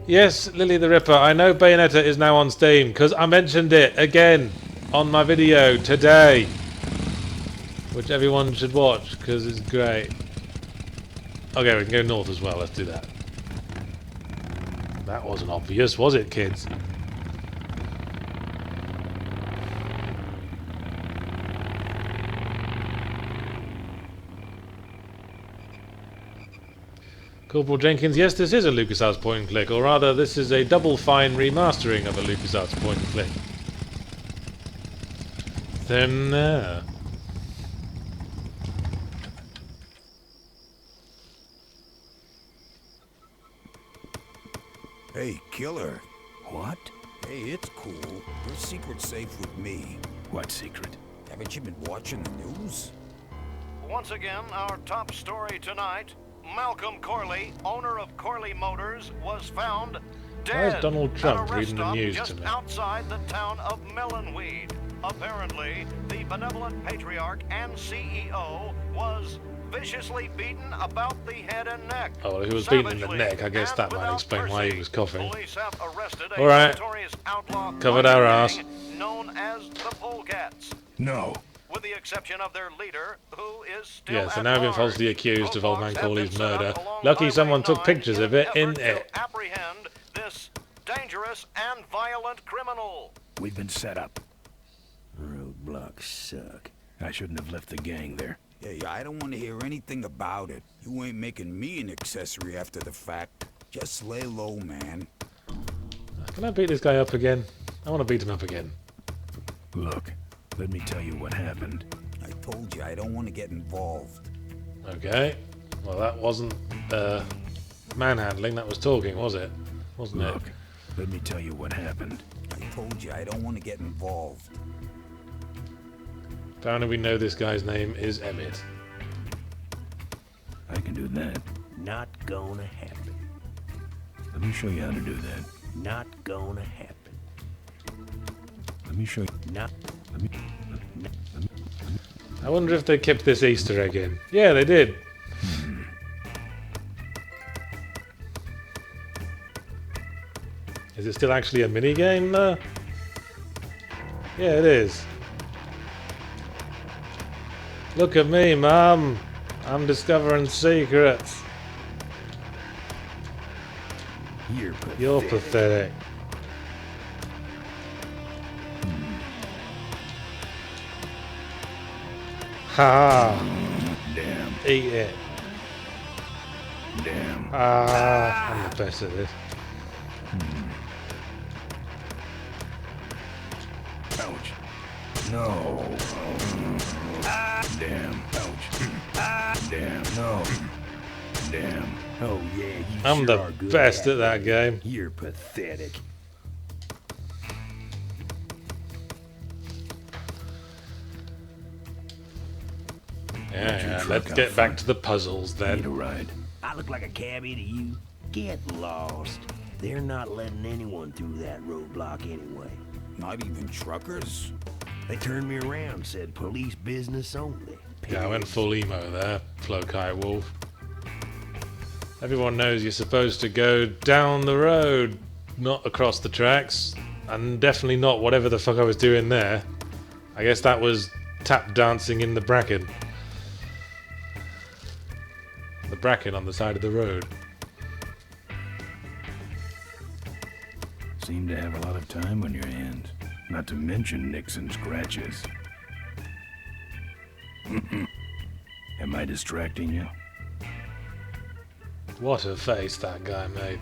[SPEAKER 1] Yes, Lily the Ripper, I know Bayonetta is now on Steam, because I mentioned it again on my video today. Which everyone should watch, because it's great. Okay, we can go north as well, let's do that. That wasn't obvious, was it, kids? Corporal Jenkins, yes, this is a LucasArts point and click, or rather, this is a double fine remastering of a LucasArts point and click. Then,
[SPEAKER 16] Hey, killer.
[SPEAKER 11] What?
[SPEAKER 16] Hey, it's cool. Your secret's safe with me.
[SPEAKER 11] What secret?
[SPEAKER 16] Haven't you been watching the news?
[SPEAKER 20] Once again, our top story tonight. Malcolm Corley, owner of Corley Motors, was found dead
[SPEAKER 1] why is Donald Trump
[SPEAKER 20] at a rest
[SPEAKER 1] reading the
[SPEAKER 20] stop
[SPEAKER 1] news
[SPEAKER 20] just
[SPEAKER 1] to me?
[SPEAKER 20] outside the town of Melonweed. Apparently, the benevolent patriarch and CEO was viciously beaten about the head and neck.
[SPEAKER 1] oh, well, if he was beaten in the neck, I guess that might explain why he was coughing. Alright, covered our ass.
[SPEAKER 20] Known as the Polecats.
[SPEAKER 11] No.
[SPEAKER 20] With the exception of their leader, who is still
[SPEAKER 1] Yeah, so
[SPEAKER 20] at
[SPEAKER 1] now I've been
[SPEAKER 20] large.
[SPEAKER 1] falsely accused of Old Man
[SPEAKER 20] Roadblocks have
[SPEAKER 1] Corley's
[SPEAKER 20] been set
[SPEAKER 1] murder.
[SPEAKER 20] up along
[SPEAKER 1] Lucky someone
[SPEAKER 20] Highway
[SPEAKER 1] took pictures
[SPEAKER 20] 9
[SPEAKER 1] of it,
[SPEAKER 20] in
[SPEAKER 1] in
[SPEAKER 20] effort
[SPEAKER 1] it.
[SPEAKER 20] to apprehend this dangerous and violent criminal.
[SPEAKER 11] We've been set up.
[SPEAKER 13] Roadblocks suck.
[SPEAKER 11] I shouldn't have left the gang there.
[SPEAKER 16] Hey, I don't want to hear anything about it. You ain't making me an accessory after the fact. Just lay low, man.
[SPEAKER 1] Can I beat this guy up again? I want to beat him up again.
[SPEAKER 11] Look, let me tell you what happened.
[SPEAKER 16] I told you I don't want to get involved.
[SPEAKER 1] Okay. Well, that wasn't manhandling, that was talking, was it? Wasn't it?
[SPEAKER 11] Look, let me tell you what happened.
[SPEAKER 16] I told you I don't want to get involved.
[SPEAKER 1] Apparently we know this guy's name is Emmett.
[SPEAKER 11] I can do that.
[SPEAKER 13] Not gonna happen.
[SPEAKER 11] Let me show you how to do that.
[SPEAKER 13] Not gonna happen.
[SPEAKER 11] Let me show you.
[SPEAKER 13] Not.
[SPEAKER 11] Let me.
[SPEAKER 1] I wonder if they kept this Easter egg in. Yeah, they did. Is it still actually a mini game though? Yeah, it is. Look at me, Mum. I'm discovering secrets. You're pathetic. Ha!
[SPEAKER 11] Damn.
[SPEAKER 1] Eat it.
[SPEAKER 11] Damn.
[SPEAKER 1] Ah, I'm the best at this.
[SPEAKER 11] Ouch. No. Damn. Ouch. Damn. No. Damn.
[SPEAKER 13] Oh yeah, you
[SPEAKER 1] I'm
[SPEAKER 13] sure
[SPEAKER 1] the
[SPEAKER 13] are good
[SPEAKER 1] best at that game.
[SPEAKER 13] You're pathetic.
[SPEAKER 1] Yeah, let's get back to the puzzles then.
[SPEAKER 11] Need a ride.
[SPEAKER 13] I look like a cabbie to you. Get lost. They're not letting anyone through that roadblock anyway.
[SPEAKER 16] Not even truckers?
[SPEAKER 13] They turned me around, said police business only.
[SPEAKER 1] Yeah, I went full emo there, Flowkite Wolf. Everyone knows you're supposed to go down the road, not across the tracks, and definitely not whatever the fuck I was doing there. I guess that was tap dancing in the bracken. The bracken on the side of the road.
[SPEAKER 11] Seem to have a lot of time on your hands. Not to mention nicks and scratches. Am I distracting you?
[SPEAKER 1] What a face that guy made.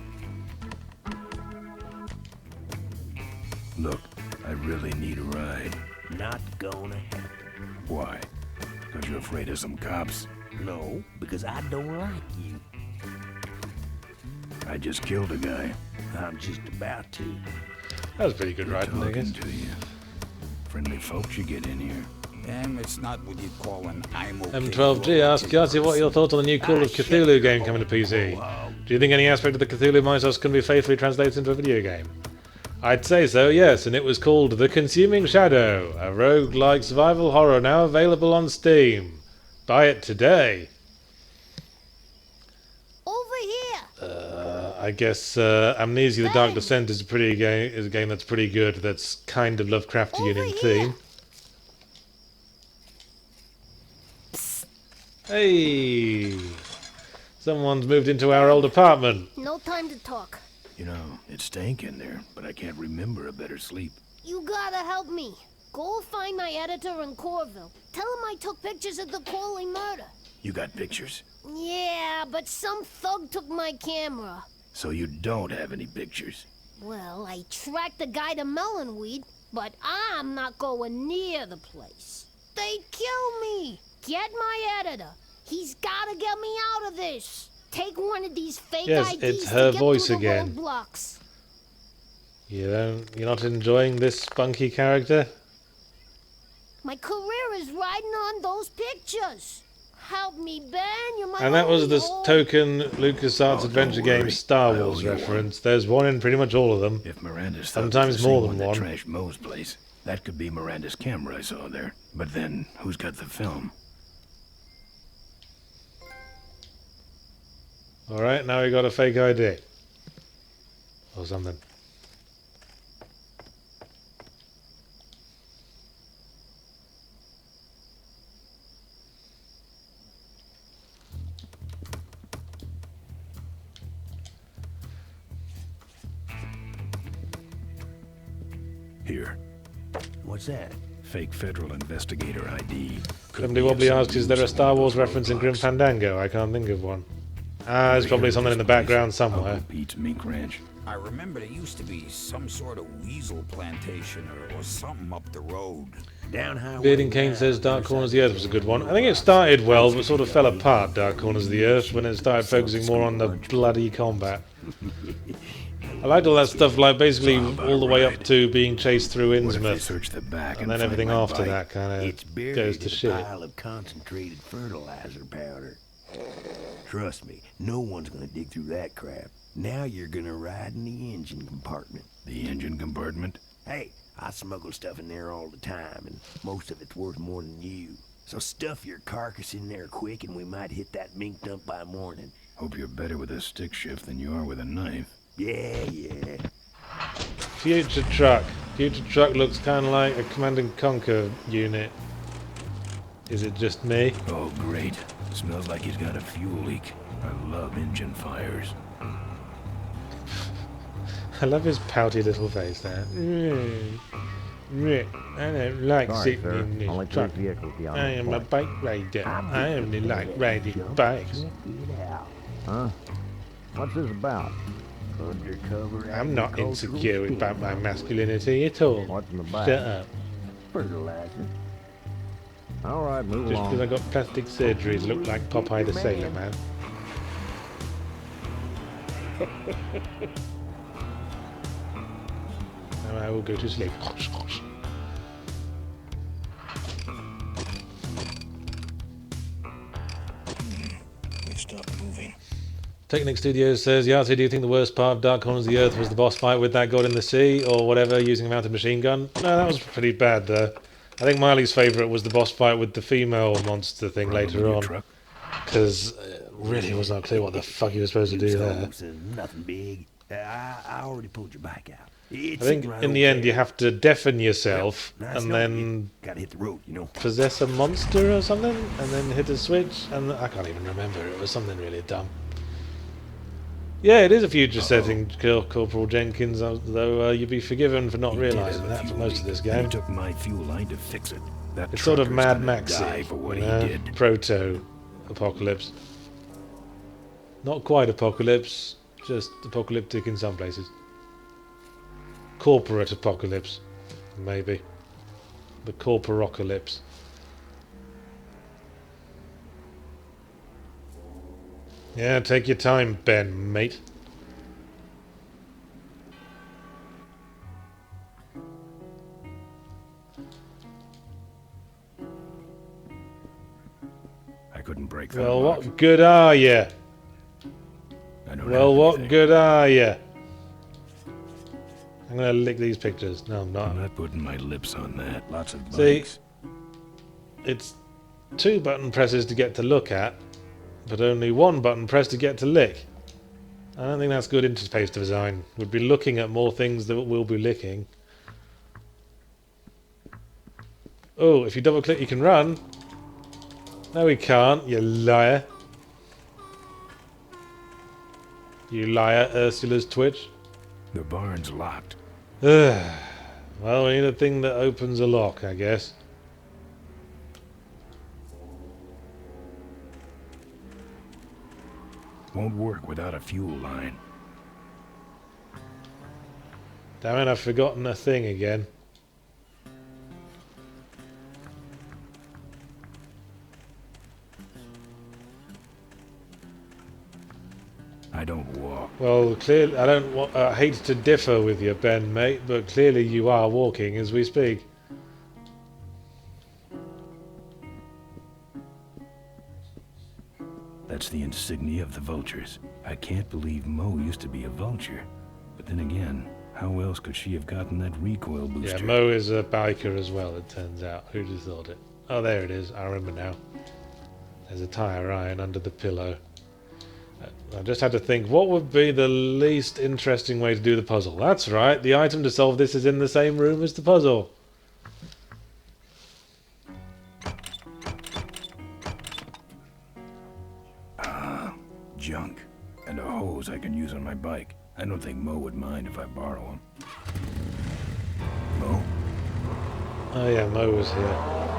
[SPEAKER 11] Look, I really need a ride.
[SPEAKER 13] Not gonna happen.
[SPEAKER 11] Why? Because you're afraid of some cops?
[SPEAKER 13] No, because I don't like you.
[SPEAKER 11] I just killed a guy.
[SPEAKER 13] I'm just about to.
[SPEAKER 1] That was pretty good riding, I guess.
[SPEAKER 11] To you. Friendly folks you get in here.
[SPEAKER 16] It's not what you'd call an I'm okay.
[SPEAKER 1] M12G asks, Yahtzee, what are your thoughts on the new Call of Cthulhu game coming to PC? Do you think any aspect of the Cthulhu mythos can be faithfully translated into a video game? I'd say so, yes, and it was called The Consuming Shadow, a roguelike survival horror now available on Steam. Buy it today.
[SPEAKER 18] Over here.
[SPEAKER 1] I guess Amnesia: The Dark Descent is a game that's pretty good. That's kind of Lovecraftian in theme. Hey, someone's moved into our old apartment.
[SPEAKER 18] No time to talk.
[SPEAKER 11] You know, it stank in there, but I can't remember a better sleep.
[SPEAKER 18] You gotta help me. Go find my editor in Corville. Tell him I took pictures of the Corley murder.
[SPEAKER 11] You got pictures?
[SPEAKER 18] Yeah, but some thug took my camera.
[SPEAKER 11] So you don't have any pictures?
[SPEAKER 18] Well, I tracked the guy to Melonweed, but I'm not going near the place. They'd kill me. Get my editor. He's gotta get me out of this. Take one of these fake
[SPEAKER 1] Yes,
[SPEAKER 18] IDs
[SPEAKER 1] it's her
[SPEAKER 18] to get
[SPEAKER 1] voice
[SPEAKER 18] through the
[SPEAKER 1] again.
[SPEAKER 18] roadblocks.
[SPEAKER 1] You're not enjoying this spunky character?
[SPEAKER 18] My career is riding on those pictures. Help me, Ben. You're my
[SPEAKER 1] And that was
[SPEAKER 18] only
[SPEAKER 1] the
[SPEAKER 18] hope.
[SPEAKER 1] token LucasArts adventure game Star Wars reference. There's one in pretty much all of them.
[SPEAKER 11] If Miranda's
[SPEAKER 1] sometimes more than
[SPEAKER 11] that
[SPEAKER 1] one.
[SPEAKER 11] trashed Moe's place, that could be Miranda's camera I saw there. But then, who's got the film?
[SPEAKER 1] Alright, now we got a fake ID. Or something.
[SPEAKER 11] Here.
[SPEAKER 13] What's that?
[SPEAKER 11] Fake federal investigator ID.
[SPEAKER 1] Somebody Wobbly asked, is there a Star Wars reference in Grim Fandango? I can't think of one. There's probably something in the background somewhere.
[SPEAKER 11] Pete's Mink Ranch.
[SPEAKER 16] I remember there used to be some sort of weasel plantation or something up the road.
[SPEAKER 13] Down highway.
[SPEAKER 1] Bearding Kane says Dark Corners of the Earth was a good one. I think it started well, but sort of fell apart, Dark Corners of the Earth, when it started focusing more on the bloody combat. I liked all that stuff, like basically all the way up to being chased through Innsmouth, and then everything after that kind of goes to shit.
[SPEAKER 13] Pile of concentrated fertilizer powder. Trust me, no one's gonna dig through that crap. Now you're gonna ride in the engine compartment.
[SPEAKER 11] The engine compartment?
[SPEAKER 13] Hey, I smuggle stuff in there all the time, and most of it's worth more than you. So stuff your carcass in there quick, and we might hit that mink dump by morning.
[SPEAKER 11] Hope you're better with a stick shift than you are with a knife.
[SPEAKER 13] Yeah.
[SPEAKER 1] Future Truck. Future Truck looks kind of like a Command and Conquer unit. Is it just me?
[SPEAKER 11] Oh, great. Smells like he's got a fuel leak. I love engine fires.
[SPEAKER 1] I love his pouty little face there. I don't like sitting in this truck. I am a bike rider. I only like riding bikes.
[SPEAKER 6] Huh? What's this about?
[SPEAKER 13] Undercover.
[SPEAKER 1] I'm not insecure about my masculinity at all.
[SPEAKER 6] What's in the bag?
[SPEAKER 1] Shut up.
[SPEAKER 6] Fertilizer. All right, move
[SPEAKER 1] Just
[SPEAKER 6] along.
[SPEAKER 1] because I got plastic surgery to look like Popeye the Sailor Man. Now I will go to sleep.
[SPEAKER 11] We've stopped moving.
[SPEAKER 1] Technic Studios says, Yahtzee, do you think the worst part of Dark Corners of the Earth was the boss fight with that god in the sea, or whatever, using a mounted machine gun? No, that was pretty bad, though. I think Miley's favourite was the boss fight with the female monster thing later on. Because it really was not clear what the fuck you were supposed to do there.
[SPEAKER 13] Nothing big. I already pulled your bike out.
[SPEAKER 1] I think in the end you have to deafen yourself and then
[SPEAKER 13] gotta hit the road, you know.
[SPEAKER 1] Possess a monster or something, and then hit a switch, and I can't even remember. It was something really dumb. Yeah, it is a future setting, Corporal Jenkins, though you'd be forgiven for not realising that for most of this game.
[SPEAKER 11] He took my fuel line to fix it. That
[SPEAKER 1] It's sort of
[SPEAKER 11] trucker's
[SPEAKER 1] Mad
[SPEAKER 11] gonna
[SPEAKER 1] Max-y,
[SPEAKER 11] die for what
[SPEAKER 1] you
[SPEAKER 11] he
[SPEAKER 1] know?
[SPEAKER 11] did.
[SPEAKER 1] Proto-apocalypse. Not quite apocalypse, just apocalyptic in some places. Corporate apocalypse, maybe. The corporocalypse. Yeah, take your time, Ben, mate.
[SPEAKER 11] couldn't break that
[SPEAKER 1] Well,
[SPEAKER 11] lock.
[SPEAKER 1] what good are you?
[SPEAKER 11] I don't
[SPEAKER 1] Well,
[SPEAKER 11] have
[SPEAKER 1] what
[SPEAKER 11] anything.
[SPEAKER 1] good are you? I'm gonna lick these pictures. No, I'm
[SPEAKER 11] I'm
[SPEAKER 1] not.
[SPEAKER 11] not putting my lips on that. Lots of
[SPEAKER 1] See,
[SPEAKER 11] bikes.
[SPEAKER 1] it's 2 button presses to get to look at, but only 1 button press to get to lick. I don't think that's good interface design. We'd be looking at more things that we'll be licking. Oh, if you double click you can run. No we can't, you liar. You liar, Ursula's Twitch.
[SPEAKER 11] The barn's locked.
[SPEAKER 1] Well, we need a thing that opens a lock, I guess.
[SPEAKER 11] Won't work without a fuel line.
[SPEAKER 1] Damn it, I've forgotten a thing again.
[SPEAKER 11] I don't walk.
[SPEAKER 1] Well, clearly, I hate to differ with you, Ben, mate, but clearly you are walking as we speak.
[SPEAKER 11] That's the insignia of the vultures. I can't believe Mo used to be a vulture. But then again, how else could she have gotten that recoil booster?
[SPEAKER 1] Yeah, Mo is a biker as well, it turns out. Who'd have thought it? Oh, there it is. I remember now. There's a tire iron under the pillow. I just had to think, what would be the least interesting way to do the puzzle? That's right, the item to solve this is in the same room as the puzzle.
[SPEAKER 11] Junk. And a hose I can use on my bike. I don't think Mo would mind if I borrow him. Mo?
[SPEAKER 1] Oh yeah, Mo was here.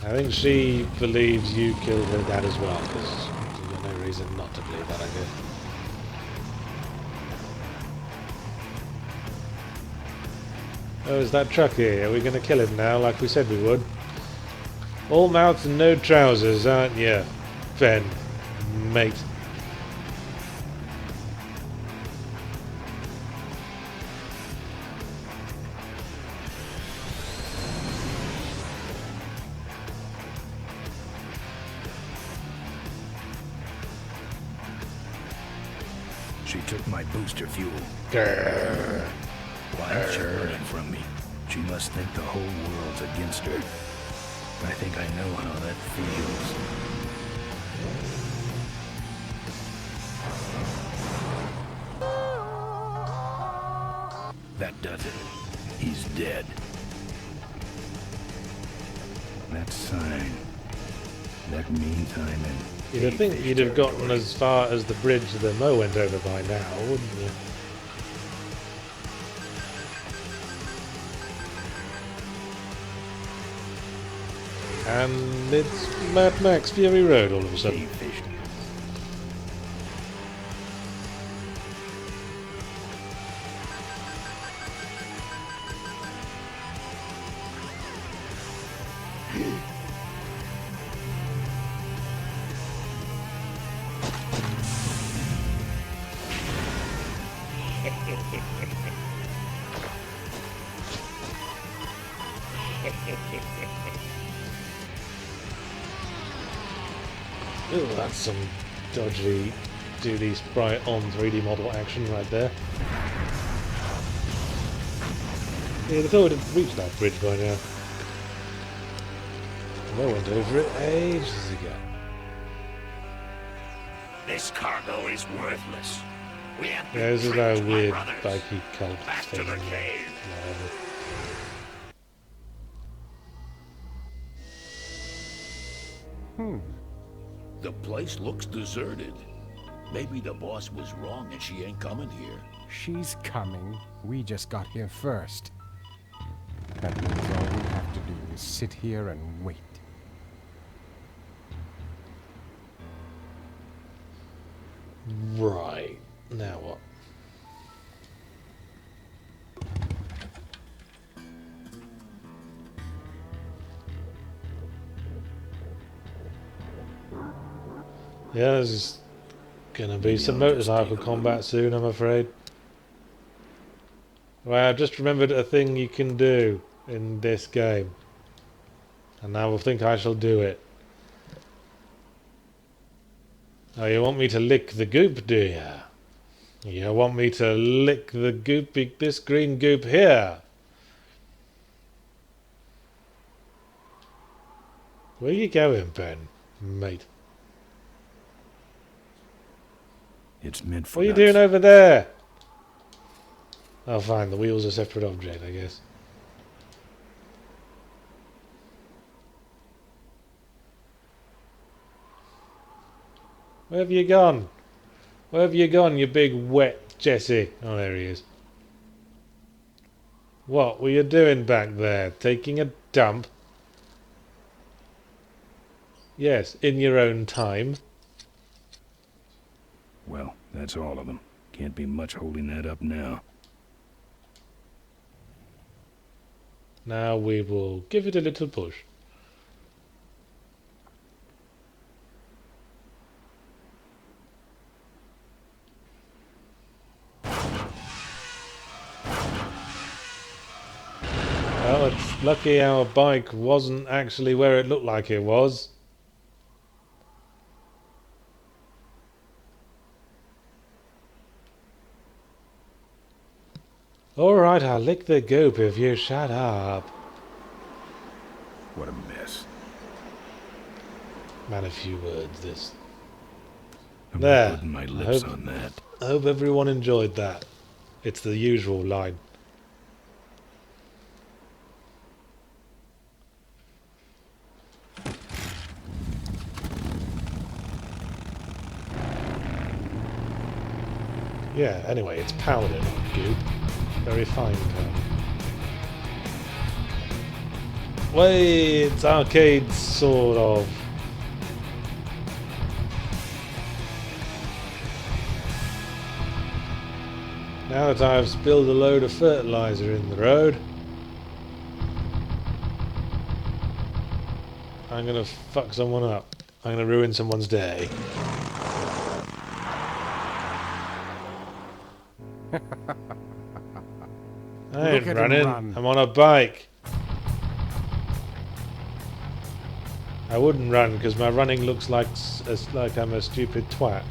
[SPEAKER 1] I think she believes you killed her dad as well, because you've got no reason not to believe that, I guess. Oh, is that truck here? Are we going to kill him now, like we said we would? All mouth and no trousers, aren't you, Ben, mate?
[SPEAKER 11] She took my booster fuel.
[SPEAKER 1] Grrr.
[SPEAKER 11] Why is she running from me? She must think the whole world's against her. I think I know how that feels. That does it. He's dead. That sign. That meantime and
[SPEAKER 1] You'd think you'd have gotten as far as the bridge that Mo went over by now, wouldn't you? And it's Mad Max Fury Road all of a sudden. Ooh, that's some dodgy 2D sprite on 3D model action right there. Yeah, they thought we'd have reached that bridge by now. I went over it ages ago.
[SPEAKER 21] This cargo is worthless. We have
[SPEAKER 1] Yeah, this is that
[SPEAKER 21] tricked, my
[SPEAKER 1] weird
[SPEAKER 21] brothers.
[SPEAKER 1] bikey cult
[SPEAKER 21] Back to
[SPEAKER 1] thing.
[SPEAKER 21] the cave.
[SPEAKER 1] Whatever.
[SPEAKER 21] The place looks deserted. Maybe the boss was wrong and she ain't coming here.
[SPEAKER 15] She's coming. We just got here first. That means all we have to do is sit here and wait.
[SPEAKER 1] Right. Now what? Yeah, there's gonna be some motorcycle combat soon, I'm afraid. Well, I just remembered a thing you can do in this game. And I will think I shall do it. Oh, you want me to lick the goop, do you? You want me to lick the goopy, this green goop here? Where you going, Ben, mate?
[SPEAKER 11] It's meant for
[SPEAKER 1] What are you
[SPEAKER 11] nuts.
[SPEAKER 1] doing over there? Oh, fine. The wheel's a separate object, I guess. Where have you gone? Where have you gone, you big wet Jesse? Oh, there he is. What were you doing back there? Taking a dump? Yes, in your own time.
[SPEAKER 11] Well, that's all of them. Can't be much holding that up now.
[SPEAKER 1] Now we will give it a little push. Well, it's lucky our bike wasn't actually where it looked like it was. Alright, I'll lick the goop if you shut up.
[SPEAKER 11] What a mess.
[SPEAKER 1] Man, a few words, this.
[SPEAKER 11] I'm
[SPEAKER 1] There.
[SPEAKER 11] not putting my lips on that.
[SPEAKER 1] I hope everyone enjoyed that. It's the usual line. Yeah, anyway, it's powder, not goop. Very fine powder. Wait, it's arcade, sort of. Now that I've spilled a load of fertilizer in the road, I'm gonna fuck someone up. I'm gonna ruin someone's day. I ain't
[SPEAKER 15] Look at him
[SPEAKER 1] running.
[SPEAKER 15] run.
[SPEAKER 1] I'm on a bike. I wouldn't run because my running looks like I'm a stupid twat.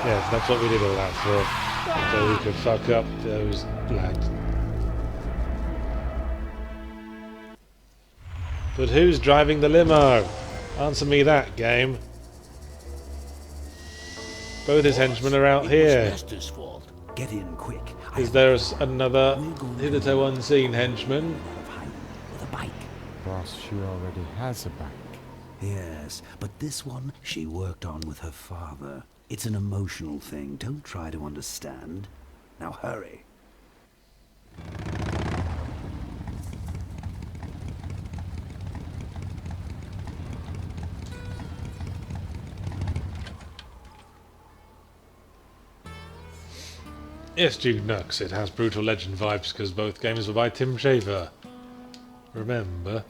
[SPEAKER 1] Yes, that's what we did all that for. So we could fuck up those lads. But who's driving the limo? Answer me that, game. Both his henchmen are out here.
[SPEAKER 21] Master's fault. Get in quick.
[SPEAKER 1] Is there another hitherto unseen henchman?
[SPEAKER 21] With a bike.
[SPEAKER 15] Boss, she already has a bike.
[SPEAKER 9] Yes, but this one she worked on with her father. It's an emotional thing. Don't try to understand. Now hurry.
[SPEAKER 1] Yes, Duke Nux. It has Brutal Legend vibes because both games were by Tim Schafer. Remember?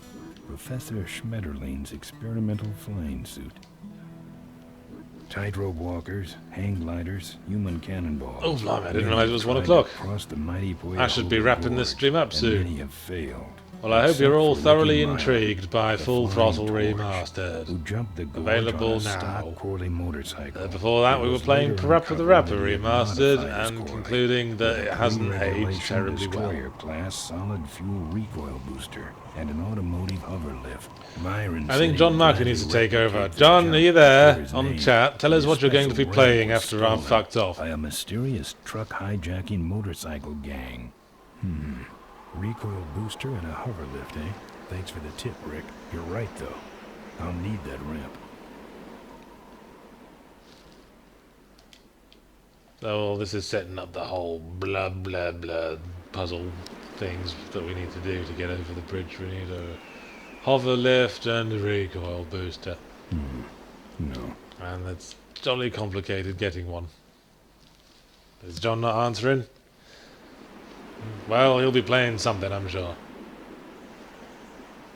[SPEAKER 11] Professor Schmetterling's experimental flying suit. Tightrope walkers, hang gliders, human cannonballs.
[SPEAKER 1] Oh, blimey, I didn't realise it was 1 o'clock. I should be wrapping this stream up soon.
[SPEAKER 11] Many have failed.
[SPEAKER 1] Well, I hope you're all
[SPEAKER 11] Except for
[SPEAKER 1] thoroughly
[SPEAKER 11] Ricky Miley,
[SPEAKER 1] intrigued by
[SPEAKER 11] the
[SPEAKER 1] Full
[SPEAKER 11] Flying
[SPEAKER 1] Throttle
[SPEAKER 11] Torch,
[SPEAKER 1] Remastered.
[SPEAKER 11] who jumped the gorge
[SPEAKER 1] Available
[SPEAKER 11] on a
[SPEAKER 1] now.
[SPEAKER 11] stock Corley motorcycle.
[SPEAKER 1] Before that,
[SPEAKER 11] It
[SPEAKER 1] we were
[SPEAKER 11] was
[SPEAKER 1] playing
[SPEAKER 11] later
[SPEAKER 1] PaRappa the
[SPEAKER 11] uncovered
[SPEAKER 1] Rapper
[SPEAKER 11] that he had
[SPEAKER 1] Remastered
[SPEAKER 11] modified his
[SPEAKER 1] and
[SPEAKER 11] Corley
[SPEAKER 1] concluding that
[SPEAKER 11] with
[SPEAKER 1] it
[SPEAKER 11] a
[SPEAKER 1] hasn't aged
[SPEAKER 11] Regulation
[SPEAKER 1] terribly well.
[SPEAKER 11] Destroyer class solid fuel recoil booster and an automotive hover lift. Myron
[SPEAKER 1] I think
[SPEAKER 11] said
[SPEAKER 1] John
[SPEAKER 11] he
[SPEAKER 1] Markey
[SPEAKER 11] gladly
[SPEAKER 1] needs to take over.
[SPEAKER 11] replicated the
[SPEAKER 1] John,
[SPEAKER 11] jump
[SPEAKER 1] are you
[SPEAKER 11] for
[SPEAKER 1] there?
[SPEAKER 11] his
[SPEAKER 1] On
[SPEAKER 11] name.
[SPEAKER 1] chat, tell us
[SPEAKER 11] His
[SPEAKER 1] what you're going to be
[SPEAKER 11] special
[SPEAKER 1] playing
[SPEAKER 11] rank was
[SPEAKER 1] after I'm
[SPEAKER 11] stolen
[SPEAKER 1] fucked off.
[SPEAKER 11] by a mysterious truck hijacking motorcycle gang. Recoil booster and a hover lift, eh? Thanks for the tip, Rick. You're right, though. I'll need that ramp.
[SPEAKER 1] Oh, this is setting up the whole blah blah blah puzzle things that we need to do to get over the bridge. We need a hover lift and a recoil booster.
[SPEAKER 11] No.
[SPEAKER 1] And that's jolly complicated getting one. Is John not answering? Well, he'll be playing something, I'm sure.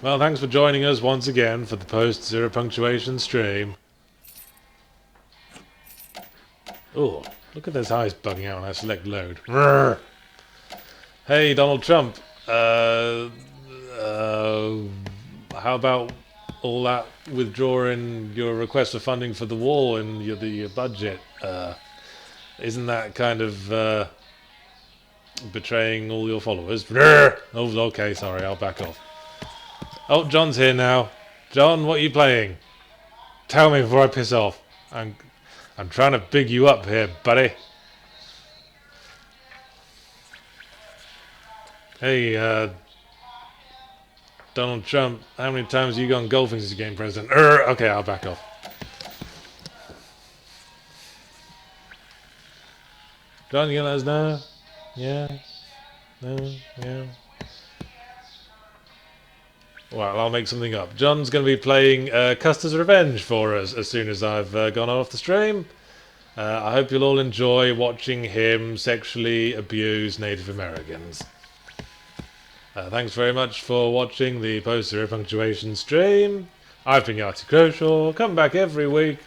[SPEAKER 1] Well, thanks for joining us once again for the post-zero punctuation stream. Oh, look at those eyes bugging out when I select load. Rrr. Hey, Donald Trump. How about all that withdrawing your request for funding for the wall in your budget? Isn't that kind of betraying all your followers? Rrr. Oh, okay, sorry, I'll back off. Oh, John's here now. John, what are you playing? Tell me before I piss off. I'm trying to big you up here, buddy. Hey, Donald Trump, how many times have you gone golfing since you became president? Okay, I'll back off. John, you gonna let us know? Yeah? No? Yeah? Well, I'll make something up. John's going to be playing Custer's Revenge for us as soon as I've gone off the stream. I hope you'll all enjoy watching him sexually abuse Native Americans. Thanks very much for watching the post-zero punctuation stream. I've been Yahtzee Croshaw. Come back every week,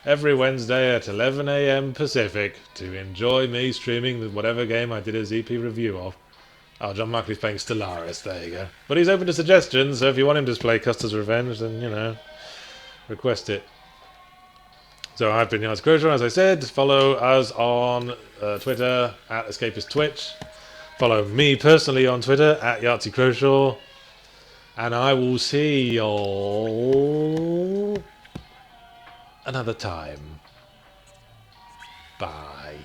[SPEAKER 1] every Wednesday at 11 AM Pacific to enjoy me streaming whatever game I did a ZP review of. Oh, John Markley's playing Stellaris, there you go. But he's open to suggestions, so if you want him to play Custer's Revenge, then, you know, request it. So I've been Yahtzee Croshaw, as I said. Follow us on Twitter, at Escapist Twitch. Follow me personally on Twitter, at Yahtzee Croshaw. And I will see y'all another time. Bye.